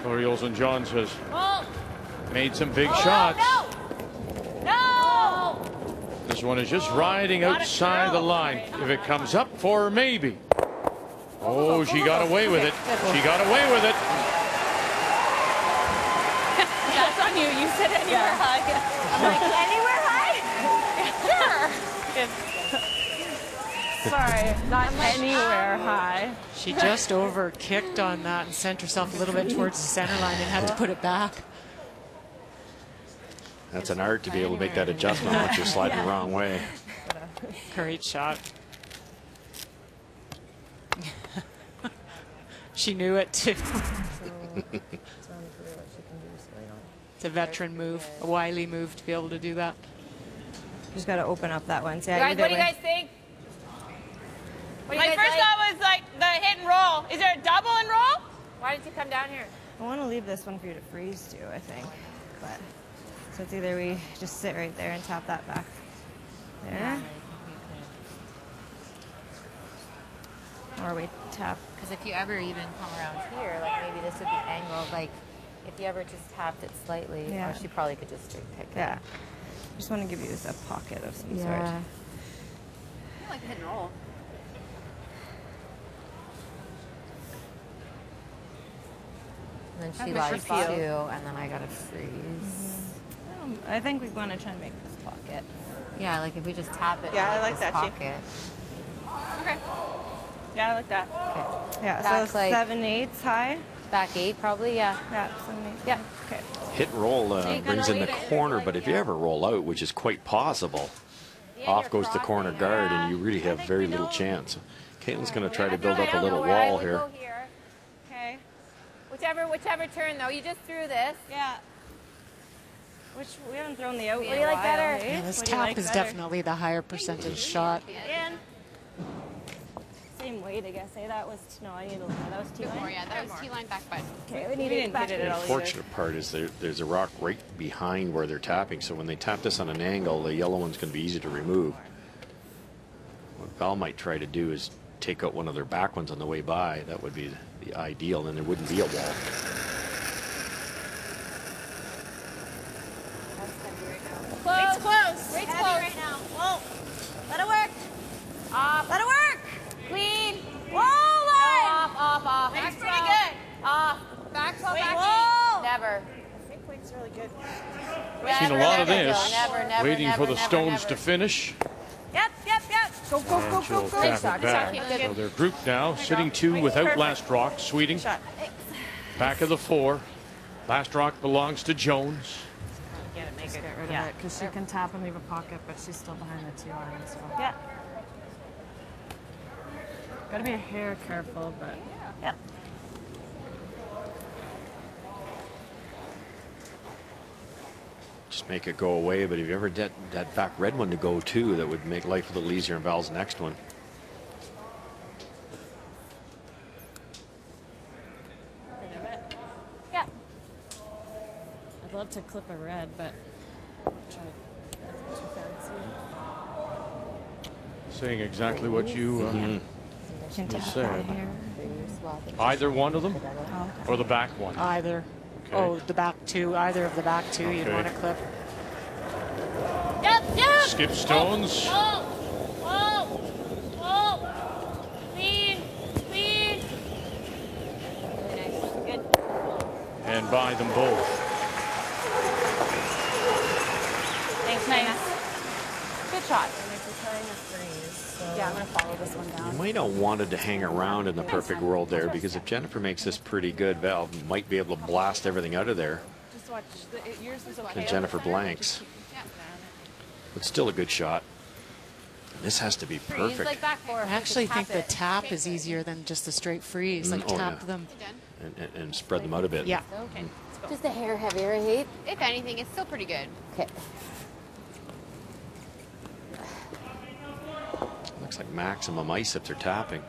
Lori Olsen-Johns has Roll. made some big shots. No. This one is just riding outside the line. If it comes up for her, maybe. Oh, she got away with it. She got away with it. That's on you. You said anywhere high. I'm like, anywhere high? Sure. Sorry, not anywhere high. She just over kicked on that and sent herself a little bit towards the center line and had to put it back. That's an art to be able to make that adjustment once you're sliding the wrong way. Great shot. She knew it too. It's a veteran move, a wily move to be able to do that. Just got to open up that one. So Guys, what do you guys think? My first thought was like the hit and roll. Is there a double and roll? Why did you come down here? I want to leave this one for you to freeze to, I think. But so it's either we just sit right there and tap that back there, or we tap. Because if you ever even come around here, like maybe this would be angled, like if you ever just tapped it slightly, Yeah. or she probably could just straight pick it. Yeah. Just want to give you a pocket of some sort. I like hit and roll. And then she lies too, and then I gotta freeze. I think we want to try and make this pocket. Yeah, like if we just tap it. Yeah, I and like this that, pocket. Okay. Yeah, I like that. Okay. Yeah, Back so like 7/8 high. Back 8 probably, yeah. Yeah, 7/8. Yeah. Okay. Hit and roll brings in the corner, but if you ever roll out, which is quite possible, off goes the corner guard, and you really have very little chance. Caitlin's going to try to build up a little wall here. Okay. Whichever turn though. You just threw this. Yeah. Which we haven't thrown the out. What do you like better? Eh? Yeah, this What do you tap like is better? definitely the higher percentage shot. In. Same weight, I guess. Eh? That was no. I need a little more. That was T-line. Yeah, that was T-line back butt. Okay, we need it back. The unfortunate part is there's a rock right behind where they're tapping, so when they tap this on an angle, the yellow one's going to be easy to remove. What Val might try to do is take out one of their back ones on the way by. That would be the ideal, and there wouldn't be a wall. Close. Close. Rate's close. Right now. Whoa. Let it work. Off. Let it work. Clean. Whoa, line. Off. That's Back pretty 12. good. Off. Back 12, Wait, back whoa. 8. Never. I think weight's really good. Seen a lot of this. Never, Waiting for the stones to finish. Yep. Go, And she'll tap it back. So they're grouped now, sitting 2 without last rock. Sweeting. Back of the 4. Last rock belongs to Jones. Get rid of it because she can tap and leave a pocket, but she's still behind the 2 line. So. Yeah. Gotta be a hair careful, but. Yep. Just make it go away, but if you ever get that back red one to go too, that would make life a little easier in Val's next one. Yeah. I'd love to clip a red, but try too fancy. Saying exactly what you said. Here. Either one of them, Oh, okay. or the back one. Either. Okay. Oh, the back 2. Either of the back 2 you'd Okay. want to clip. Yep. Skip stones. Whoa. Clean. Really nice. Good. And buy them both. Thanks, Nina. Good shot. Yeah, I'm gonna follow this one down. You might have wanted to hang around in the perfect world there, because if Jennifer makes this pretty good, Val might be able to blast everything out of there. Just watch. Yours is okay. And Jennifer blanks. But still a good shot. This has to be perfect. Like back 4. I actually think the tap is easier than just a straight freeze. Like Oh, tap yeah. them. And spread them out a bit. Yeah. Okay. Just a hair heavier, I hate. If anything, it's still pretty good. Okay. Looks like maximum ice if they're tapping.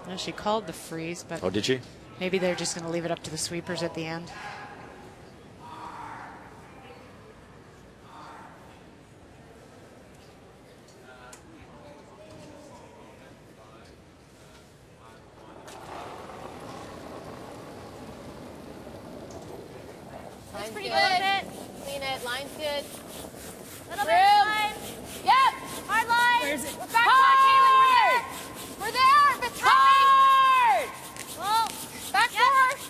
No, she called the freeze, but Oh, did she? maybe they're just going to leave it up to the sweepers at the end. Line's pretty good. Clean it. Line's good. Little bit Room. line. Yep. Hard line. Where is it? We're back hard. We're there. But hard. Well, Back 4.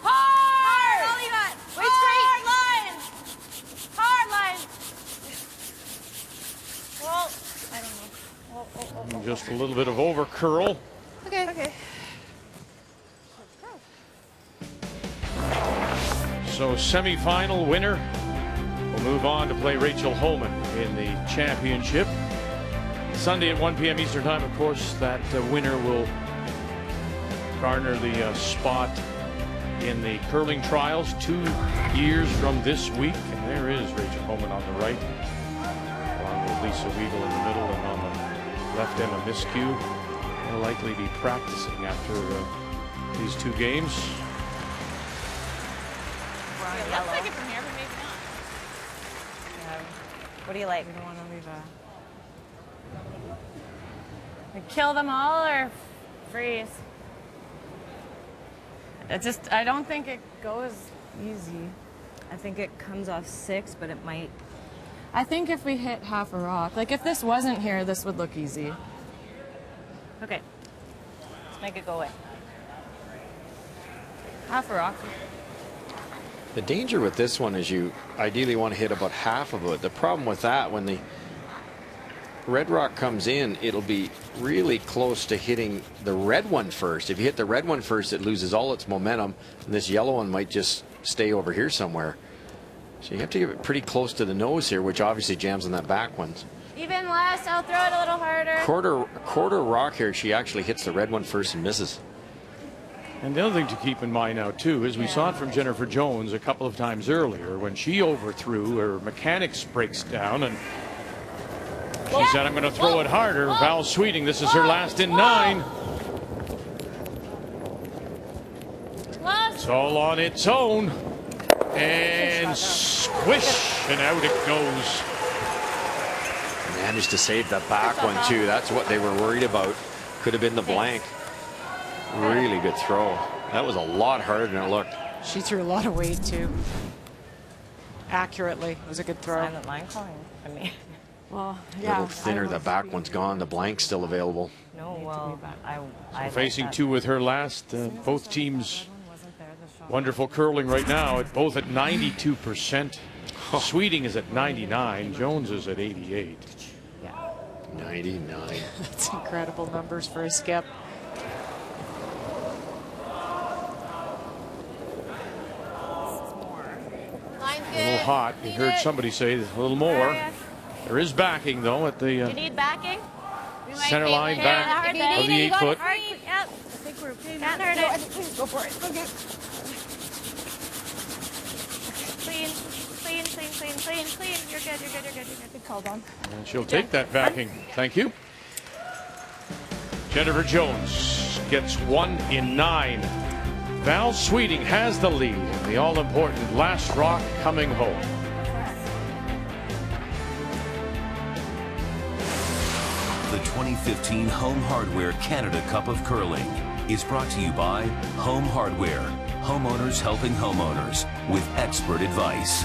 Hard. all you got. Wait straight. Hard line. Well, I don't know. Just a little bit of over curl. Okay. So semifinal winner will move on to play Rachel Homan in the championship. Sunday at 1 p.m. Eastern Time, of course, that winner will garner the spot in the curling trials 2 years from this week. And there is Rachel Homan on the right, along with Lisa Weigel in the middle, and on the left, Emma Miskew. They'll likely be practicing after these 2 games. It looks like it from here, but maybe not. Yeah. What do you like? We don't want to leave a. Kill them all or freeze. I don't think it goes easy. I think it comes off 6, but it might. I think if we hit half a rock, like if this wasn't here, this would look easy. Okay. Let's make it go away. Half a rock. The danger with this one is you ideally want to hit about half of it. The problem with that, when the red rock comes in, it'll be really close to hitting the red one first. If you hit the red one first, it loses all its momentum, and this yellow one might just stay over here somewhere. So you have to get it pretty close to the nose here, which obviously jams on that back one. Even less, I'll throw it a little harder. Quarter rock here, she actually hits the red one first and misses. And the other thing to keep in mind now, too, is we saw it from Jennifer Jones a couple of times earlier when she overthrew, her mechanics breaks down, and she said, I'm going to throw it harder. Val Sweeting, this is her last in 9. It's all on its own. And squish, and out it goes. Managed to save the back one, too. That's what they were worried about. Could have been the blank. Really good throw. That was a lot harder than it looked. She threw a lot of weight, too. Accurately. It was a good throw. Silent line calling. I mean, well, a little thinner. The back one's gone. The blank's still available. No, well, So facing 2 with her last. Both teams wonderful curling right now. Both at 92%. Sweeting is at 99. Jones is at 88. Yeah. 99. That's incredible numbers for a skip. A little hot. You heard somebody say a little more. There is backing, though, at the You need backing? center line back of the 8 foot. Yep. I think we're okay. Can't hurt it. Please go for it. Okay. Clean, clean, clean, clean, clean, clean. You're good, you're good, you're good, you're good. Good call, Don. And she'll take that backing. Thank you. Jennifer Jones gets 1 in 9. Val Sweeting has the lead in the all-important last rock coming home. The 2015 Home Hardware Canada Cup of Curling is brought to you by Home Hardware, homeowners helping homeowners with expert advice.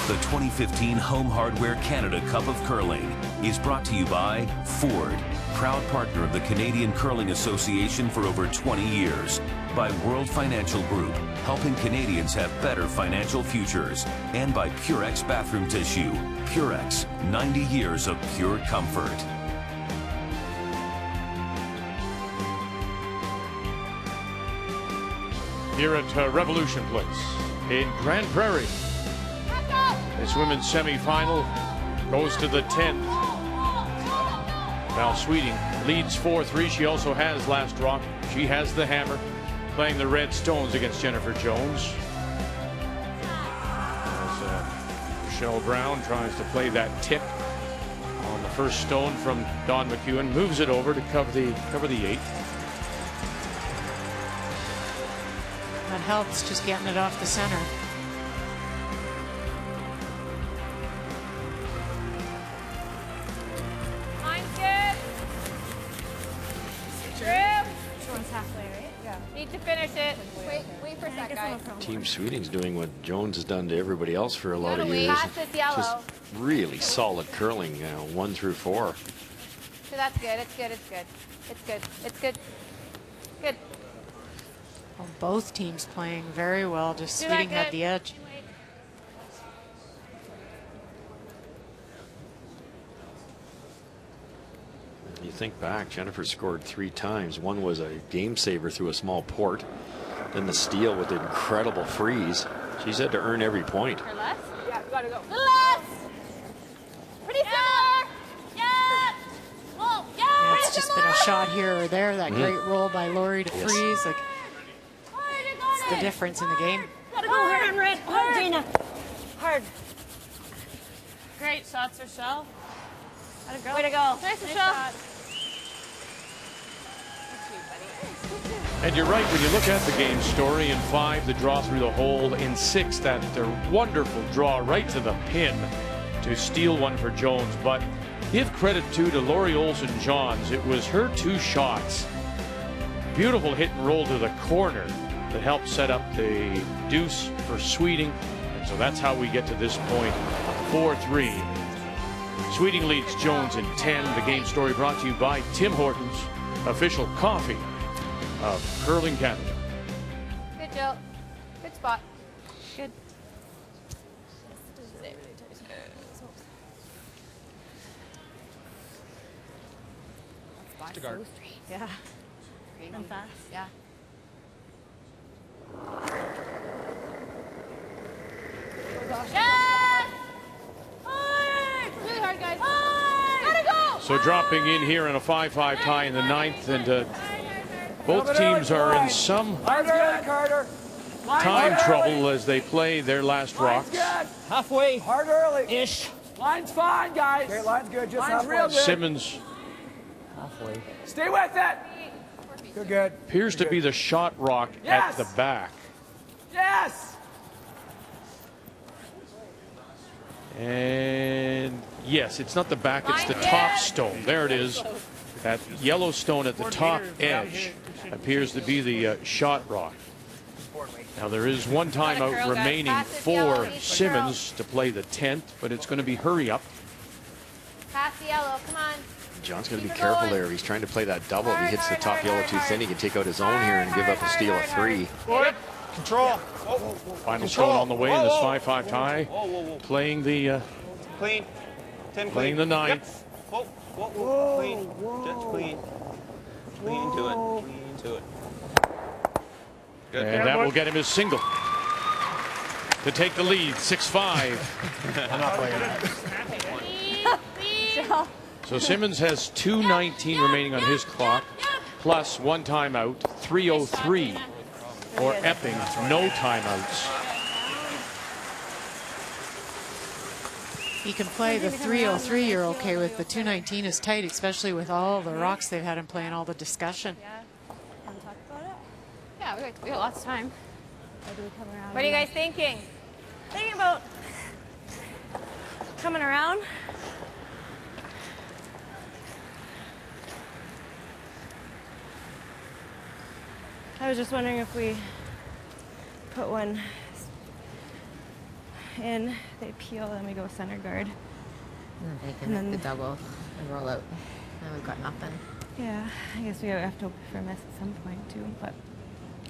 The 2015 Home Hardware Canada Cup of Curling is brought to you by Ford, proud partner of the Canadian Curling Association for over 20 years, by World Financial Group, helping Canadians have better financial futures, and by Purex Bathroom Tissue. Purex, 90 years of pure comfort. Here at Revolution Place in Grand Prairie. This women's semifinal goes to the 10th. Val Sweeting leads 4-3. She also has last rock. She has the hammer, playing the red stones against Jennifer Jones. As Rachel Brown tries to play that tip on the first stone from Dawn McEwen, moves it over to cover the 8. That helps, just getting it off the center. Need to finish it. Wait for a sec, guys. Team Sweeting's doing what Jones has done to everybody else for a lot of years. Just really solid curling, 1 through 4. So that's good. It's good. It's good. It's good. It's good. Good. Well, both teams playing very well. Just Sweeting had the edge. You think back, Jennifer scored 3 times. One was a game saver through a small port. Then the steal with the incredible freeze. She's had to earn every point. Or less? Yeah, you gotta go. Less! Pretty similar! Yeah! Whoa! Yeah! It's just been a shot here or there. That great roll by Laurie to freeze. Like, it's the difference in the game. Gotta go hard on red. Hard, Dana. Hard. Great shots, Rochelle. Gotta go. Way to go. Nice, Rochelle. And you're right, when you look at the game story, in 5, the draw through the hole. In 6, that wonderful draw right to the pin to steal one for Jones. But give credit to Laurie Olson-Johns. It was her 2 shots beautiful hit and roll to the corner that helped set up the deuce for Sweeting. And so that's how we get to this point, 4-3. Sweeting leads Jones in 10. The game story brought to you by Tim Hortons, official coffee of Curling Canada. Good, Jill. Good spot. Good. To guard. Yeah. And fast. Yeah. Yes! Hard! Really hard, guys. Hard! Gotta go! So dropping in here in a 5-5 tie in the 9th, and both teams are in some time trouble as they play their last rocks. Halfway. Hard early. Ish. Line's fine, guys. Okay, line's good. Just line's halfway. Real good. Simmons halfway. Stay with it. Good, good. Appears to be the shot rock at the back. Yes. And yes, it's not the back, it's the top stone. There it is. That yellow stone at the top edge appears to be the shot rock. Now there is one timeout remaining for Simmons to play the 10th, but it's going to be hurry up. Pass the yellow, come on. John's got to be careful there. He's trying to play that double. If he hits the top yellow too thin, he can take out his own here and give up a steal of 3. Control. Final stone on the way in this 5-5 tie. Playing the clean. Tim, playing the 9th. Yep. Whoa. Clean. Just clean. Clean to it. Clean to it. Good. And that will get him his single to take the lead, 6-5. I'm not playing that. So Simmons has 2:19 remaining on his clock, plus one timeout, 3:03 for Epping, no timeouts. You can play the 3:03 you're okay with. The 2:19 is tight, especially with all the rocks they've had him play and all the discussion. Want to talk about it? Yeah, we got lots of time. Or do we come around? What are you guys thinking? Thinking about coming around. I was just wondering if we put one in, they peel, then we go center guard. And then they can make the double and roll out. And we've got nothing. Yeah, I guess we have to hope for a miss at some point too, but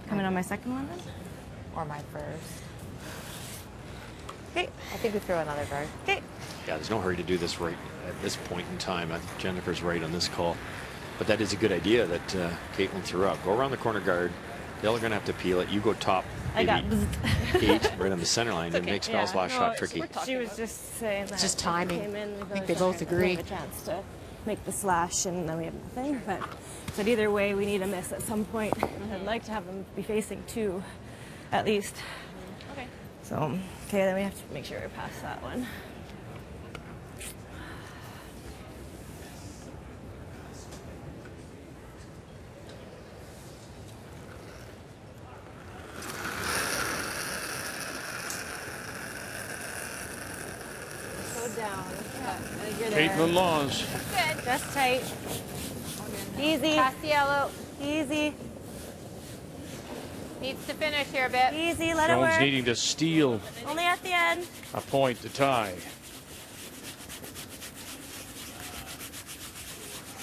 coming on my second one then? Or my first. Okay. I think we throw another guard. Okay. Yeah, there's no hurry to do this right at this point in time. I think Jennifer's right on this call. But that is a good idea that Caitlin threw up. Go around the corner guard. They're going to have to peel it. You go top. I got 8 right on the center line. And makes Val's last shot tricky. She was just saying that. It's just timing. Came in, I think they both agree. We have a chance to make the slash, and then we have nothing. But said either way, we need a miss at some point. I'd like to have them be facing 2, at least. Okay. So, okay, then we have to make sure we pass that one. Down. Yeah. Caitlin Laws. Good. Just tight. Easy. Pass the yellow. Easy. Needs to finish here a bit. Easy, let it Jones work. needing to steal Only at the end. a point to tie.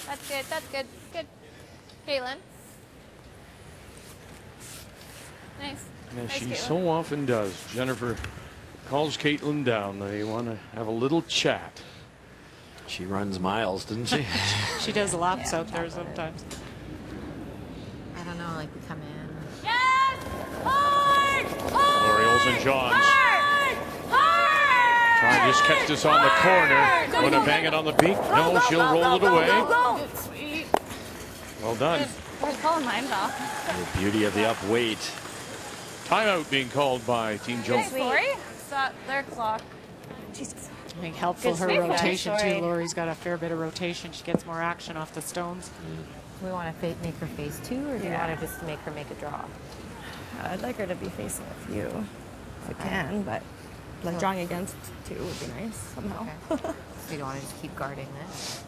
That's good. That's good. Good. Caitlin. Nice. As Nice, she Caitlin. so often does. Jennifer calls Caitlin down. They want to have a little chat. She runs miles, doesn't she? She does laps out there sometimes. I don't know, like we come in. Yes! Hard! Hard! Lori Olsen-Johns Hard! Hard! trying to just catch this on the corner. Want to bang it on the beak? No, she'll roll it away. Sweet. Well done. We're calling mine off. The beauty of the up weight. Timeout being called by Team Jones. Sorry? Stop their clock. Jesus. I think helpful Good her space, rotation sorry. too. Lori's got a fair bit of rotation. She gets more action off the stones. We want to make her face 2, or do you want to just make her make a draw? I'd like her to be facing a few if I can, but like drawing against 2 would be nice somehow. Okay. So you don't want to just keep guarding this?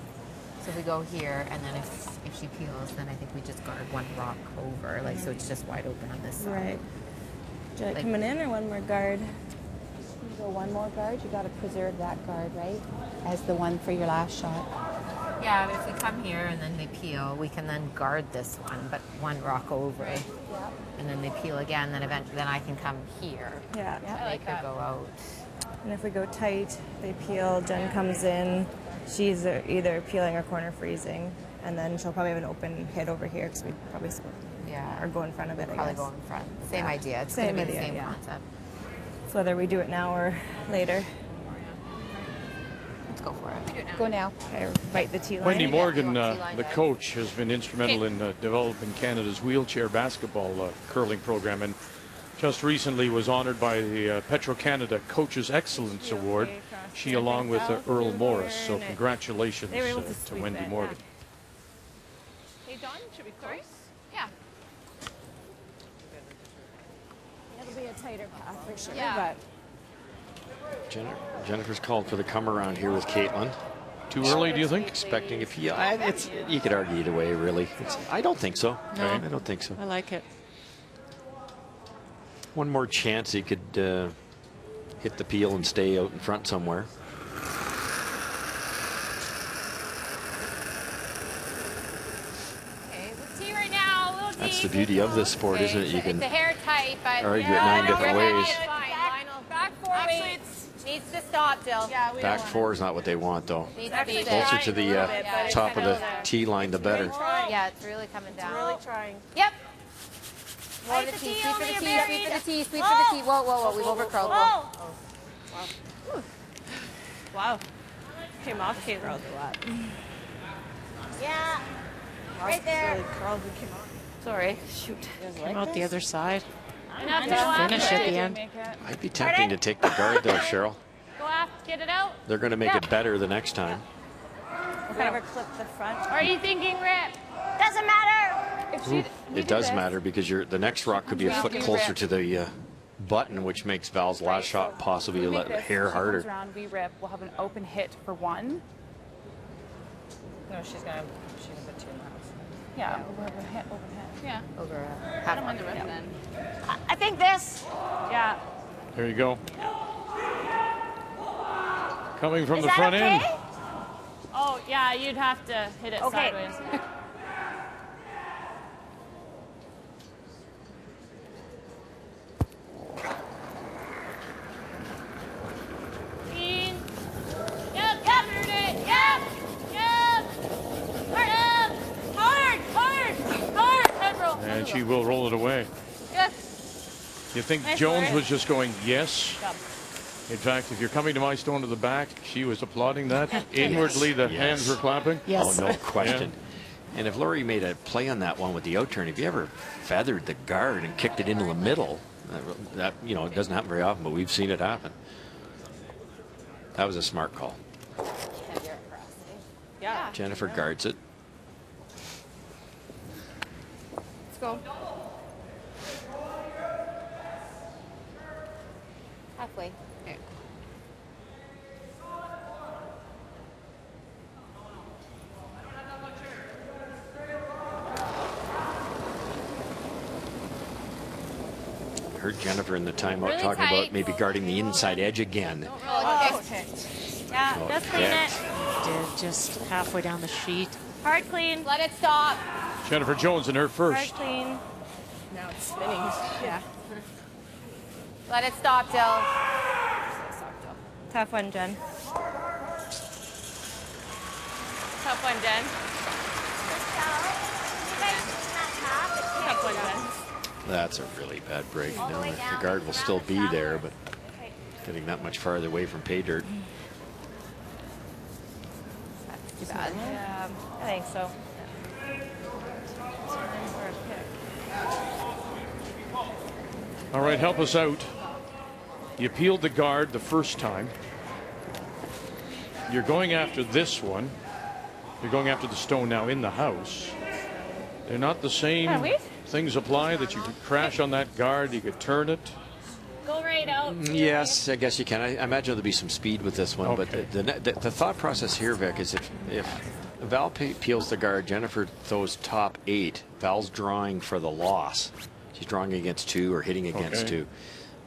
So if we go here, and then if she peels, then I think we just guard one rock over, like, so it's just wide open on this side. Right. Do you like coming in or one more guard? You go one more guard, you got to preserve that guard, right? As the one for your last shot. Yeah, but if we come here and then they peel, we can then guard this one, but one rock over. Yep. And then they peel again, then eventually then I can come here. Yeah. To make her go out. And if we go tight, they peel, Jen comes in, she's either peeling or corner freezing, and then she'll probably have an open hit over here because we probably or go in front of it, I Probably guess. go in front. Same idea. It's Same going to be idea, the same concept. So whether we do it now or later. Let's go for it. Go now. Okay, bite the T line. Wendy Morgan, the coach, has been instrumental in developing Canada's wheelchair basketball curling program, and just recently was honored by the Petro-Canada Coaches Excellence Award. She, along with Earl Morris. So congratulations to Wendy Morgan. Hey, Dawn, should we close? Yeah. It'll be a tighter path for sure, Yeah. but Jennifer's called for the come around here with Caitlin. Too early, do you think? Expecting a peel. You could argue either way, really. I don't think so. No. I don't think so. I like it. One more chance he could hit the peel and stay out in front somewhere. Okay, with T right now, a little deep. That's the beauty of this sport, isn't it? You can It's a hair tight, but argue it 9 different ways. Back four. Actually, it needs to stop, Jill. Yeah, we Back four is not what they want, though. Needs to be Closer to the top of the tee line, the better. Yeah, it's really coming down. really trying. Yep. More to the tee, sweep for the tee, sweep for the tee, sweep for the tee. Whoa, whoa, whoa, we've overcurled. Wow. Wow. Came off Kate Rose a lot. Yeah. Right there. Sorry. Shoot. Came out the other side. Enough. Just finish at the end. I'd be tempting to take the guard, though, Cheryl. Go after, get it out. They're going to make it better the next time. We'll never clip the front. Or are you thinking rip? Doesn't matter. If she, It does matter because the next rock could be a foot closer to the button, which makes Val's last shot possibly a hair harder. Round, we rip. We'll have an open hit for one. No, she's gonna put two in the house. Yeah, we'll have a hit, open hit. Yeah. Over I don't mind the rip then. I think this. Yeah. There you go. Coming from Is the that front okay? end. Oh, yeah, you'd have to hit it Okay. sideways. Yep, covered it. Yep. Yep. Hard, Pedro. And she will roll it away. Yes. You think Nice Jones work. was just going, yes? Job. In fact, if you're coming to my stone to the back, she was applauding that. Inwardly, the hands were clapping. Oh, no question. And if Laurie made a play on that one with the out turn, if you ever feathered the guard and kicked it into the middle, that it doesn't happen very often, but we've seen it happen. That was a smart call. Yeah. Jennifer guards it. Let's go. Halfway. Okay. Heard Jennifer in the timeout Really talking tight. about maybe guarding the inside edge again. Oh, okay. Yeah, Oh, just clean yeah. it. Did just halfway down the sheet. Hard clean. Let it stop. Jennifer Jones in her first. Hard clean. Now it's spinning. Yeah. Let it stop, Jill. Tough one, Jen. Tough one, Jen. Tough one, Jen. That's a really bad break. Now the guard will still be there, but getting that much farther away from pay dirt. Too bad. Yeah, I think so. All right, help us out. You peeled the guard the first time. You're going after this one. You're going after the stone now in the house. They're not the same. Things apply that you could crash on that guard, you could turn it. Go right out. Yes, I guess you can. I imagine there'll be some speed with this one, but the thought process here, Vic, is if Val peels the guard. Jennifer throws top 8. Val's drawing for the loss. She's drawing against 2 or hitting against 2.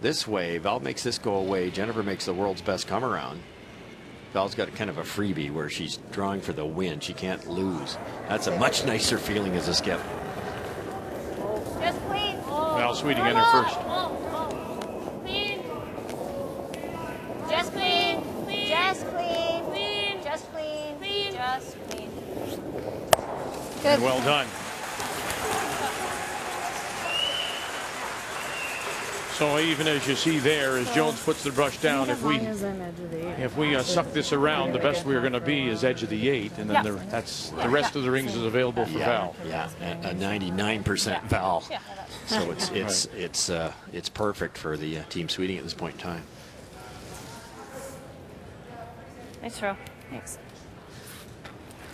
This way, Val makes this go away. Jennifer makes the world's best come around. Val's got kind of a freebie where she's drawing for the win. She can't lose. That's a much nicer feeling as a skip. Just clean. Val Sweeting in her first. Clean. Just clean. Clean. Just clean. Clean. Just clean. Clean. Just clean. Good. And well done. So even as you see there, as Jones puts the brush down, if we suck this around, the best we're going to be is edge of the 8, and then that's the rest of the rings is available for Val. Yeah, a 99% Val. So it's perfect for the Team Sweeting at this point in time. Nice throw. Thanks.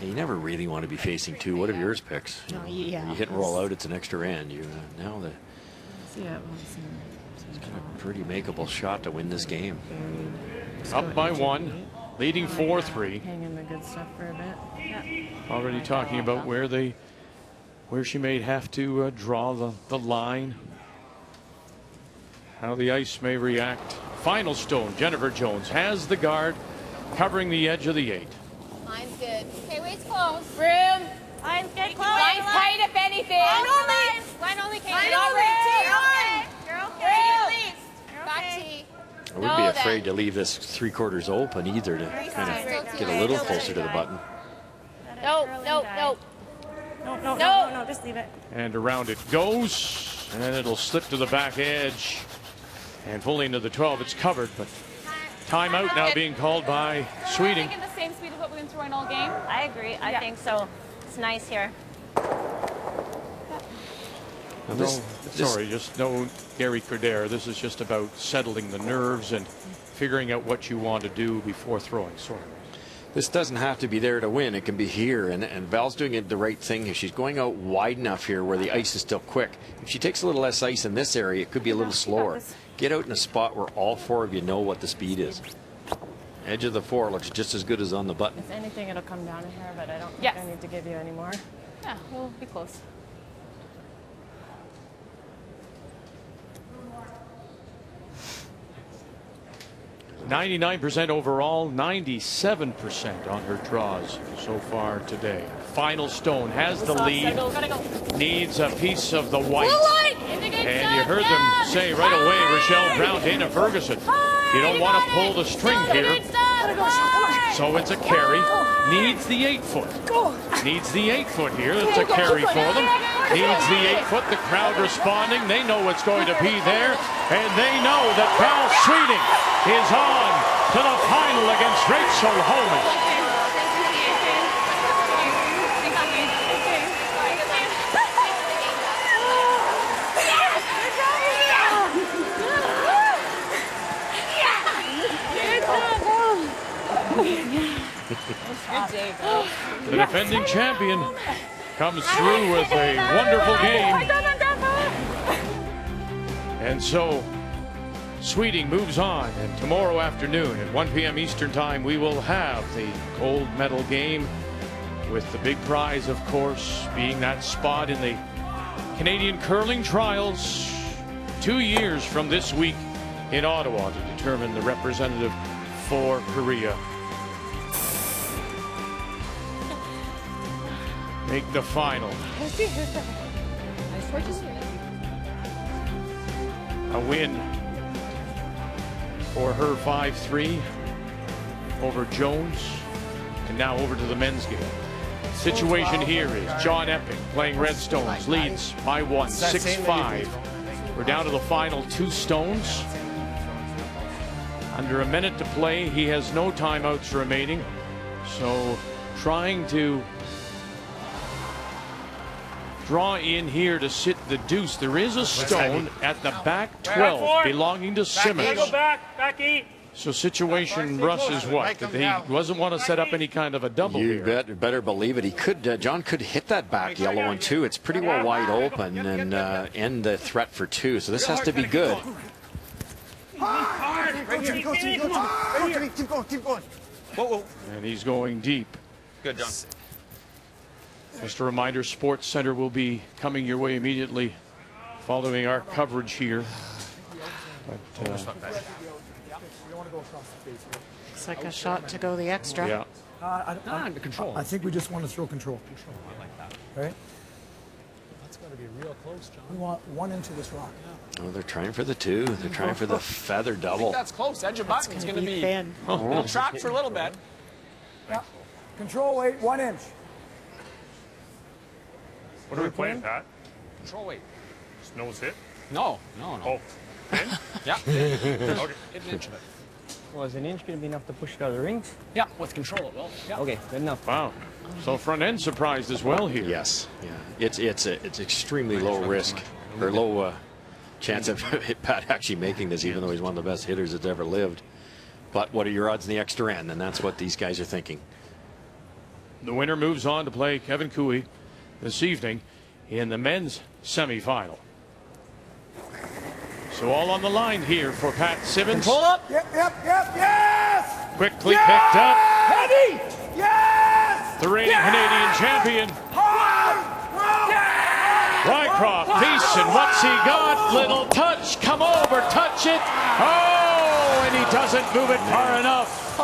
Yeah, you never really want to be facing 2. What are yours picks? You hit and roll out, it's an extra end. Now the. It's got a pretty makeable shot to win this game. Up by 1, leading 4-3. Hanging the good stuff for a bit. Already talking about where she may have to draw the line. How the ice may react. Final stone, Jennifer Jones has the guard covering the edge of the 8. Line's good. Okay, wait's close. Room. Line's good. Close. Line's tight if anything. Line only. Line only. You're okay. Back T. I wouldn't be afraid to leave this 3/4 open either to kind of get a little closer to the button. No, just leave it. And around it goes, and it'll slip to the back edge and fully into the 12. It's covered, but timeout now being called by Sweeting. The same speed as what we've been throwing all game. I agree. I think so. It's nice here. Just no Gary Cordere. This is just about settling the nerves and figuring out what you want to do before throwing. Sorry. This doesn't have to be there to win. It can be here, and Val's doing it the right thing. She's going out wide enough here where the ice is still quick. If she takes a little less ice in this area, it could be a little slower. Get out in a spot where all 4 of you know what the speed is. Edge of the 4 looks just as good as on the button. If anything, it'll come down to here, but I don't think I need to give you any more. Yeah, we'll be close. %99 overall, 97% on her draws so far today. Final stone has the lead, needs a piece of the white. And you heard them say right away, Rachel Brown, Dana Ferguson, you don't want to pull the string here. So it's a carry, needs the 8-foot. Needs the 8-foot here, it's a carry for them. Needs the 8-foot, the crowd responding, they know what's going to be there. And they know that Val Sweeting is on to the final against Rachel Homan. The defending champion comes through with a wonderful game. And so Sweeting moves on, and tomorrow afternoon at 1 p.m. Eastern Time, we will have the gold medal game with the big prize, of course, being that spot in the Canadian Curling Trials 2 years from this week in Ottawa to determine the representative for Korea. Make the final. A win for her 5-3 over Jones, and now over to the men's game. Situation here is John Epping playing Red Stones, leads by 1, 6-5. We're down to the final 2 stones. Under a minute to play, he has no timeouts remaining, so trying to draw in here to sit the deuce. There is a stone at the back 12 belonging to Simmons. So situation, Russ, is what? He doesn't want to set up any kind of a double here. You better believe it. He could. John could hit that back yellow one too. It's pretty well wide open and end the threat for 2. So this has to be good. Keep going. Whoa. And he's going deep. Good, John. Just a reminder, Sports Center will be coming your way immediately following our coverage here. But, looks like a shot to go the extra. Yeah. I think we just want to throw control. I like that. Right? That's got to be real close, John. We want 1 into this rock. Oh, they're trying for the 2. They're trying for the feather double. That's close. Edge of button's going to be thin. We'll track for a little bit. Yeah. Control weight, 1 inch. What are we playing, Pat? Control weight. Just nose hit? No. Oh, in? Yeah. Okay. Hit an inch of it. Well, is an inch going to be enough to push it out of the rings? Yeah, with control it will. Yeah. Okay, good enough. Wow. So front end surprised as well here. Yes. Yeah. It's extremely low risk or low chance of Pat actually making this, even though he's one of the best hitters that's ever lived. But what are your odds in the extra end? And that's what these guys are thinking. The winner moves on to play Kevin Cooey this evening in the men's semifinal. So all on the line here for Pat Simmons. Pull up. Yep, yes! Quickly picked up. Heavy! Yes! The reigning Canadian champion. Rycroft, Thiessen, what's he got? Little touch, come over, touch it. Oh, and he doesn't move it far enough.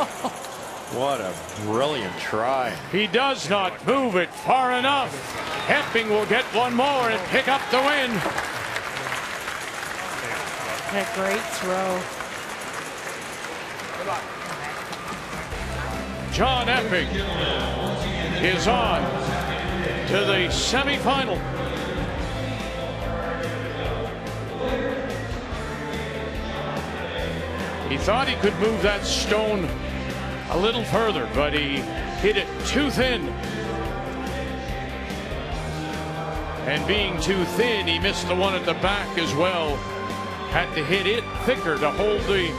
What a brilliant try. He does not move it far enough. Epping will get one more and pick up the win. A great throw. John Epping is on to the semifinal. He thought he could move that stone a little further, but he hit it too thin. And being too thin, he missed the one at the back as well. Had to hit it thicker to hold the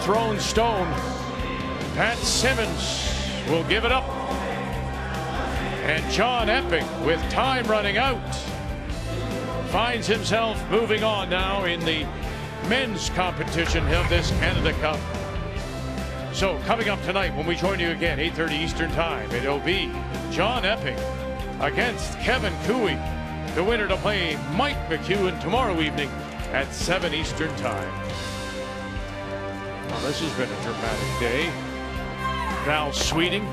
thrown stone. Pat Simmons will give it up. And John Epping, with time running out, finds himself moving on now in the men's competition of this Canada Cup. So coming up tonight when we join you again, 8:30 Eastern Time, it'll be John Epping against Kevin Cooey. The winner to play Mike McEwen tomorrow evening at 7 Eastern Time. Well, this has been a dramatic day. Val Sweeting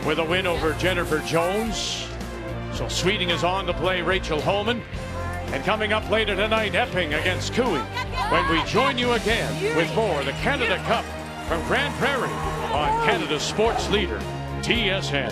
with a win over Jennifer Jones. So Sweeting is on to play Rachel Homan. And coming up later tonight, Epping against Cooey, when we join you again with more of the Canada Cup from Grand Prairie on Canada's sports leader, TSN.